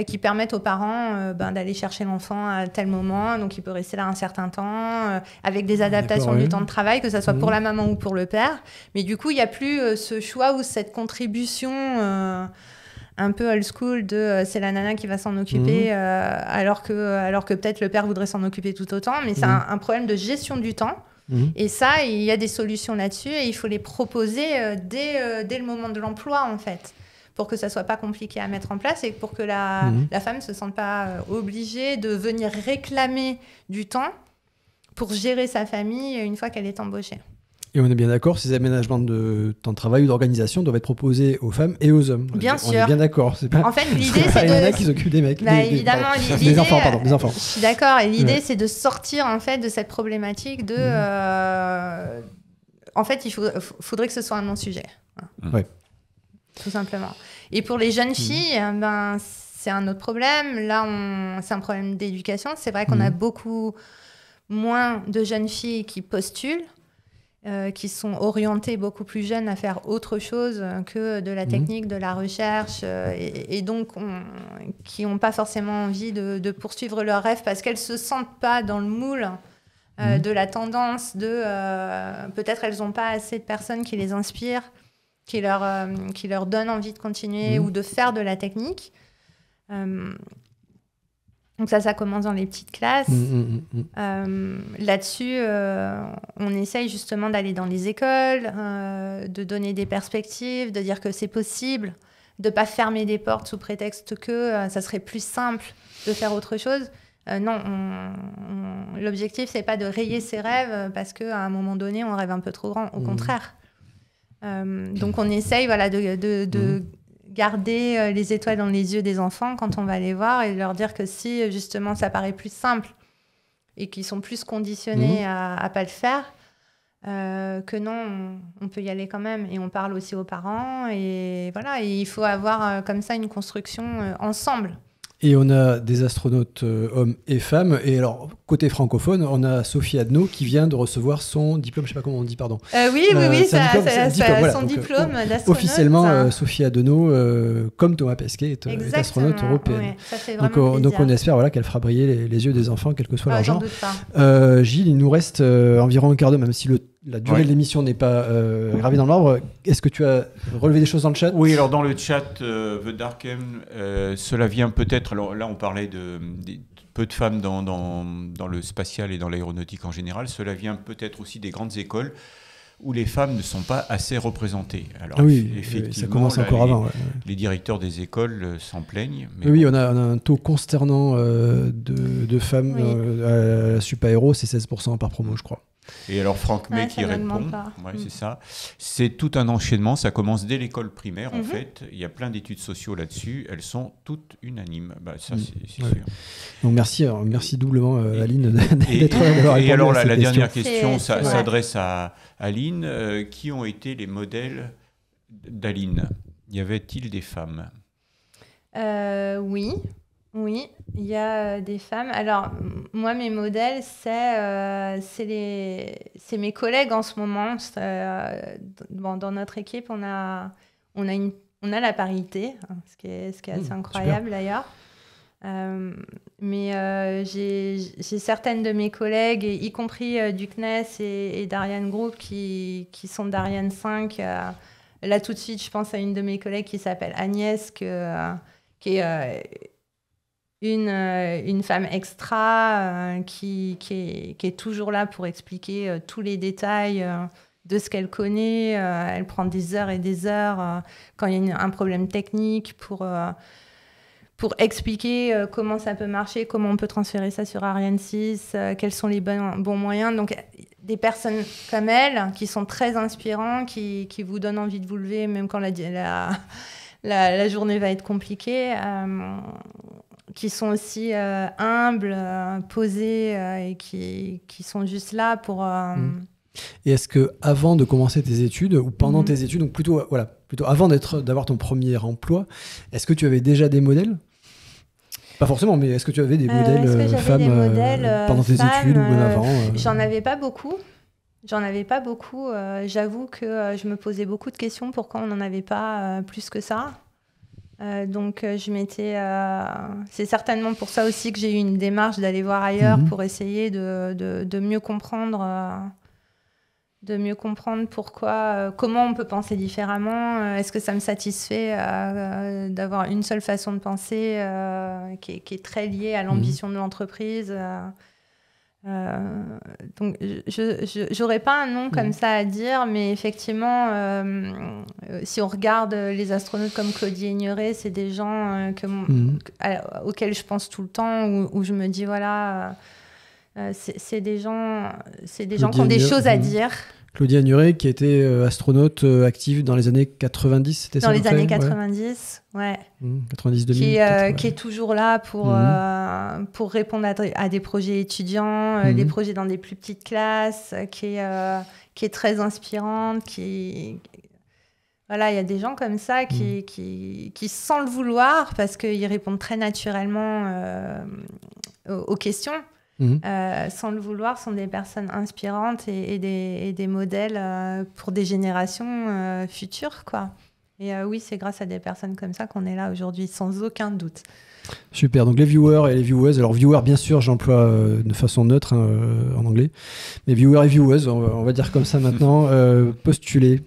qui permettent aux parents d'aller chercher l'enfant à tel moment, donc il peut rester là un certain temps, avec des adaptations du temps de travail, que ce soit pour la maman ou pour le père. Mais du coup, il n'y a plus ce choix ou cette contribution un peu old school de c'est la nana qui va s'en occuper, alors que peut-être le père voudrait s'en occuper tout autant. Mais c'est un problème de gestion du temps. Et ça, il y a des solutions là-dessus et il faut les proposer dès le moment de l'emploi, en fait, pour que ça soit pas compliqué à mettre en place et pour que la femme se sente pas obligée de venir réclamer du temps pour gérer sa famille une fois qu'elle est embauchée. Et on est bien d'accord, ces aménagements de temps de travail ou d'organisation doivent être proposés aux femmes et aux hommes. Bien sûr. On est bien d'accord. C'est pas... En fait, l'idée, c'est de... qui s'occupent des mecs. Évidemment, des enfants, pardon. Des enfants. Je suis d'accord. Et l'idée, c'est de sortir, en fait, de cette problématique de... En fait, il faudrait que ce soit un non-sujet. Ouais. Tout simplement. Et pour les jeunes filles, c'est un autre problème. Là, c'est un problème d'éducation. C'est vrai qu'on a beaucoup moins de jeunes filles qui postulent. Qui sont orientés beaucoup plus jeunes à faire autre chose que de la technique, de la recherche, et donc qui n'ont pas forcément envie de poursuivre leurs rêves parce qu'elles ne se sentent pas dans le moule de la tendance peut-être elles n'ont pas assez de personnes qui les inspirent, qui leur donnent envie de continuer ou de faire de la technique. Donc ça commence dans les petites classes. Là-dessus, on essaye justement d'aller dans les écoles, de donner des perspectives, de dire que c'est possible, de ne pas fermer des portes sous prétexte que ça serait plus simple de faire autre chose. Non, l'objectif, c'est pas de rayer ses rêves parce qu'à un moment donné, on rêve un peu trop grand. Au contraire. Donc on essaye de garder les étoiles dans les yeux des enfants quand on va les voir et leur dire que si justement ça paraît plus simple et qu'ils sont plus conditionnés à pas le faire, que non, on peut y aller quand même. Et on parle aussi aux parents et voilà, et il faut avoir comme ça une construction ensemble. Et on a des astronautes hommes et femmes. Et alors, côté francophone, on a Sophie Adno qui vient de recevoir son diplôme, je ne sais pas comment on dit, pardon. Oui, son diplôme d'astronaute. Officiellement, Sophie Adno, comme Thomas Pesquet, est astronaute européenne. Ouais, ça fait vraiment donc on espère qu'elle fera briller les yeux des enfants, quel que soit leur genre. J'en doute pas. Gilles, il nous reste environ un quart d'heure, même si la durée de l'émission n'est pas gravée dans le marbre. Est-ce que tu as relevé des choses dans le chat ? Oui, alors dans le chat, The Darkem, cela vient peut-être... Alors là, on parlait de peu de femmes dans le spatial et dans l'aéronautique en général. Cela vient peut-être aussi des grandes écoles où les femmes ne sont pas assez représentées. Alors, effectivement, ça commence encore avant. Les directeurs des écoles s'en plaignent. Mais on a un taux consternant de femmes à la Sup Aéro, c'est 16% par promo, je crois. Et alors Franck May qui répond, c'est ça. C'est tout un enchaînement, ça commence dès l'école primaire en fait. Il y a plein d'études sociaux là-dessus, elles sont toutes unanimes. Ça c'est sûr. Donc merci doublement Aline d'être là, d'avoir répondu. Et alors à cette la question. dernière question s'adresse à Aline. Qui ont été les modèles d'Aline ? Y avait-il des femmes ? Oui, il y a des femmes. Alors, moi, mes modèles, c'est mes collègues en ce moment. Dans notre équipe, on a la parité, ce qui est assez incroyable d'ailleurs. Mais j'ai certaines de mes collègues, y compris du CNES et d'Ariane Group, qui sont d'Ariane 5. Là, tout de suite, je pense à une de mes collègues qui s'appelle Agnès, qui est une femme extra, qui est toujours là pour expliquer tous les détails de ce qu'elle connaît. Elle prend des heures et des heures quand il y a un problème technique pour expliquer comment ça peut marcher, comment on peut transférer ça sur Ariane 6, quels sont les bons moyens. Donc, des personnes comme elle, qui sont très inspirantes, qui vous donnent envie de vous lever, même quand la journée va être compliquée, qui sont aussi humbles, posées, et qui sont juste là pour... Et est-ce que avant de commencer tes études, ou pendant tes études, donc plutôt avant d'avoir ton premier emploi, est-ce que tu avais déjà des modèles ? Pas forcément, mais est-ce que tu avais des modèles femmes pendant tes études ou même avant J'en avais pas beaucoup. J'avoue que je me posais beaucoup de questions pourquoi on n'en avait pas plus que ça. Donc je m'étais... c'est certainement pour ça aussi que j'ai eu une démarche d'aller voir ailleurs pour essayer de mieux comprendre... de mieux comprendre comment on peut penser différemment. Est-ce que ça me satisfait d'avoir une seule façon de penser qui est très liée à l'ambition de l'entreprise. Donc, je n'aurais pas un nom comme ça à dire, mais effectivement, si on regarde les astronautes comme Claudie Aigneret, c'est des gens auxquels je pense tout le temps, où je me dis, voilà... c'est des gens qui ont des choses à dire. Claudie Aigneret, qui était astronaute active dans les années 90, c'était ça? Dans les années 90, ouais. 90-2000. Qui est toujours là pour répondre à des projets étudiants, des projets dans des plus petites classes, qui est très inspirante, Voilà, il y a des gens comme ça qui, sans le vouloir, parce qu'ils répondent très naturellement aux questions, sans le vouloir, sont des personnes inspirantes et des modèles pour des générations futures, quoi. Et oui, c'est grâce à des personnes comme ça qu'on est là aujourd'hui, sans aucun doute. Super, donc les viewers et les viewers. Alors viewers, bien sûr, j'emploie de façon neutre en anglais, mais viewers et viewers, on va dire comme ça maintenant, postuler.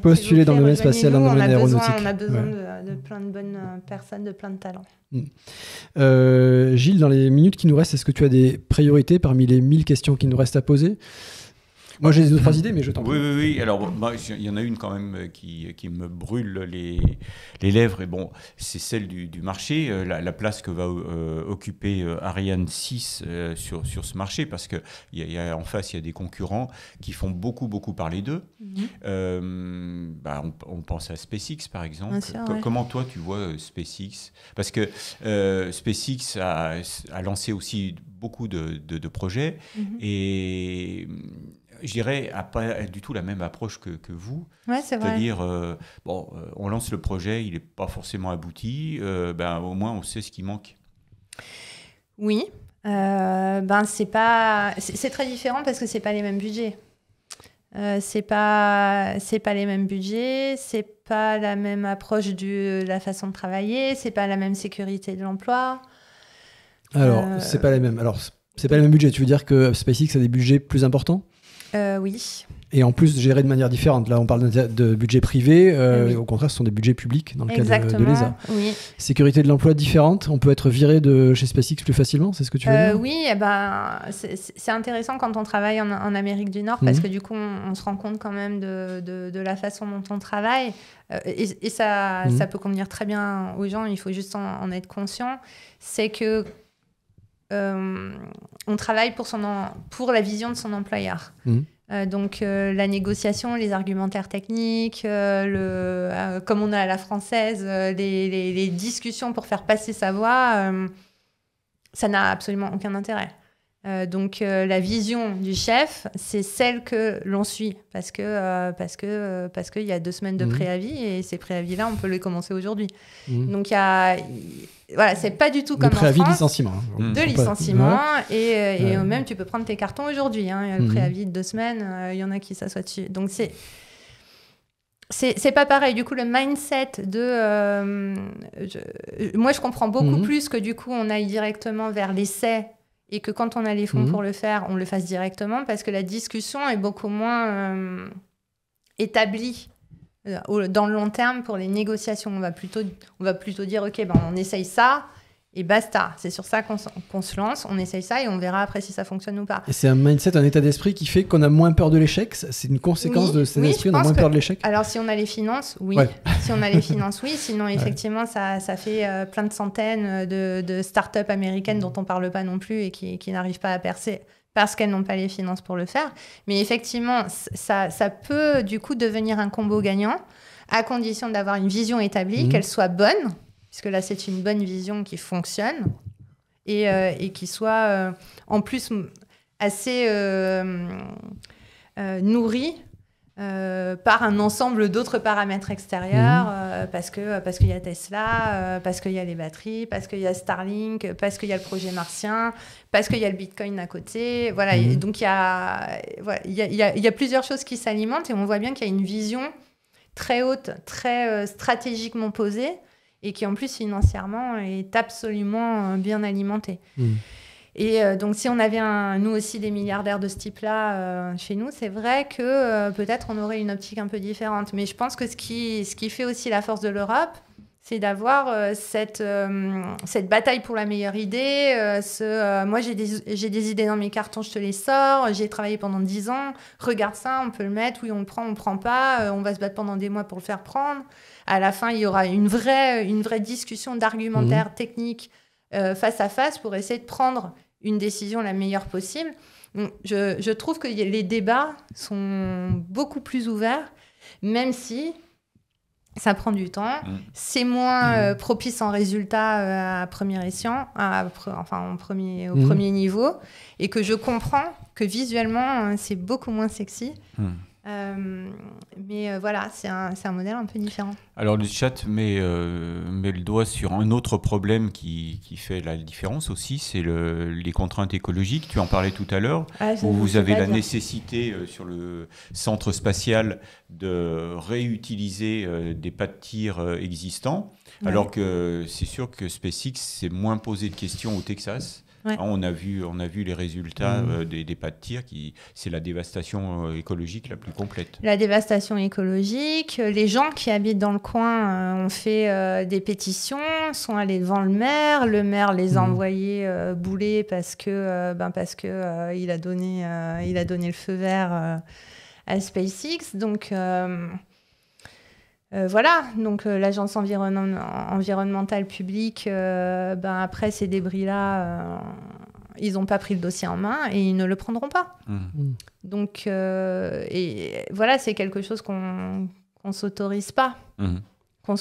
Postuler dans le domaine spatial, dans le domaine aéronautique. On a besoin de plein de bonnes personnes, de plein de talents. Gilles, dans les minutes qui nous restent, est-ce que tu as des priorités parmi les 1000 questions qui nous restent à poser ? Moi, j'ai 2-3 idées, mais je t'en prie. Oui. Alors, il y en a une quand même qui me brûle les lèvres. Et bon, c'est celle du marché, la place que va occuper Ariane 6 sur ce marché, parce que en face, il y a des concurrents qui font beaucoup parler d'eux. On pense à SpaceX, par exemple. Sûr, Comment toi, tu vois SpaceX ? Parce que SpaceX a lancé aussi beaucoup de projets et... je dirais, n'a pas du tout la même approche que vous. Ouais, c'est vrai. C'est-à-dire, on lance le projet, il n'est pas forcément abouti, au moins on sait ce qui manque. Oui, c'est très différent parce que ce n'est pas les mêmes budgets. C'est pas les mêmes budgets, c'est pas la même approche de la façon de travailler, c'est pas la même sécurité de l'emploi. Alors, c'est pas les mêmes. Alors, c'est pas les mêmes budgets. Tu veux dire que SpaceX a des budgets plus importants ? Oui. Et en plus, gérés de manière différente. Là, on parle de budget privé. Au contraire, ce sont des budgets publics dans le cas de l'ESA. Oui. Sécurité de l'emploi différente. On peut être viré de chez SpaceX plus facilement, c'est ce que tu veux dire ? Oui, c'est intéressant quand on travaille en Amérique du Nord parce que du coup, on se rend compte quand même de la façon dont on travaille. Et ça peut convenir très bien aux gens. Il faut juste en être conscient. C'est que on travaille pour la vision de son employeur. Donc la négociation, les argumentaires techniques, comme on a à la française, les discussions pour faire passer sa voix, ça n'a absolument aucun intérêt. Donc la vision du chef, c'est celle que l'on suit parce qu'il y a 2 semaines de préavis et ces préavis-là, on peut les commencer aujourd'hui. Donc voilà, c'est pas du tout comme en France. Le préavis de licenciement. De licenciement et même tu peux prendre tes cartons aujourd'hui. Hein. Le préavis de 2 semaines, il y en a qui s'assoient dessus. Donc c'est pas pareil. Du coup, le mindset moi, je comprends beaucoup plus que du coup, on aille directement vers l'essai et que quand on a les fonds pour le faire, on le fasse directement parce que la discussion est beaucoup moins établie dans le long terme pour les négociations. On va plutôt dire, OK, on essaye ça et basta. C'est sur ça qu'on se lance, on essaye ça et on verra après si ça fonctionne ou pas. Et c'est un mindset, un état d'esprit qui fait qu'on a moins peur de l'échec. C'est une conséquence de cet esprit, on a moins peur de l'échec. Alors si on a les finances, oui. Ouais. Si on a les finances, oui. Sinon, effectivement, ça fait plein de centaines de startups américaines dont on ne parle pas non plus et qui n'arrivent pas à percer parce qu'elles n'ont pas les finances pour le faire. Mais effectivement, ça peut du coup devenir un combo gagnant à condition d'avoir une vision établie, qu'elle soit bonne, puisque là, c'est une bonne vision qui fonctionne et qui soit en plus assez nourrie par un ensemble d'autres paramètres extérieurs, parce qu'il y a Tesla, parce qu'il y a les batteries, parce qu'il y a Starlink, parce qu'il y a le projet martien, parce qu'il y a le Bitcoin à côté. Voilà, et donc il y a plusieurs choses qui s'alimentent et on voit bien qu'il y a une vision très haute, très stratégiquement posée, et qui en plus financièrement est absolument bien alimenté. Et donc si on avait nous aussi des milliardaires de ce type-là chez nous, c'est vrai que peut-être on aurait une optique un peu différente. Mais je pense que ce qui fait aussi la force de l'Europe, c'est d'avoir cette bataille pour la meilleure idée. Moi, j'ai des idées dans mes cartons, je te les sors. J'ai travaillé pendant 10 ans. Regarde ça, on peut le mettre. Oui, on le prend, on le prend pas. On va se battre pendant des mois pour le faire prendre. À la fin, il y aura une vraie discussion d'argumentaire technique face à face pour essayer de prendre une décision la meilleure possible. Donc, je trouve que les débats sont beaucoup plus ouverts, même si ça prend du temps. C'est moins propice en résultat à premier escient, au premier niveau, et que je comprends que visuellement, c'est beaucoup moins sexy. Mais voilà, c'est un modèle un peu différent. Alors le chat met le doigt sur un autre problème qui fait la différence aussi, c'est les contraintes écologiques. Tu en parlais tout à l'heure, où vous avez la nécessité sur le centre spatial de réutiliser des pas de tir existants, alors que c'est sûr que SpaceX s'est moins posé de questions au Texas. Ouais. On a vu les résultats des pas de tir, c'est la dévastation écologique la plus complète. La dévastation écologique, les gens qui habitent dans le coin ont fait des pétitions, sont allés devant le maire les a envoyés bouler parce que il a donné le feu vert à SpaceX. Donc voilà, donc l'agence environnementale publique, après ces débris-là, ils n'ont pas pris le dossier en main et ils ne le prendront pas. Donc, et voilà, c'est quelque chose qu'on ne s'autorise pas.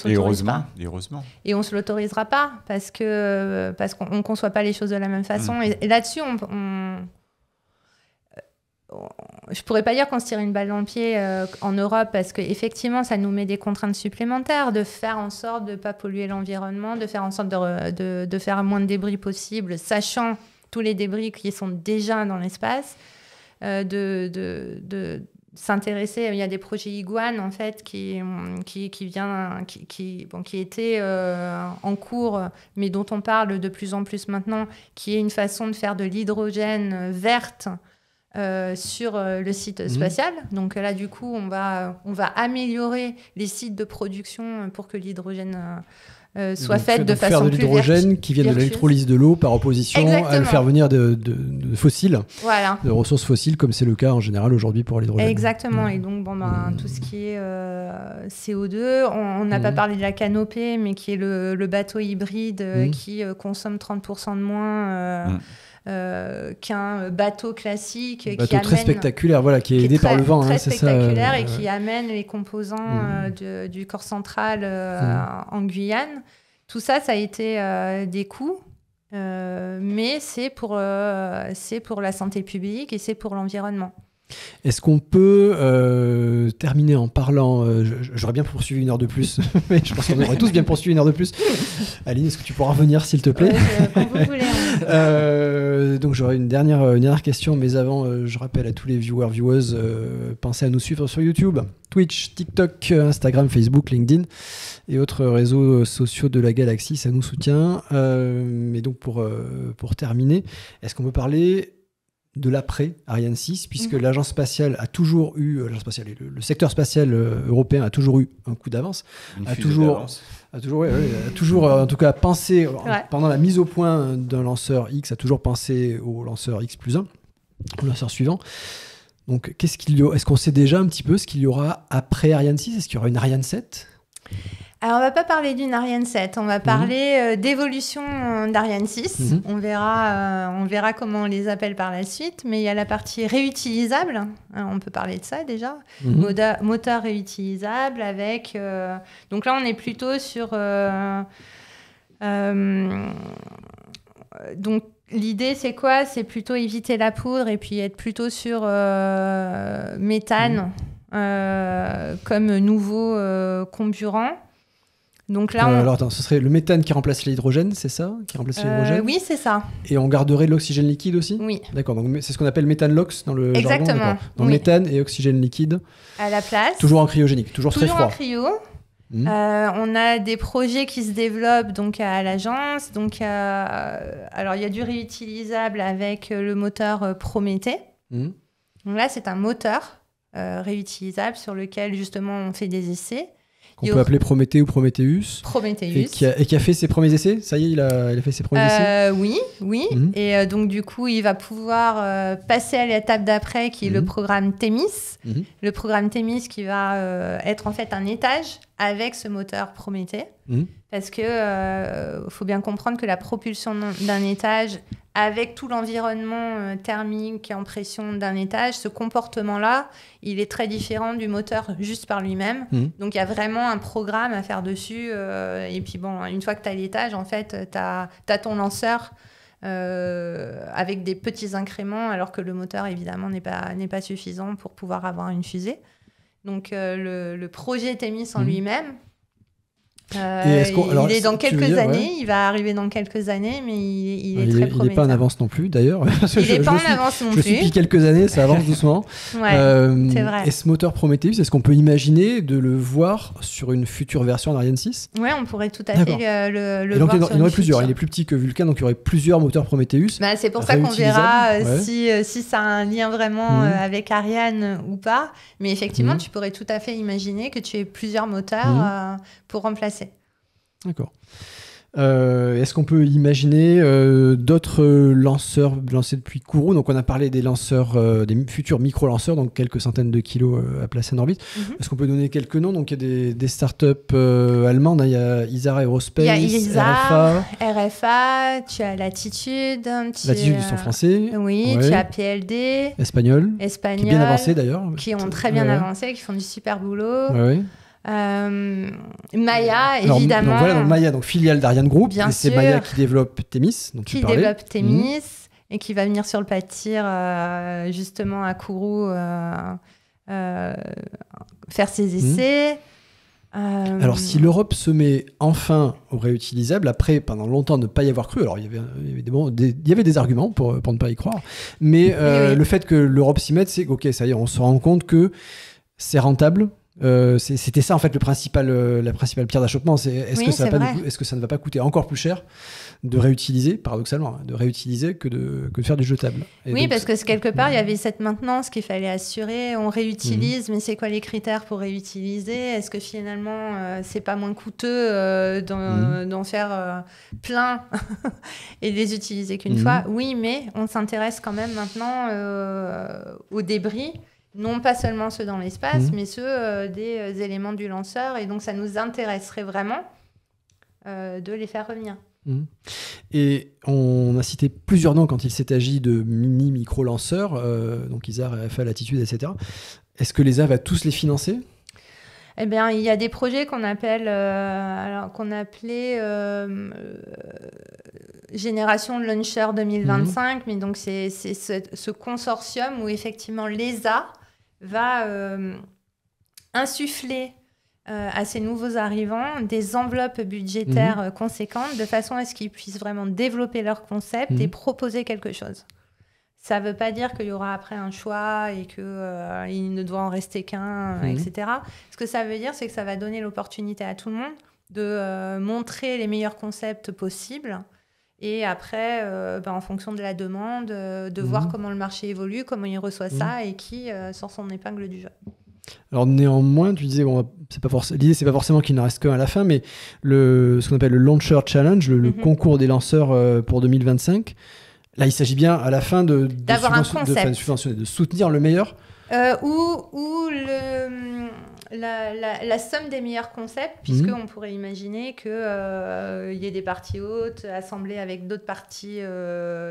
Et heureusement. Et on ne se l'autorisera pas parce qu'on ne conçoit pas les choses de la même façon. Et là-dessus, je ne pourrais pas dire qu'on se tire une balle dans le pied en Europe parce qu'effectivement, ça nous met des contraintes supplémentaires de faire en sorte de ne pas polluer l'environnement, de faire en sorte de faire moins de débris possible, sachant tous les débris qui sont déjà dans l'espace, de s'intéresser. Il y a des projets Iguane, en fait, qui étaient en cours, mais dont on parle de plus en plus maintenant, qui est une façon de faire de l'hydrogène verte sur le site spatial. Donc là, du coup, on va améliorer les sites de production pour que l'hydrogène soit fait de façon plus faire de l'hydrogène qui vient de l'électrolyse de l'eau par opposition à le faire venir de fossiles, de ressources fossiles, comme c'est le cas en général aujourd'hui pour l'hydrogène. Exactement. Et donc, tout ce qui est CO2, on n'a pas parlé de la canopée, mais qui est le bateau hybride qui consomme 30% de moins qu'un bateau classique. Bateau très spectaculaire, voilà, qui est aidé par le vent. Très spectaculaire et qui amène les composants du corps central en Guyane. Tout ça, ça a été des coûts Mais c'est pour la santé publique et c'est pour l'environnement. Est-ce qu'on peut terminer en parlant, j'aurais bien poursuivi 1 heure de plus, mais je pense qu'on aurait tous bien poursuivi 1 heure de plus. Aline, est-ce que tu pourras revenir s'il te plaît? Quand vous voulez. Donc j'aurais une dernière question, mais avant, je rappelle à tous les viewers, pensez à nous suivre sur YouTube, Twitch, TikTok, Instagram, Facebook, LinkedIn et autres réseaux sociaux de la galaxie, ça nous soutient. Mais donc pour terminer, est-ce qu'on peut parler de l'après Ariane 6, puisque l'agence spatiale a toujours eu, le secteur spatial européen a toujours eu un coup d'avance, a toujours en tout cas pensé, pendant la mise au point d'un lanceur X, a toujours pensé au lanceur X+1, au lanceur suivant. Donc est-ce qu'on sait déjà un petit peu ce qu'il y aura après Ariane 6? Est-ce qu'il y aura une Ariane 7? Alors, on ne va pas parler d'une Ariane 7, on va parler d'évolution d'Ariane 6. On verra comment on les appelle par la suite, mais il y a la partie réutilisable, on peut parler de ça déjà, moteur réutilisable avec... Donc là, on est plutôt sur... donc, l'idée, c'est quoi? C'est plutôt éviter la poudre et puis être plutôt sur méthane comme nouveau comburant. Donc là, alors attends, ce serait le méthane qui remplace l'hydrogène, c'est ça? L'hydrogène? Oui, c'est ça. Et on garderait l'oxygène liquide aussi? Oui. D'accord, donc c'est ce qu'on appelle méthane-LOX dans le jargon. Exactement. Donc méthane et oxygène liquide. À la place. Toujours en cryogénique, toujours très froid. Toujours en cryo. On a des projets qui se développent donc à l'agence. Donc, alors, il y a du réutilisable avec le moteur Prométhée. Donc là, c'est un moteur réutilisable sur lequel, justement, on fait des essais. Qu'on peut appeler Prométhée ou Prométhéeus. Prométhéeus. Et qui a fait ses premiers essais? Ça y est, il a fait ses premiers essais? Oui. Et donc, du coup, il va pouvoir passer à l'étape d'après, qui est le programme Thémis. Le programme Thémis qui va être en fait un étage avec ce moteur Prométhée. Parce que faut bien comprendre que la propulsion d'un étage, avec tout l'environnement thermique et en pression d'un étage, ce comportement-là, il est très différent du moteur juste par lui-même. Donc, il y a vraiment un programme à faire dessus. Et puis, bon, une fois que tu as l'étage, en fait, tu as ton lanceur avec des petits incréments, alors que le moteur, évidemment, n'est pas suffisant pour pouvoir avoir une fusée. Donc, le projet Thémis en lui-même, il est dans quelques années, il va arriver dans quelques années, mais il est très prometteur. Il n'est pas en avance non plus, d'ailleurs. Il n'est pas en avance non plus. Je suis depuis quelques années, ça avance doucement. C'est vrai. Et ce moteur Prometheus, est-ce qu'on peut imaginer de le voir sur une future version d'Ariane 6? Oui, on pourrait tout à fait le donc, voir. Il y en aurait plusieurs. Il est plus petit que Vulcain, donc il y aurait plusieurs moteurs Prometheus. C'est pour ça qu'on verra si ça a un lien vraiment avec Ariane ou pas. Mais effectivement, tu pourrais tout à fait imaginer que tu aies plusieurs moteurs pour remplacer. D'accord. Est-ce qu'on peut imaginer d'autres lanceurs lancés depuis Kourou? Donc on a parlé des lanceurs, des futurs micro-lanceurs, donc quelques centaines de kilos à placer en orbite. Est-ce qu'on peut donner quelques noms? Donc il y a des startups allemandes, il y a ISAR Aerospace, il y a ISAR, RFA, tu as Latitude. Latitude, ils sont français. Oui, tu as PLD. Espagnol. Qui est bien avancé d'ailleurs. Qui ont très bien avancé, qui font du super boulot. Maya, alors, évidemment. Donc Maya, donc filiale d'Ariane Group. Bien et c'est sûr. Maya qui développe Thémis. Qui développe Thémis et qui va venir sur le pâtir justement à Kourou faire ses essais. Alors si l'Europe se met enfin au réutilisable, après pendant longtemps ne pas y avoir cru, alors il y avait des arguments pour ne pas y croire, mais le fait que l'Europe s'y mette, c'est ok, ça y est, on se rend compte que c'est rentable. C'était ça en fait la principale pierre d'achoppement. Est-ce que ça ne va pas coûter encore plus cher de réutiliser, paradoxalement, que de faire du jetable? Parce que quelque part il y avait cette maintenance qu'il fallait assurer. On réutilise, mais c'est quoi les critères pour réutiliser? Est-ce que finalement c'est pas moins coûteux d'en faire plein et de les utiliser qu'une fois? Oui, mais on s'intéresse quand même maintenant aux débris. Non pas seulement ceux dans l'espace, mais ceux des éléments du lanceur. Et donc, ça nous intéresserait vraiment de les faire revenir. Et on a cité plusieurs noms quand il s'est agi de mini-micro-lanceurs, donc ISAR, RFA, Latitude, etc. Est-ce que l'ESA va tous les financer? Eh bien, il y a des projets qu'on appelait Génération Launcher 2025, mais donc c'est ce consortium où effectivement l'ESA va insuffler à ces nouveaux arrivants des enveloppes budgétaires conséquentes de façon à ce qu'ils puissent vraiment développer leur concept et proposer quelque chose. Ça ne veut pas dire qu'il y aura après un choix et qu'il ne doit en rester qu'un, etc. Ce que ça veut dire, c'est que ça va donner l'opportunité à tout le monde de montrer les meilleurs concepts possibles et après, en fonction de la demande, de voir comment le marché évolue, comment il reçoit ça et qui sort son épingle du jeu. Alors néanmoins, tu disais, l'idée c'est pas forcément qu'il n'en reste qu'un à la fin, mais ce qu'on appelle le Launcher Challenge, le concours des lanceurs pour 2025, là il s'agit bien à la fin d'avoir un concept, de soutenir le meilleur. Ou la somme des meilleurs concepts, puisqu'on pourrait imaginer qu'il y ait des parties hautes assemblées avec d'autres parties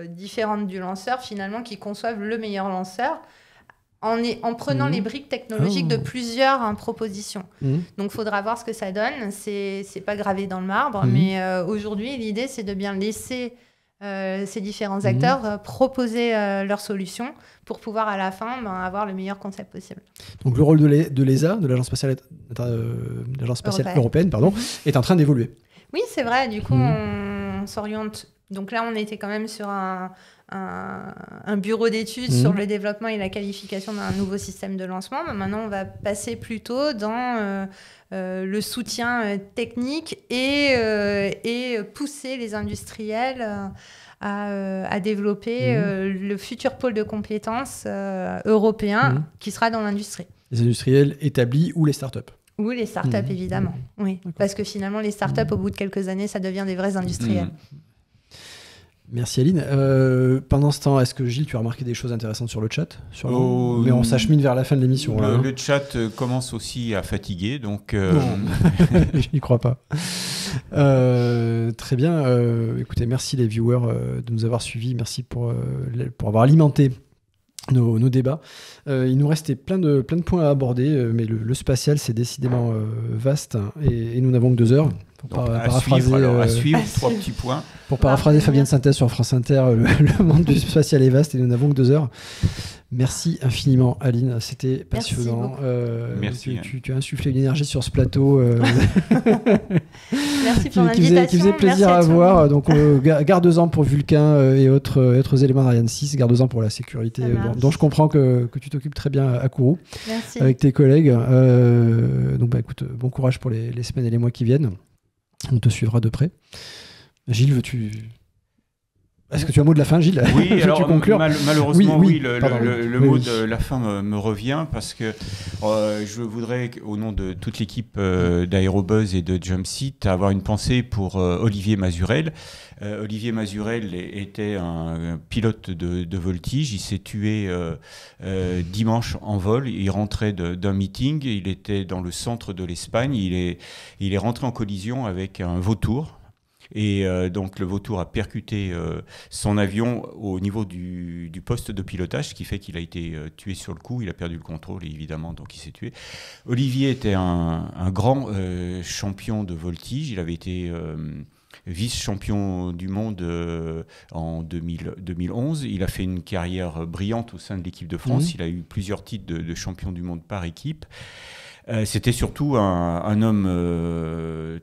différentes du lanceur, finalement, qui conçoivent le meilleur lanceur, en prenant les briques technologiques de plusieurs propositions. Donc, il faudra voir ce que ça donne. C'est pas gravé dans le marbre, mais aujourd'hui, l'idée, c'est de bien laisser ces différents acteurs proposer leurs solutions pour pouvoir, à la fin, avoir le meilleur concept possible. Donc, le rôle de l'ESA, de l'Agence spatiale européenne, est en train d'évoluer. Oui, c'est vrai. Du coup, on s'oriente. Donc là, on était quand même sur un bureau d'études sur le développement et la qualification d'un nouveau système de lancement. Mais maintenant, on va passer plutôt dans le soutien technique et pousser les industriels à développer le futur pôle de compétences européen qui sera dans l'industrie. Les industriels établis ou les startups? Ou les startups, évidemment. Oui. Parce que finalement, les startups, au bout de quelques années, ça devient des vrais industriels. Merci Aline. Pendant ce temps, est-ce que Gilles, tu as remarqué des choses intéressantes sur le chat? Mais on s'achemine vers la fin de l'émission. Le chat commence aussi à fatiguer, donc... Non, je n'y crois pas. Très bien. Écoutez, merci les viewers de nous avoir suivis. Merci pour avoir alimenté nos débats. Il nous restait plein de points à aborder, mais le spatial, c'est décidément vaste et nous n'avons que 2 heures. À suivre, 3 petits points. Pour paraphraser Fabienne Synthèse sur France Inter, le monde du spatial est vaste et nous n'avons que 2 heures. Merci infiniment, Aline. C'était passionnant. Merci. Tu as insufflé une énergie sur ce plateau. Merci pour l'invitation. Qui faisait plaisir à voir. Donc, garde-en pour Vulcain et autres éléments d'Ariane 6. Garde-en pour la sécurité, dont je comprends que tu t'occupes très bien à Kourou. Merci. Avec tes collègues. Donc, écoute, bon courage pour les semaines et les mois qui viennent. On te suivra de près. Gilles, est-ce que tu as un mot de la fin, Gilles? Oui, alors malheureusement, oui, le mot oui. de la fin me revient parce que je voudrais, au nom de toute l'équipe d'Aérobuzz et de Jumpseat, avoir une pensée pour Olivier Mazurel. Olivier Mazurel était un pilote de voltige. Il s'est tué dimanche en vol. Il rentrait d'un meeting. Il était dans le centre de l'Espagne. Il est rentré en collision avec un vautour. Et donc le vautour a percuté son avion au niveau du poste de pilotage, ce qui fait qu'il a été tué sur le coup. Il a perdu le contrôle, évidemment, donc il s'est tué. Olivier était un grand champion de voltige. Il avait été vice-champion du monde en 2011. Il a fait une carrière brillante au sein de l'équipe de France. Il a eu plusieurs titres de champion du monde par équipe. C'était surtout un homme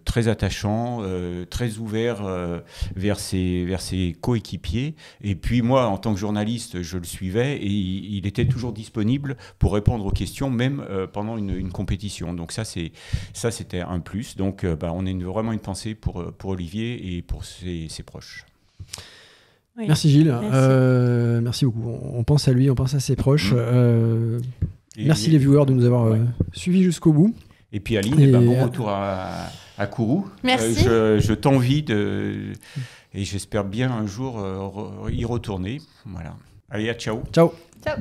très attachant, très ouvert vers ses coéquipiers. Et puis moi, en tant que journaliste, je le suivais et il était toujours disponible pour répondre aux questions, même pendant une compétition. Donc ça, c'était un plus. Donc on a vraiment une pensée pour Olivier et pour ses proches. Oui. Merci Gilles. Merci beaucoup. On pense à lui, on pense à ses proches. Merci les viewers de nous avoir suivis jusqu'au bout. Et puis Aline, bon retour à Kourou. Merci. Je t'envie et j'espère bien un jour y retourner. Voilà. Allez, ciao. Ciao. Ciao.